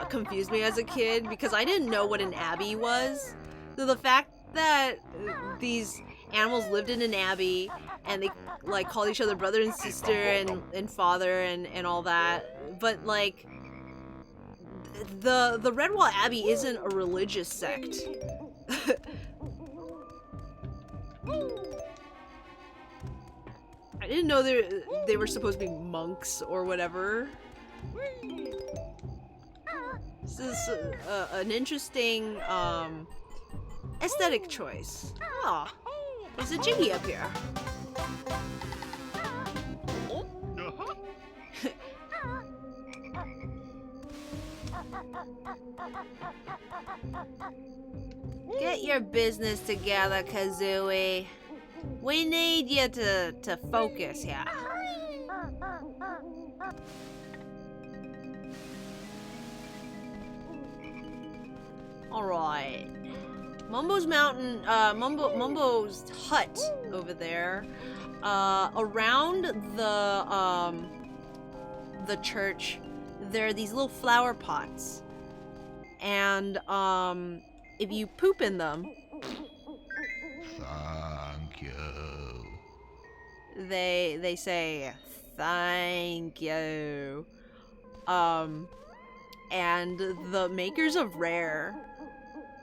confused me as a kid, because I didn't know what an abbey was. So the fact that these animals lived in an abbey and they like called each other brother and sister and father and all that, but like the Redwall Abbey isn't a religious sect. I didn't know they were supposed to be monks or whatever. This is an interesting aesthetic choice. Oh, there's a Jiggy up here. Get your business together, Kazooie. We need you to focus here. Alright. Mumbo's mountain, Mumbo's hut over there. Around the church, there are these little flower pots. And, if you poop in them, thank you. They say, thank you. And the makers of Rare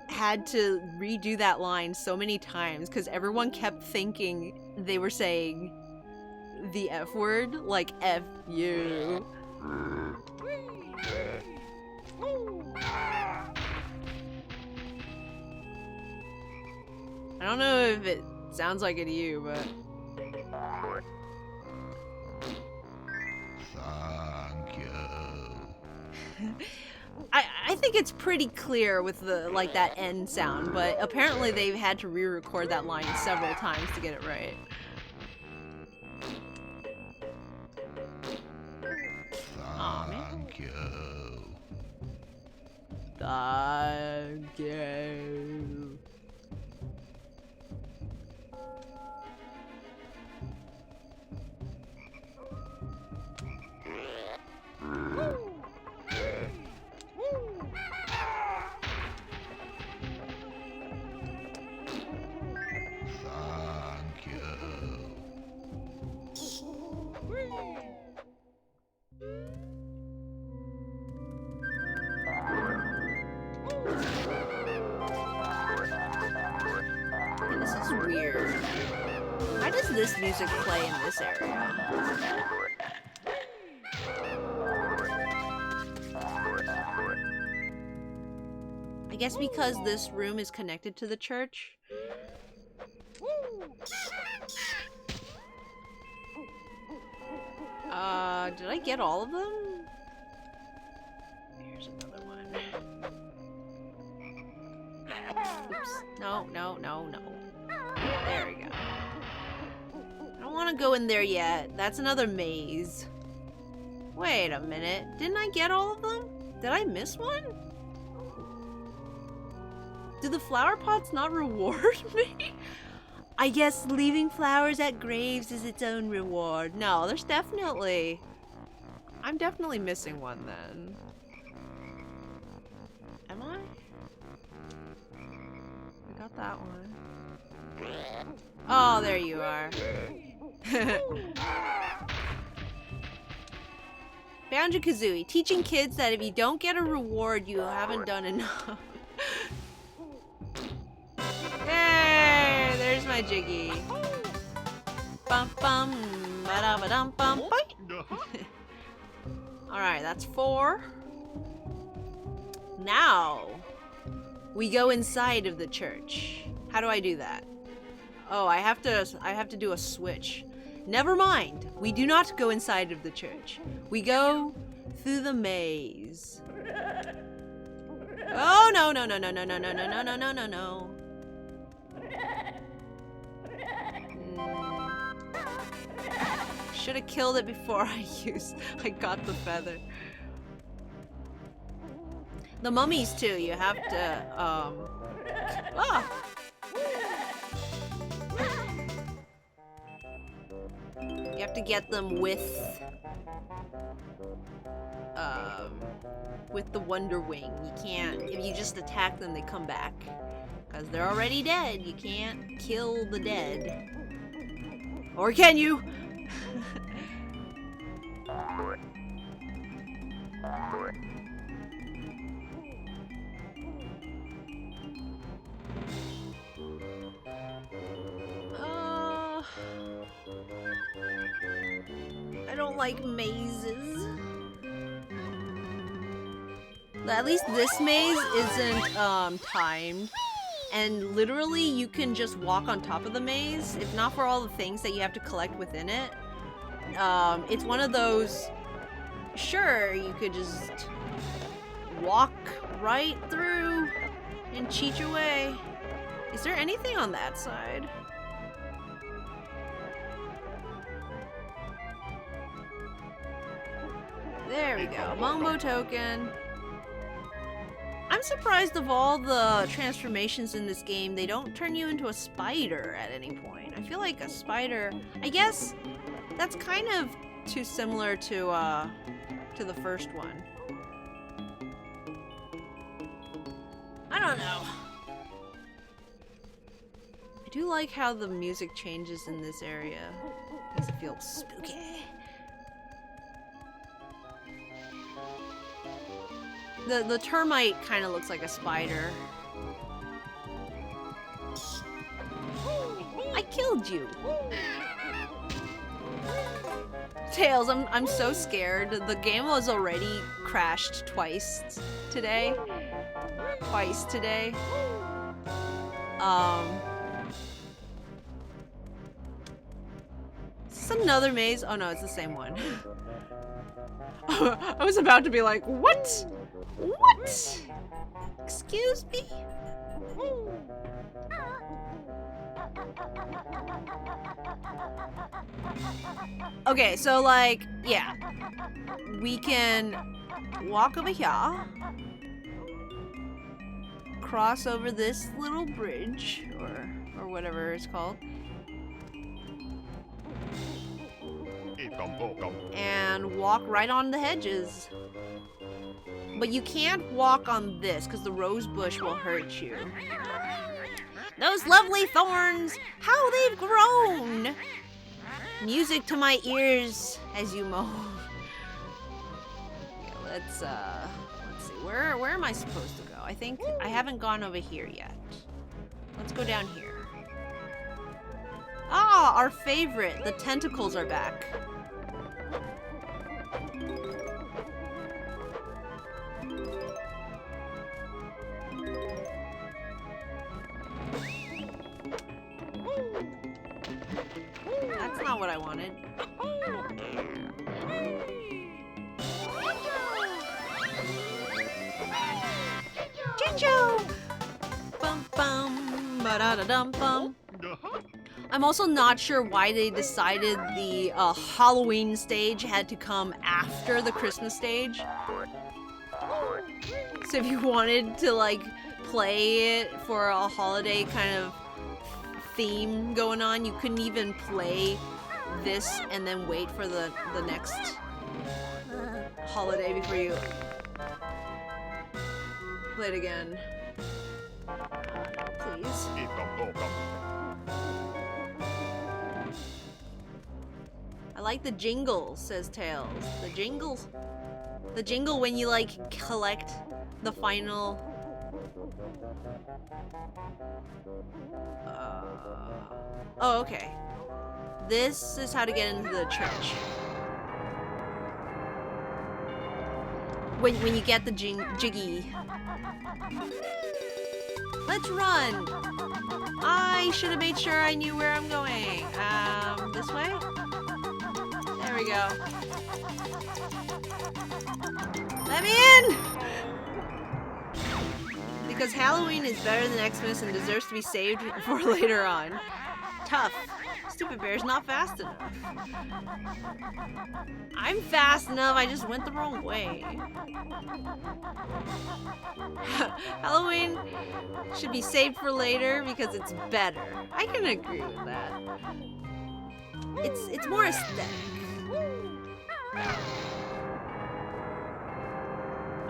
had to redo that line so many times because everyone kept thinking they were saying the F word, like F you. I don't know if it sounds like it to you, but... Thank you. I think it's pretty clear with the like that end sound, but apparently they've had to re-record that line several times to get it right. Thank you. Thank you. Thank you. Okay, this is weird. Why does this music play in this area? I guess because this room is connected to the church. Did I get all of them? Here's another one. Oops. No. There we go. I don't want to go in there yet. That's another maze. Wait a minute. Didn't I get all of them? Did I miss one? Do the flower pots not reward me? I guess leaving flowers at graves is its own reward. No, there's definitely... I'm definitely missing one then. Am I? I got that one. Oh, there you are. Banjo-Kazooie, teaching kids that if you don't get a reward, you haven't done enough. Hey, there's my Jiggy. Bum bum, ba ba dum bum. Alright, that's 4. Now, we go inside of the church. How do I do that? Oh, I have to do a switch. Never mind. We do not go inside of the church. We go through the maze. Oh no. Should have killed it before I got the feather. The mummies too, you have to, you have to get them with the Wonder Wing. You can't, if you just attack them, they come back. Because they're already dead. You can't kill the dead. Or can you? I don't like mazes. At least this maze isn't timed. And literally you can just walk on top of the maze, if not for all the things that you have to collect within it. It's one of those, sure, you could just walk right through and cheat your way. Is there anything on that side? There we go, Mongbo token. I'm surprised of all the transformations in this game, they don't turn you into a spider at any point. I feel like a spider, I guess that's kind of too similar to the first one. I don't know. I do like how the music changes in this area. Makes it feel spooky. The termite kind of looks like a spider. I killed you. Tails, I'm so scared. The game was already crashed twice today. Is this another maze? Oh no, it's the same one. I was about to be like, what? What? Excuse me? Okay, so like, yeah. We can walk over here. Cross over this little bridge, or whatever it's called. And walk right on the hedges. But you can't walk on this because the rose bush will hurt you. Those lovely thorns! How they've grown! Music to my ears as you moan. Yeah, let's see. Where am I supposed to go? I think I haven't gone over here yet. Let's go down here. Ah, our favorite. The tentacles are back. That's not what I wanted. Jinjo! Bum bum, ba da da dum bum. I'm also not sure why they decided the Halloween stage had to come after the Christmas stage. So if you wanted to like play it for a holiday kind of theme going on, you couldn't even play this and then wait for the next holiday before you play it again. No, please. I like the jingle, says Tails. The jingles. The jingle when you like collect the final. Oh, okay. This is how to get into the church. When you get the jiggy. Let's run! I should have made sure I knew where I'm going. This way? There we go. Let me in! Because Halloween is better than Xmas and deserves to be saved for later on. Tough. Stupid bear's not fast enough. I'm fast enough, I just went the wrong way. Halloween should be saved for later because it's better. I can agree with that. It's more aesthetic.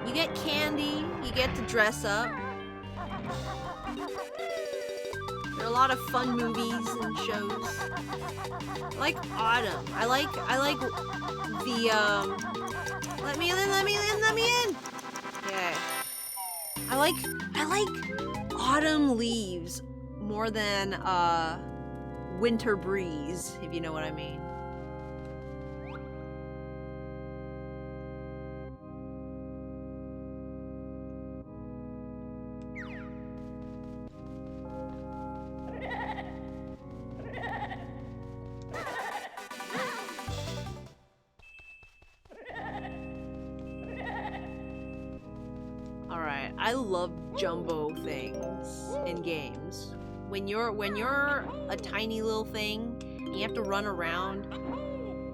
You get candy, you get to dress up. There are a lot of fun movies and shows. I like autumn. I like the let me in. Okay. I like autumn leaves more than winter breeze, if you know what I mean. Alright, I love jumbo things in games. When you're a tiny little thing and you have to run around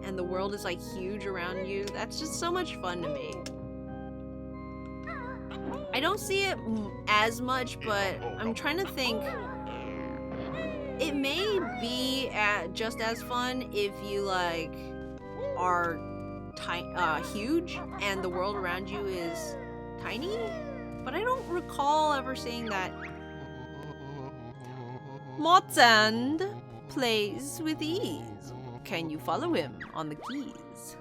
and the world is like huge around you, that's just so much fun to me. I don't see it as much, but I'm trying to think. It may be just as fun if you like are huge and the world around you is tiny, but I don't recall ever seeing that. Motzand plays with ease. Can you follow him on the keys?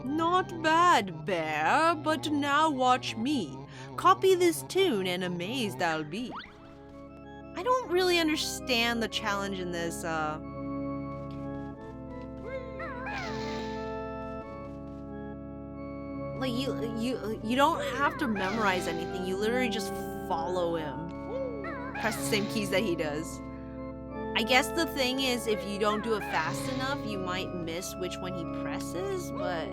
Not bad, bear, but now watch me. Copy this tune and amazed I'll be. I don't really understand the challenge in this, like, you don't have to memorize anything, you literally just follow him. Press the same keys that he does. I guess the thing is, if you don't do it fast enough, you might miss which one he presses, but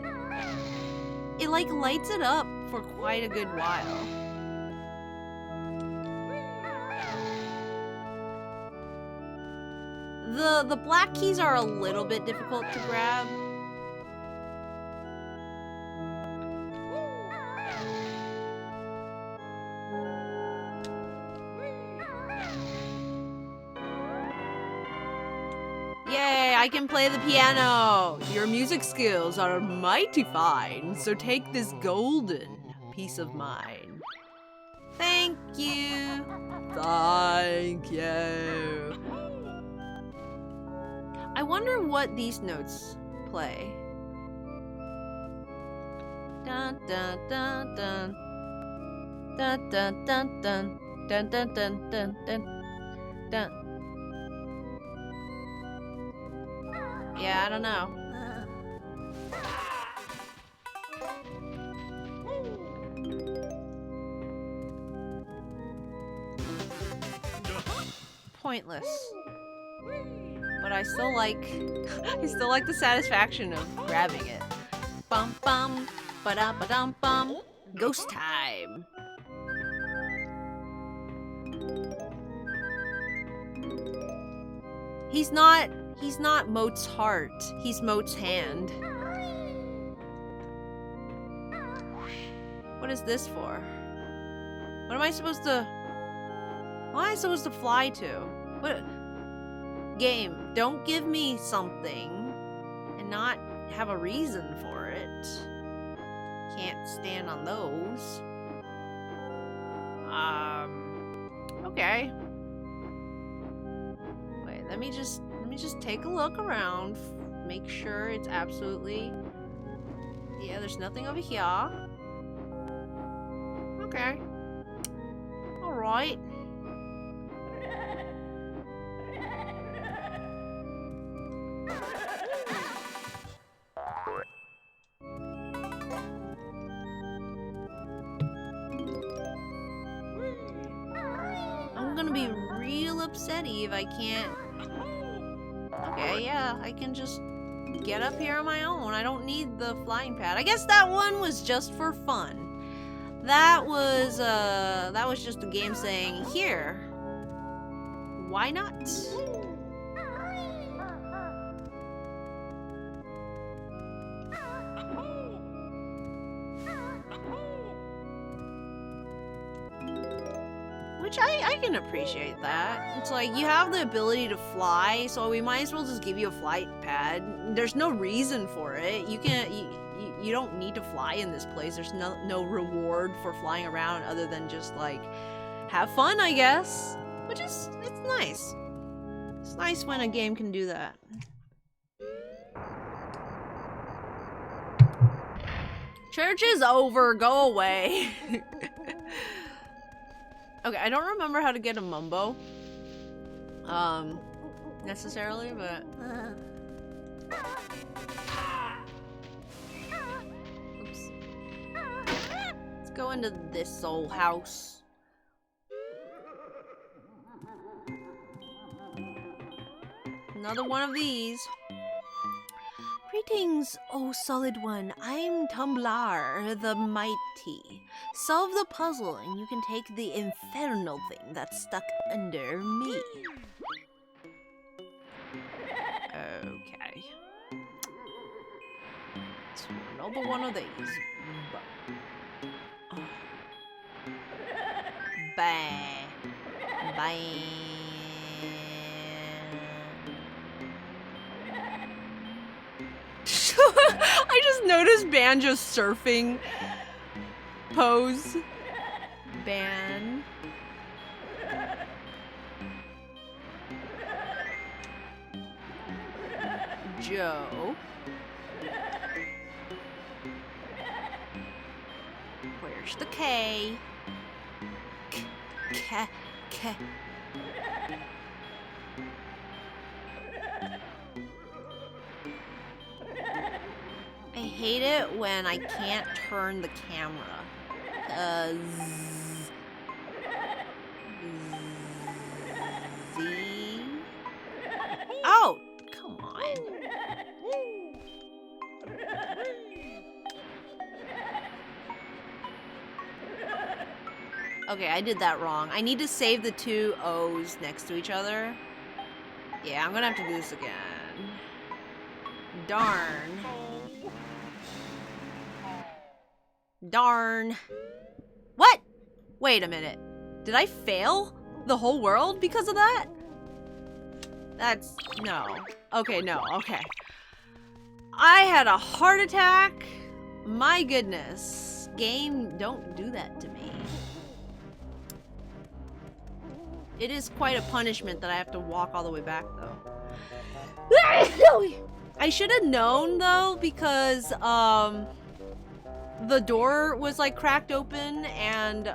it like lights it up for quite a good while. The black keys are a little bit difficult to grab. Yay, I can play the piano! Your music skills are mighty fine, so take this golden piece of mine. Thank you! Thank you! I wonder what these notes play. Dun dun dun dun. Dun dun dun dun. Dun dun dun dun dun. Dun. Yeah, I don't know. Pointless. But I still like the satisfaction of grabbing it. Bum bum ba da ba dum bum. Ghost time. He's not Moat's heart. He's Moat's hand. What is this for? What am I supposed to fly to? What? Game, don't give me something and not have a reason for it. Can't stand on those. Okay. Wait, let me just take a look around, make sure it's absolutely... Yeah, there's nothing over here. Okay. Alright. upsetty if I can't... Okay, yeah, I can just get up here on my own. I don't need the flying pad. I guess that one was just for fun. That was just the game saying, here, why not? Which I can appreciate that. It's like, you have the ability to fly, so we might as well just give you a flight pad. There's no reason for it. You don't need to fly in this place. There's no reward for flying around other than just, like, have fun, I guess. Which is, it's nice. It's nice when a game can do that. Church is over, go away. Okay, I don't remember how to get a Mumbo. Necessarily, but... Oops. Let's go into this old house. Another one of these. Greetings, oh solid one. I'm Tumblar the Mighty. Solve the puzzle and you can take the infernal thing that's stuck under me. Okay. So another one of these. Bang. Bang. I just noticed Banjo's surfing pose. Ban. Joe. Where's the K? K. I hate it when I can't turn the camera. Z. Oh, come on. Okay, I did that wrong. I need to save the two O's next to each other. Yeah, I'm gonna have to do this again. Darn. Darn. What? Wait a minute. Did I fail the whole world because of that? That's... no. Okay, no. Okay. I had a heart attack. My goodness. Game, don't do that to me. It is quite a punishment that I have to walk all the way back, though. I should have known, though, because, the door was, like, cracked open, and,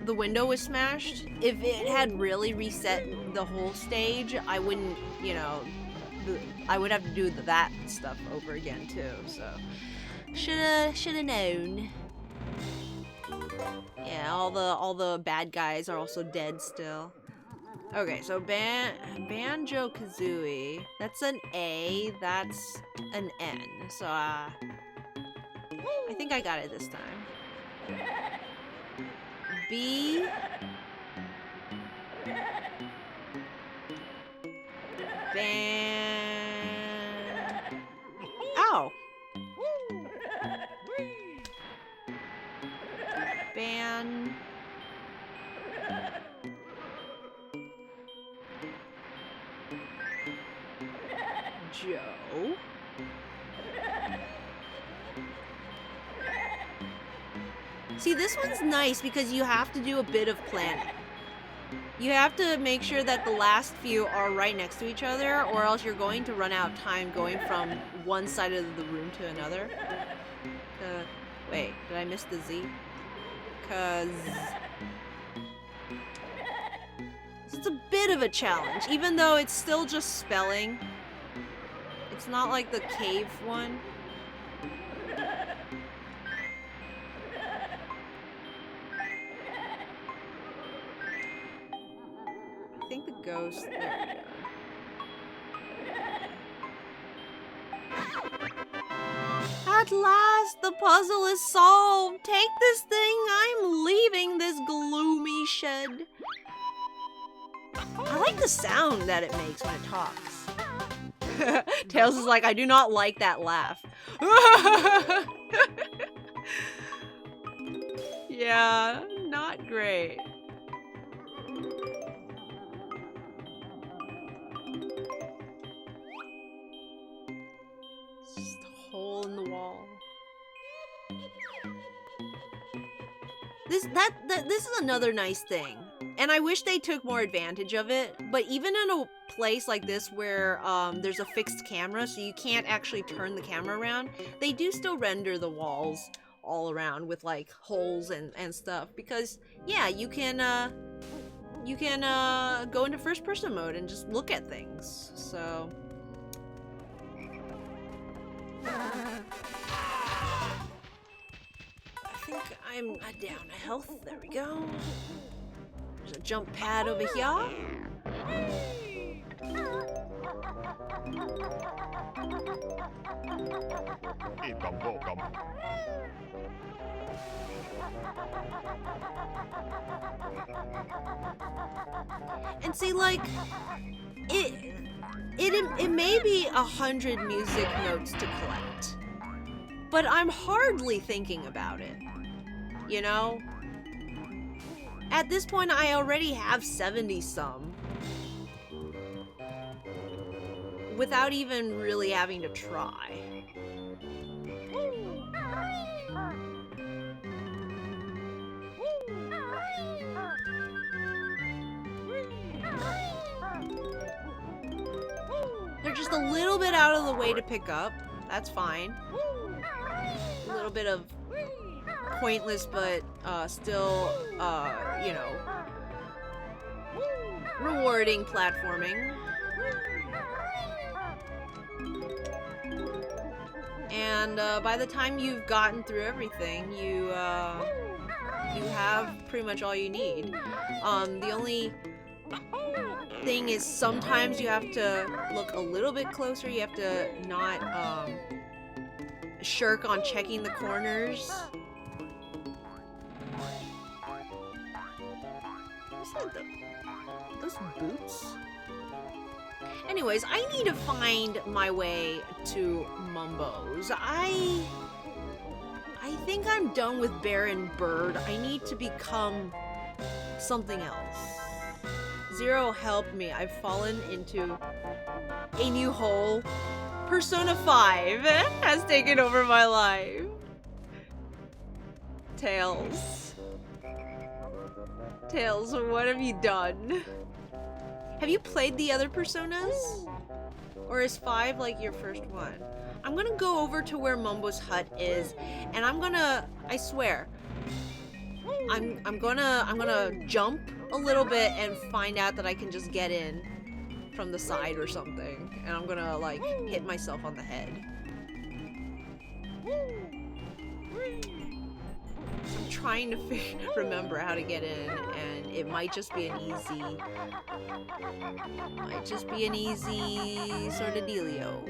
the window was smashed. If it had really reset the whole stage, I wouldn't, you know, I would have to do that stuff over again, too, so. Shoulda known. Yeah, all the bad guys are also dead still. Okay, so Banjo-Kazooie. That's an A, that's an N. So, I think I got it this time. B. Ow! Joe. See, this one's nice because you have to do a bit of planning. You have to make sure that the last few are right next to each other, or else you're going to run out of time going from one side of the room to another. Wait, did I miss the Z? Cause it's a bit of a challenge, even though it's still just spelling. It's not like the cave one. ghost. There we go. At last, the puzzle is solved. Take this thing. I'm leaving this gloomy shed. I like the sound that it makes when it talks. Tails is like, I do not like that laugh. Yeah, not great. It's just a hole in the wall. This is another nice thing. And I wish they took more advantage of it, but even in a place like this where there's a fixed camera, so you can't actually turn the camera around, they do still render the walls all around with like holes and stuff, because yeah, you can go into first person mode and just look at things. So I think I'm down a health. There we go. There's a jump pad over here. And see, like, it may be 100 music notes to collect, but I'm hardly thinking about it, you know? At this point, I already have 70-some. Without even really having to try. They're just a little bit out of the way to pick up. That's fine. A little bit of pointless, but still, you know, rewarding platforming. And by the time you've gotten through everything, you have pretty much all you need. The only thing is sometimes you have to look a little bit closer. You have to not shirk on checking the corners. Those boots? Anyways, I need to find my way to Mumbo's. I think I'm done with Bear and Bird. I need to become something else. Zero, help me. I've fallen into a new hole. Persona 5 has taken over my life. Tails. Tails, what have you done? Have you played the other Personas? Or is 5 like your first one? I'm gonna go over to where Mumbo's hut is, and I'm gonna, I swear, I'm gonna jump a little bit and find out that I can just get in from the side or something, and I'm gonna like hit myself on the head. So I'm trying to remember how to get in, and it might just be an easy sort of dealio.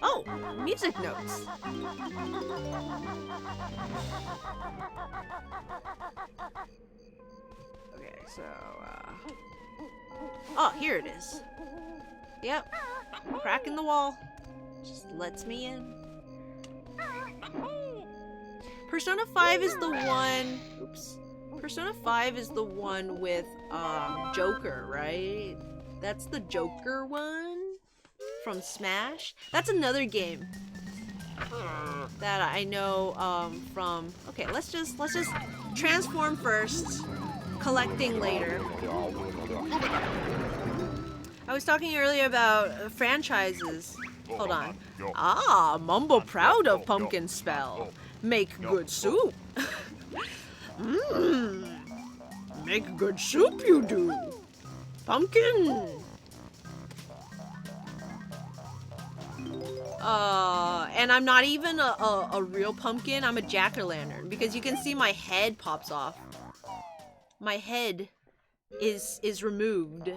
Oh, music notes. Okay, so, oh, here it is. Yep, crack in the wall. Just lets me in. Persona 5 is the one, oops. Persona 5 is the one with, Joker, right? That's the Joker one from Smash. That's another game that I know, from, okay, let's just transform first, collecting later. I was talking earlier about franchises. Hold on. Ah, Mumbo proud of pumpkin spell. Make good soup. Make good soup you do. Pumpkin. And I'm not even a real pumpkin. I'm a jack-o'-lantern because you can see my head pops off. My head is removed.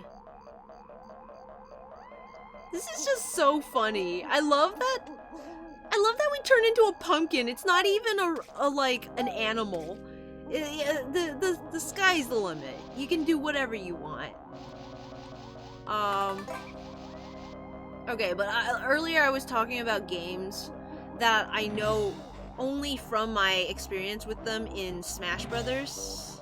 This is just so funny. I love that we turn into a pumpkin. It's not even a like an animal. The sky's the limit. You can do whatever you want. Okay, but earlier I was talking about games that I know only from my experience with them in Smash Brothers.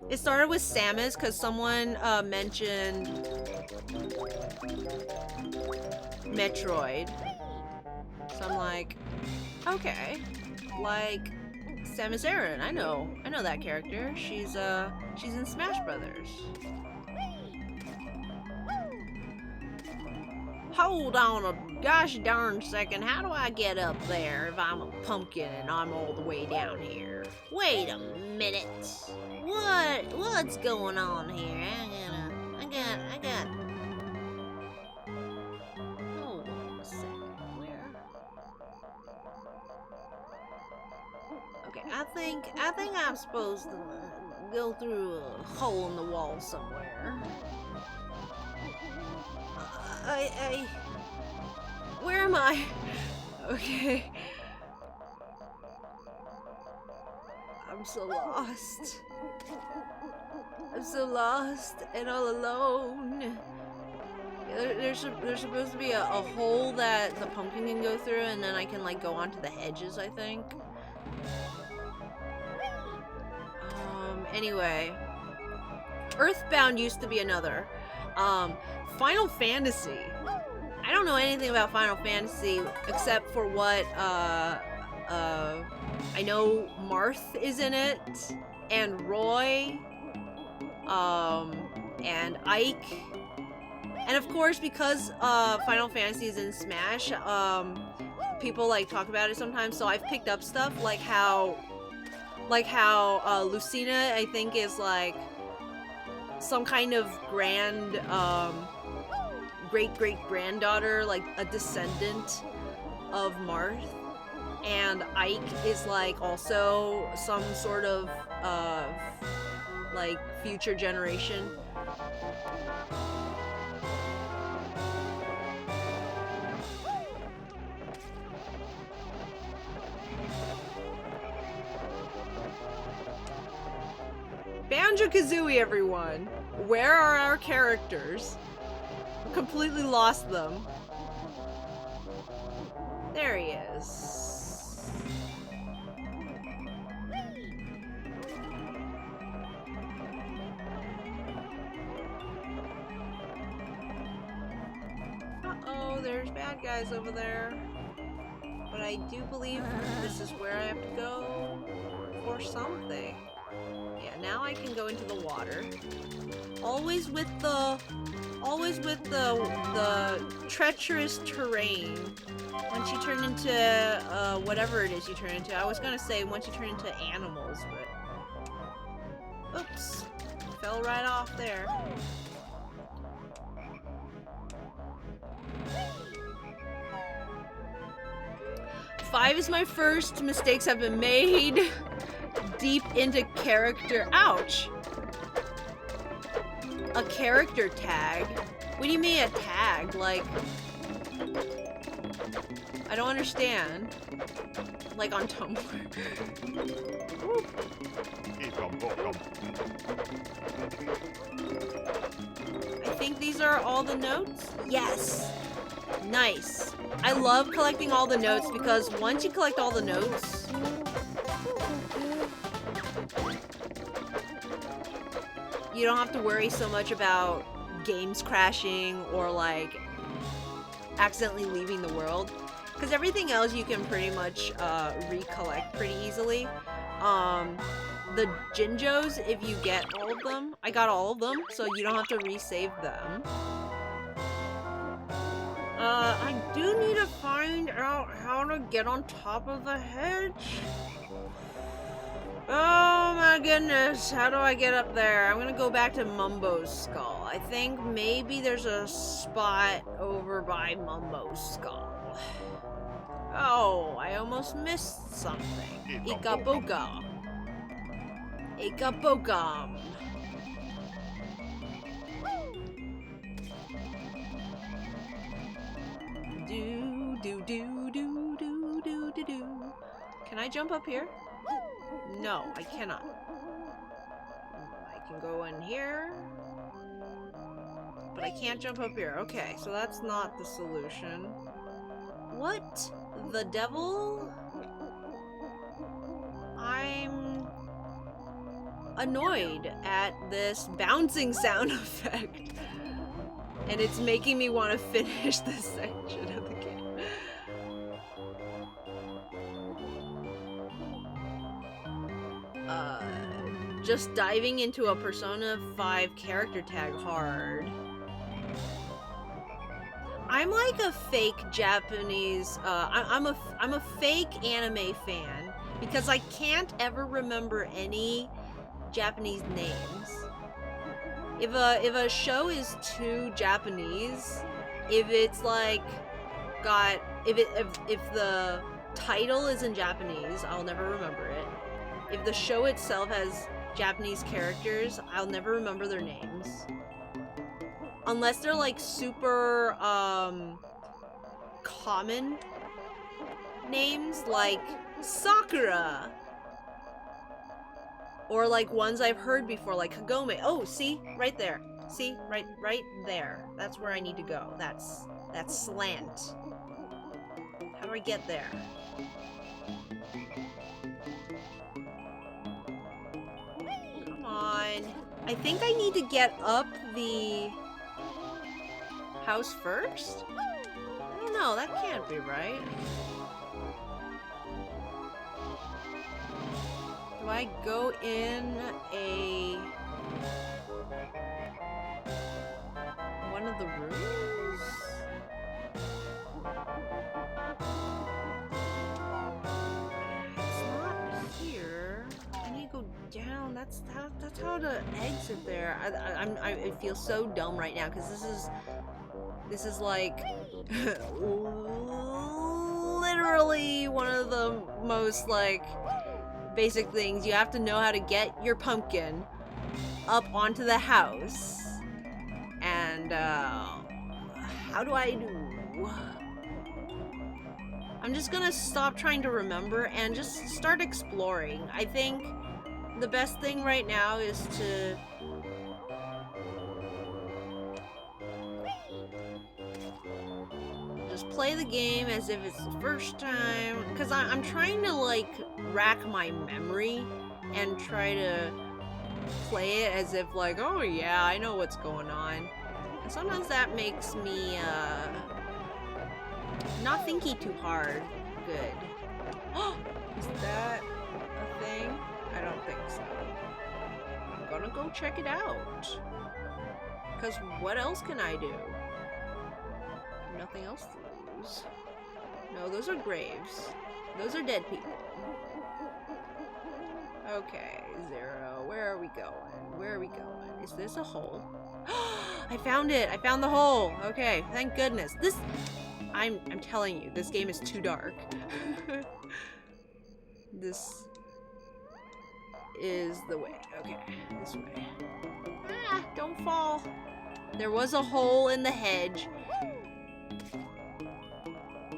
It started with Samus because someone mentioned Metroid. So I'm like, okay, like Samus Aran. I know that character. She's in Smash Brothers. Hold on a gosh darn second. How do I get up there if I'm a pumpkin and I'm all the way down here? Wait a minute. What's going on here? I got. Hold on a second. Where? Okay, I think I'm supposed to go through a hole in the wall somewhere. Where am I? Okay. I'm so lost. I'm so lost and all alone. There's supposed to be a hole that the pumpkin can go through, and then I can like go onto the hedges, I think. Anyway. Earthbound used to be another. Final Fantasy. I don't know anything about Final Fantasy except for what I know Marth is in it, and Roy, and Ike, and of course because Final Fantasy is in Smash, people like talk about it sometimes. So I've picked up stuff like how Lucina, I think, is like some kind of grand great-great-granddaughter, like a descendant of Marth, and Ike is like also some sort of like future generation. Banjo-Kazooie, everyone! Where are our characters? Completely lost them. There he is. Uh-oh, there's bad guys over there. But I do believe this is where I have to go for something. Yeah, now I can go into the water. Always with the treacherous terrain. Once you turn into whatever it is you turn into. I was gonna say once you turn into animals, but oops, fell right off there. Five is my first. Mistakes have been made. Deep into character. Ouch. A character tag? What do you mean a tag? Like, I don't understand. Like on Tumblr. I think these are all the notes? Yes. Nice. I love collecting all the notes because once you collect all the notes, you don't have to worry so much about games crashing or like accidentally leaving the world, because everything else you can pretty much recollect pretty easily. The Jinjos, if you get all of them, I got all of them, so you don't have to resave them. I do need to find out how to get on top of the hedge. Oh my goodness, how do I get up there? I'm gonna go back to Mumbo's skull. I think maybe there's a spot over by Mumbo's skull. Oh, I almost missed something. Ika Boga. Ekabokam. Do. Can I jump up here? No, I cannot. I can go in here. But I can't jump up here. Okay, so that's not the solution. What the devil? I'm annoyed at this bouncing sound effect. And it's making me want to finish this section of the game. Just diving into a Persona 5 character tag hard. I'm like a fake Japanese, I'm a fake anime fan because I can't ever remember any Japanese names. If a show is too Japanese, if it's like if the title is in Japanese, I'll never remember it. If the show itself has Japanese characters, I'll never remember their names. Unless they're like super common names like Sakura. Or like ones I've heard before, like Kagome. Oh, see? Right there. See? Right there. That's where I need to go. That's slant. How do I get there? Come on. I think I need to get up the house first? I don't know, that can't be right. Do I go in one of the rooms? It's not here. I need to go down. That's how to exit there. I feel so dumb right now because this is like literally one of the most like basic things. You have to know how to get your pumpkin up onto the house. And how do I do? I'm just gonna stop trying to remember and just start exploring. I think the best thing right now is to just play the game as if it's the first time, because I'm trying to like rack my memory and try to play it as if like, oh yeah, I know what's going on. And sometimes that makes me not thinking too hard. Good. Is that a thing? I don't think so. I'm gonna go check it out. Because what else can I do? Nothing else to lose. No, those are graves. Those are dead people. Okay, Zero. Where are we going? Where are we going? Is this a hole? I found it! I found the hole! Okay, thank goodness. This... I'm telling you, this game is too dark. This is the way. Okay, this way. Ah, don't fall. There was a hole in the hedge.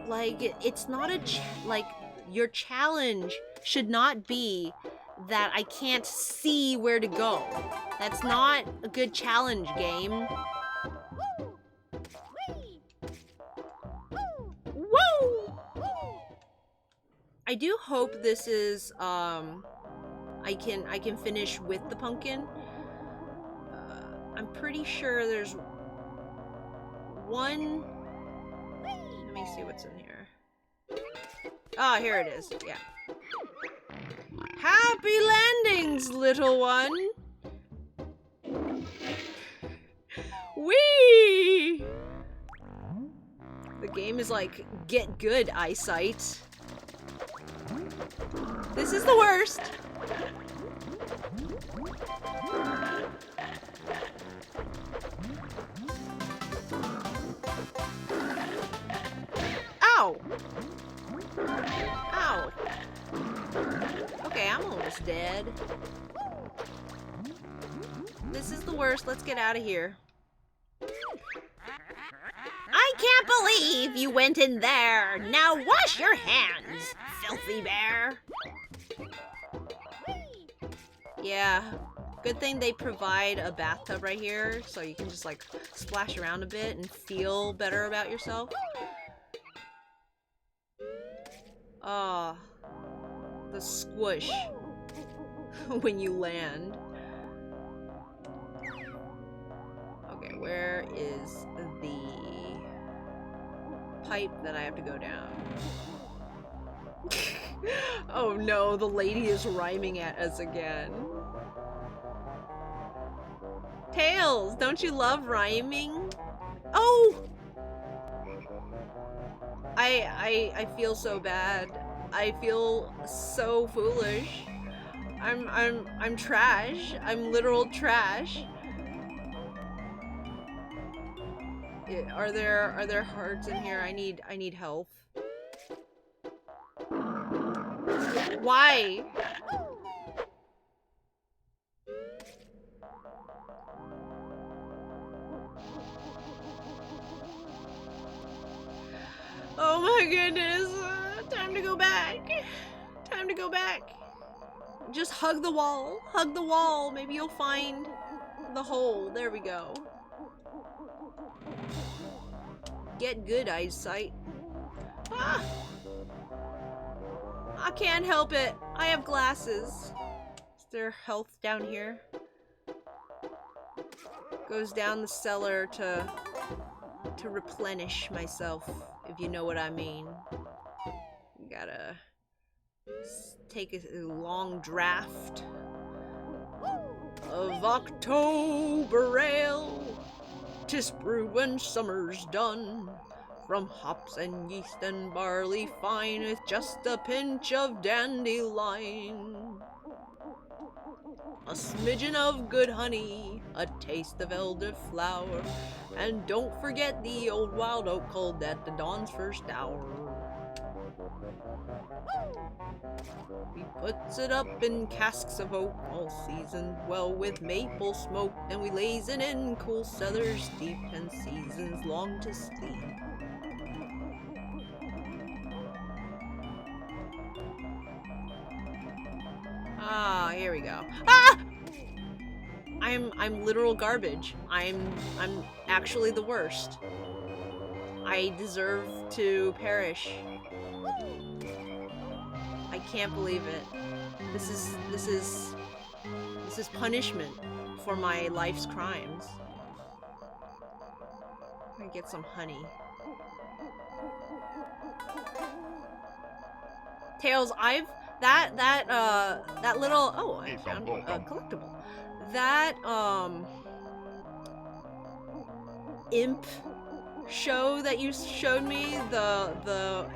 Like, it's not a like, your challenge should not be that I can't see where to go. That's not a good challenge, game. Woo! I do hope this is, I can finish with the pumpkin. I'm pretty sure there's one... Let me see what's in here. Ah, here it is. Yeah. Happy landings, little one! Whee! The game is like, get good, eyesight. This is the worst! Ow! Ow! Okay, I'm almost dead. This is the worst. Let's get out of here. I can't believe you went in there. Now wash your hands, filthy bear. Yeah, good thing they provide a bathtub right here so you can just like splash around a bit and feel better about yourself. Ah, the squish when you land. Okay, where is the pipe that I have to go down? Oh no, the lady is rhyming at us again. Tails, don't you love rhyming? Oh! I feel so bad. I feel so foolish. I'm trash. I'm literal trash. Are there hearts in here? I need help. Why? Oh my goodness. Time to go back. Time to go back. Just hug the wall. Hug the wall. Maybe you'll find the hole. There we go. Get good eyesight. Ah! I can't help it. I have glasses. Is there health down here? Goes down the cellar to replenish myself, if you know what I mean. Gotta take a long draft of October ale. 'Tis brewed when summer's done, from hops and yeast and barley fine, with just a pinch of dandelion. A smidgen of good honey, a taste of elderflower, and don't forget the old wild oak called at the dawn's first hour. We puts it up in casks of oak, all seasoned well with maple smoke, and we lays it in cool cellars deep, and seasons long to sleep. Ah, here we go. Ah! I'm literal garbage. I'm actually the worst. I deserve to perish. I can't believe it. This is punishment for my life's crimes. I'm gonna get some honey. Tails, that little, oh, I found a collectible. That imp show that you showed me, the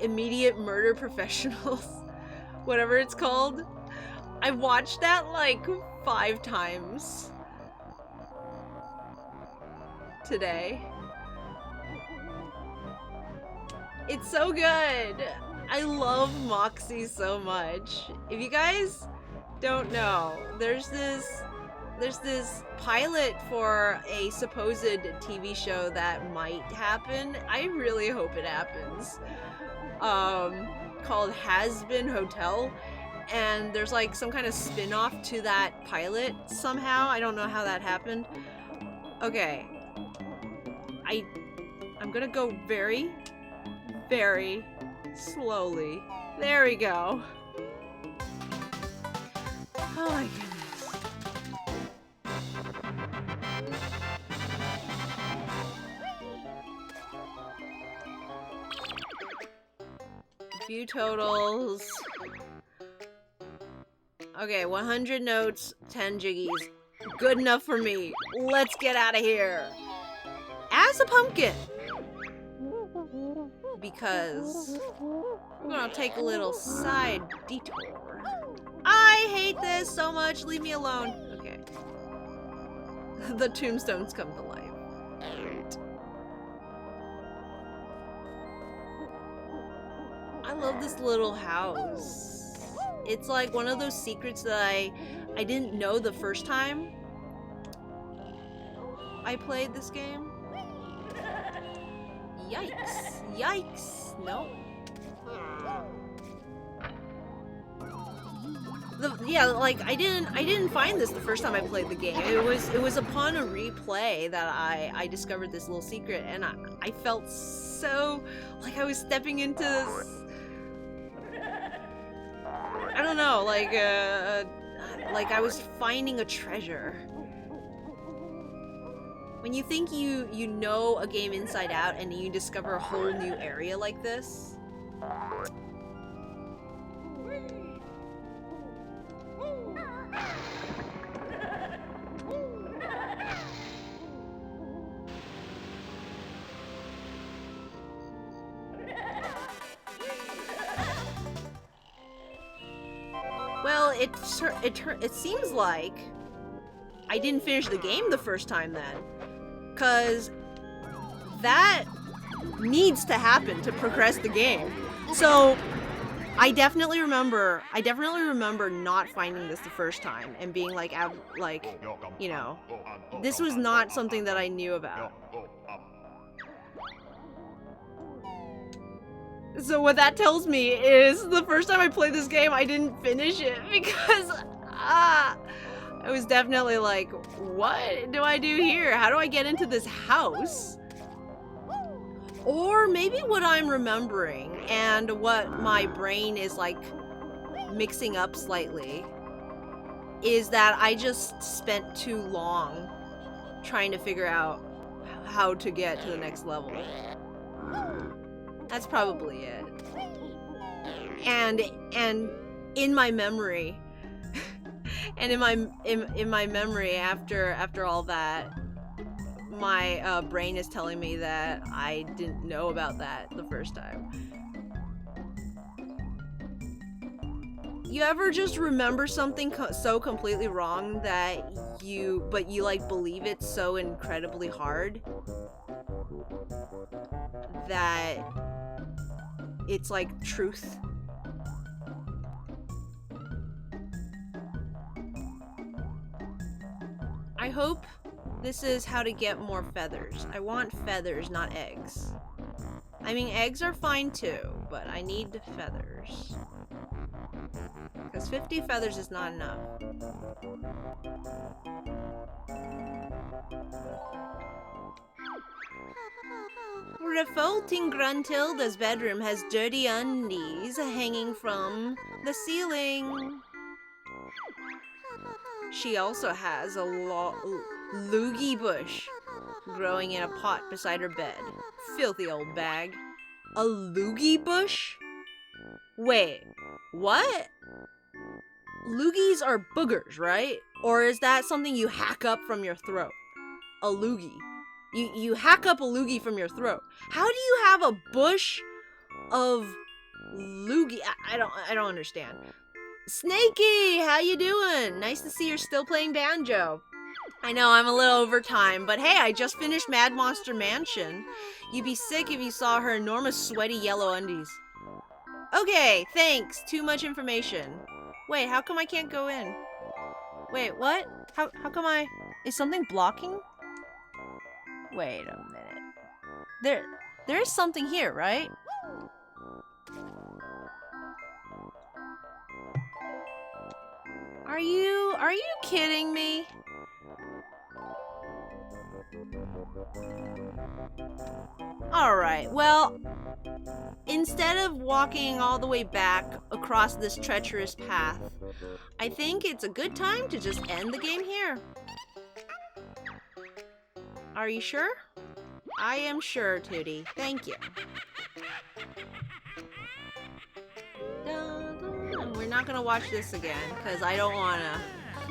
immediate murder professionals, whatever it's called. I watched that like 5 times today. It's so good. I love Moxie so much. If you guys don't know, there's this pilot for a supposed TV show that might happen. I really hope it happens. Called Has Been Hotel, and there's like some kind of spin-off to that pilot somehow. I don't know how that happened. Okay. I'm gonna go very, very slowly. There we go. Oh my goodness. Few totals. Okay, 100 notes, 10 jiggies. Good enough for me. Let's get out of here. As a pumpkin. Because we're gonna take a little side detour. I hate this so much. Leave me alone. Okay. The tombstones come to life. I love this little house. It's like one of those secrets that I didn't know the first time I played this game. Yikes. Yikes. No. Yeah, like I didn't find this the first time I played the game. It was upon a replay that I discovered this little secret, and I felt so like I was stepping into this, I don't know, like I was finding a treasure. When you think you know a game inside out and you discover a whole new area like this. Well, it seems like I didn't finish the game the first time then. 'Cause that needs to happen to progress the game. So I definitely remember not finding this the first time and being like, you know, this was not something that I knew about. So what that tells me is the first time I played this game, I didn't finish it because, I was definitely like, what do I do here? How do I get into this house? Or maybe what I'm remembering and what my brain is like mixing up slightly is that I just spent too long trying to figure out how to get to the next level. That's probably it. And in my memory, and in my memory after all that, my brain is telling me that I didn't know about that the first time. You ever just remember something so completely wrong that you like believe it's so incredibly hard that it's like truth? I hope this is how to get more feathers. I want feathers, not eggs. I mean, eggs are fine too, but I need feathers. Because 50 feathers is not enough. Revolting Gruntilda's bedroom has dirty undies hanging from the ceiling. She also has a loogie bush growing in a pot beside her bed. Filthy old bag. A loogie bush? Wait, what? Loogies are boogers, right? Or is that something you hack up from your throat? A loogie. You hack up a loogie from your throat. How do you have a bush of loogie? I don't understand. Snakey, how you doing? Nice to see you're still playing banjo. I know I'm a little over time, but hey, I just finished Mad Monster Mansion. You'd be sick if you saw her enormous sweaty yellow undies. Okay, thanks. Too much information. Wait, how come I can't go in? Wait, what? How come is something blocking? Wait a minute. There's something here, right? Are you kidding me? Alright, well, instead of walking all the way back across this treacherous path, I think it's a good time to just end the game here. Are you sure? I am sure, Tootie. Thank you. We're not gonna watch this again, because I don't wanna...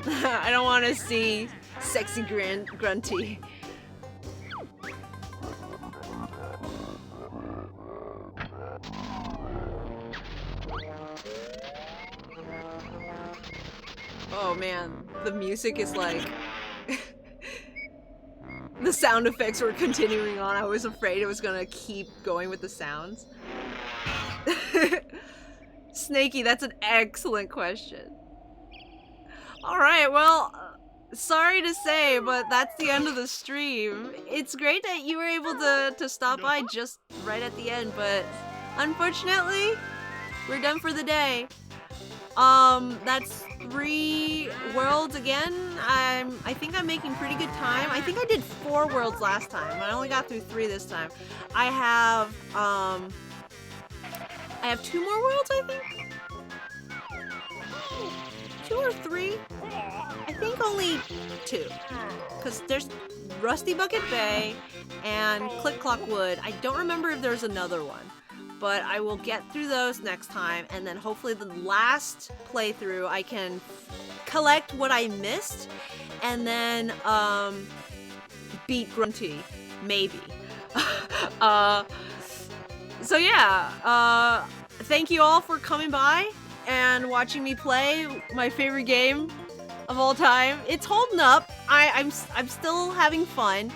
I don't wanna see sexy grunty. Oh man, the music is like... The sound effects were continuing on. I was afraid it was gonna keep going with the sounds. Snakey, that's an excellent question. Alright, well, sorry to say, but that's the end of the stream. It's great that you were able to stop by just right at the end, but unfortunately, we're done for the day. That's 3 worlds again. I think I'm making pretty good time. I think I did 4 worlds last time. I only got through 3 this time. I have 2 more worlds, I think. 2 or 3? I think only 2. Because there's Rusty Bucket Bay and Click Clock Wood. I don't remember if there's another one. But I will get through those next time, and then hopefully the last playthrough I can collect what I missed, and then beat Grunty, maybe. So yeah, thank you all for coming by and watching me play my favorite game of all time. It's holding up. I'm still having fun.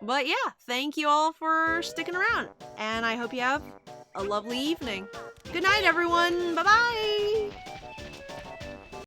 But yeah, thank you all for sticking around, and I hope you have a lovely evening. Good night, everyone. Bye-bye.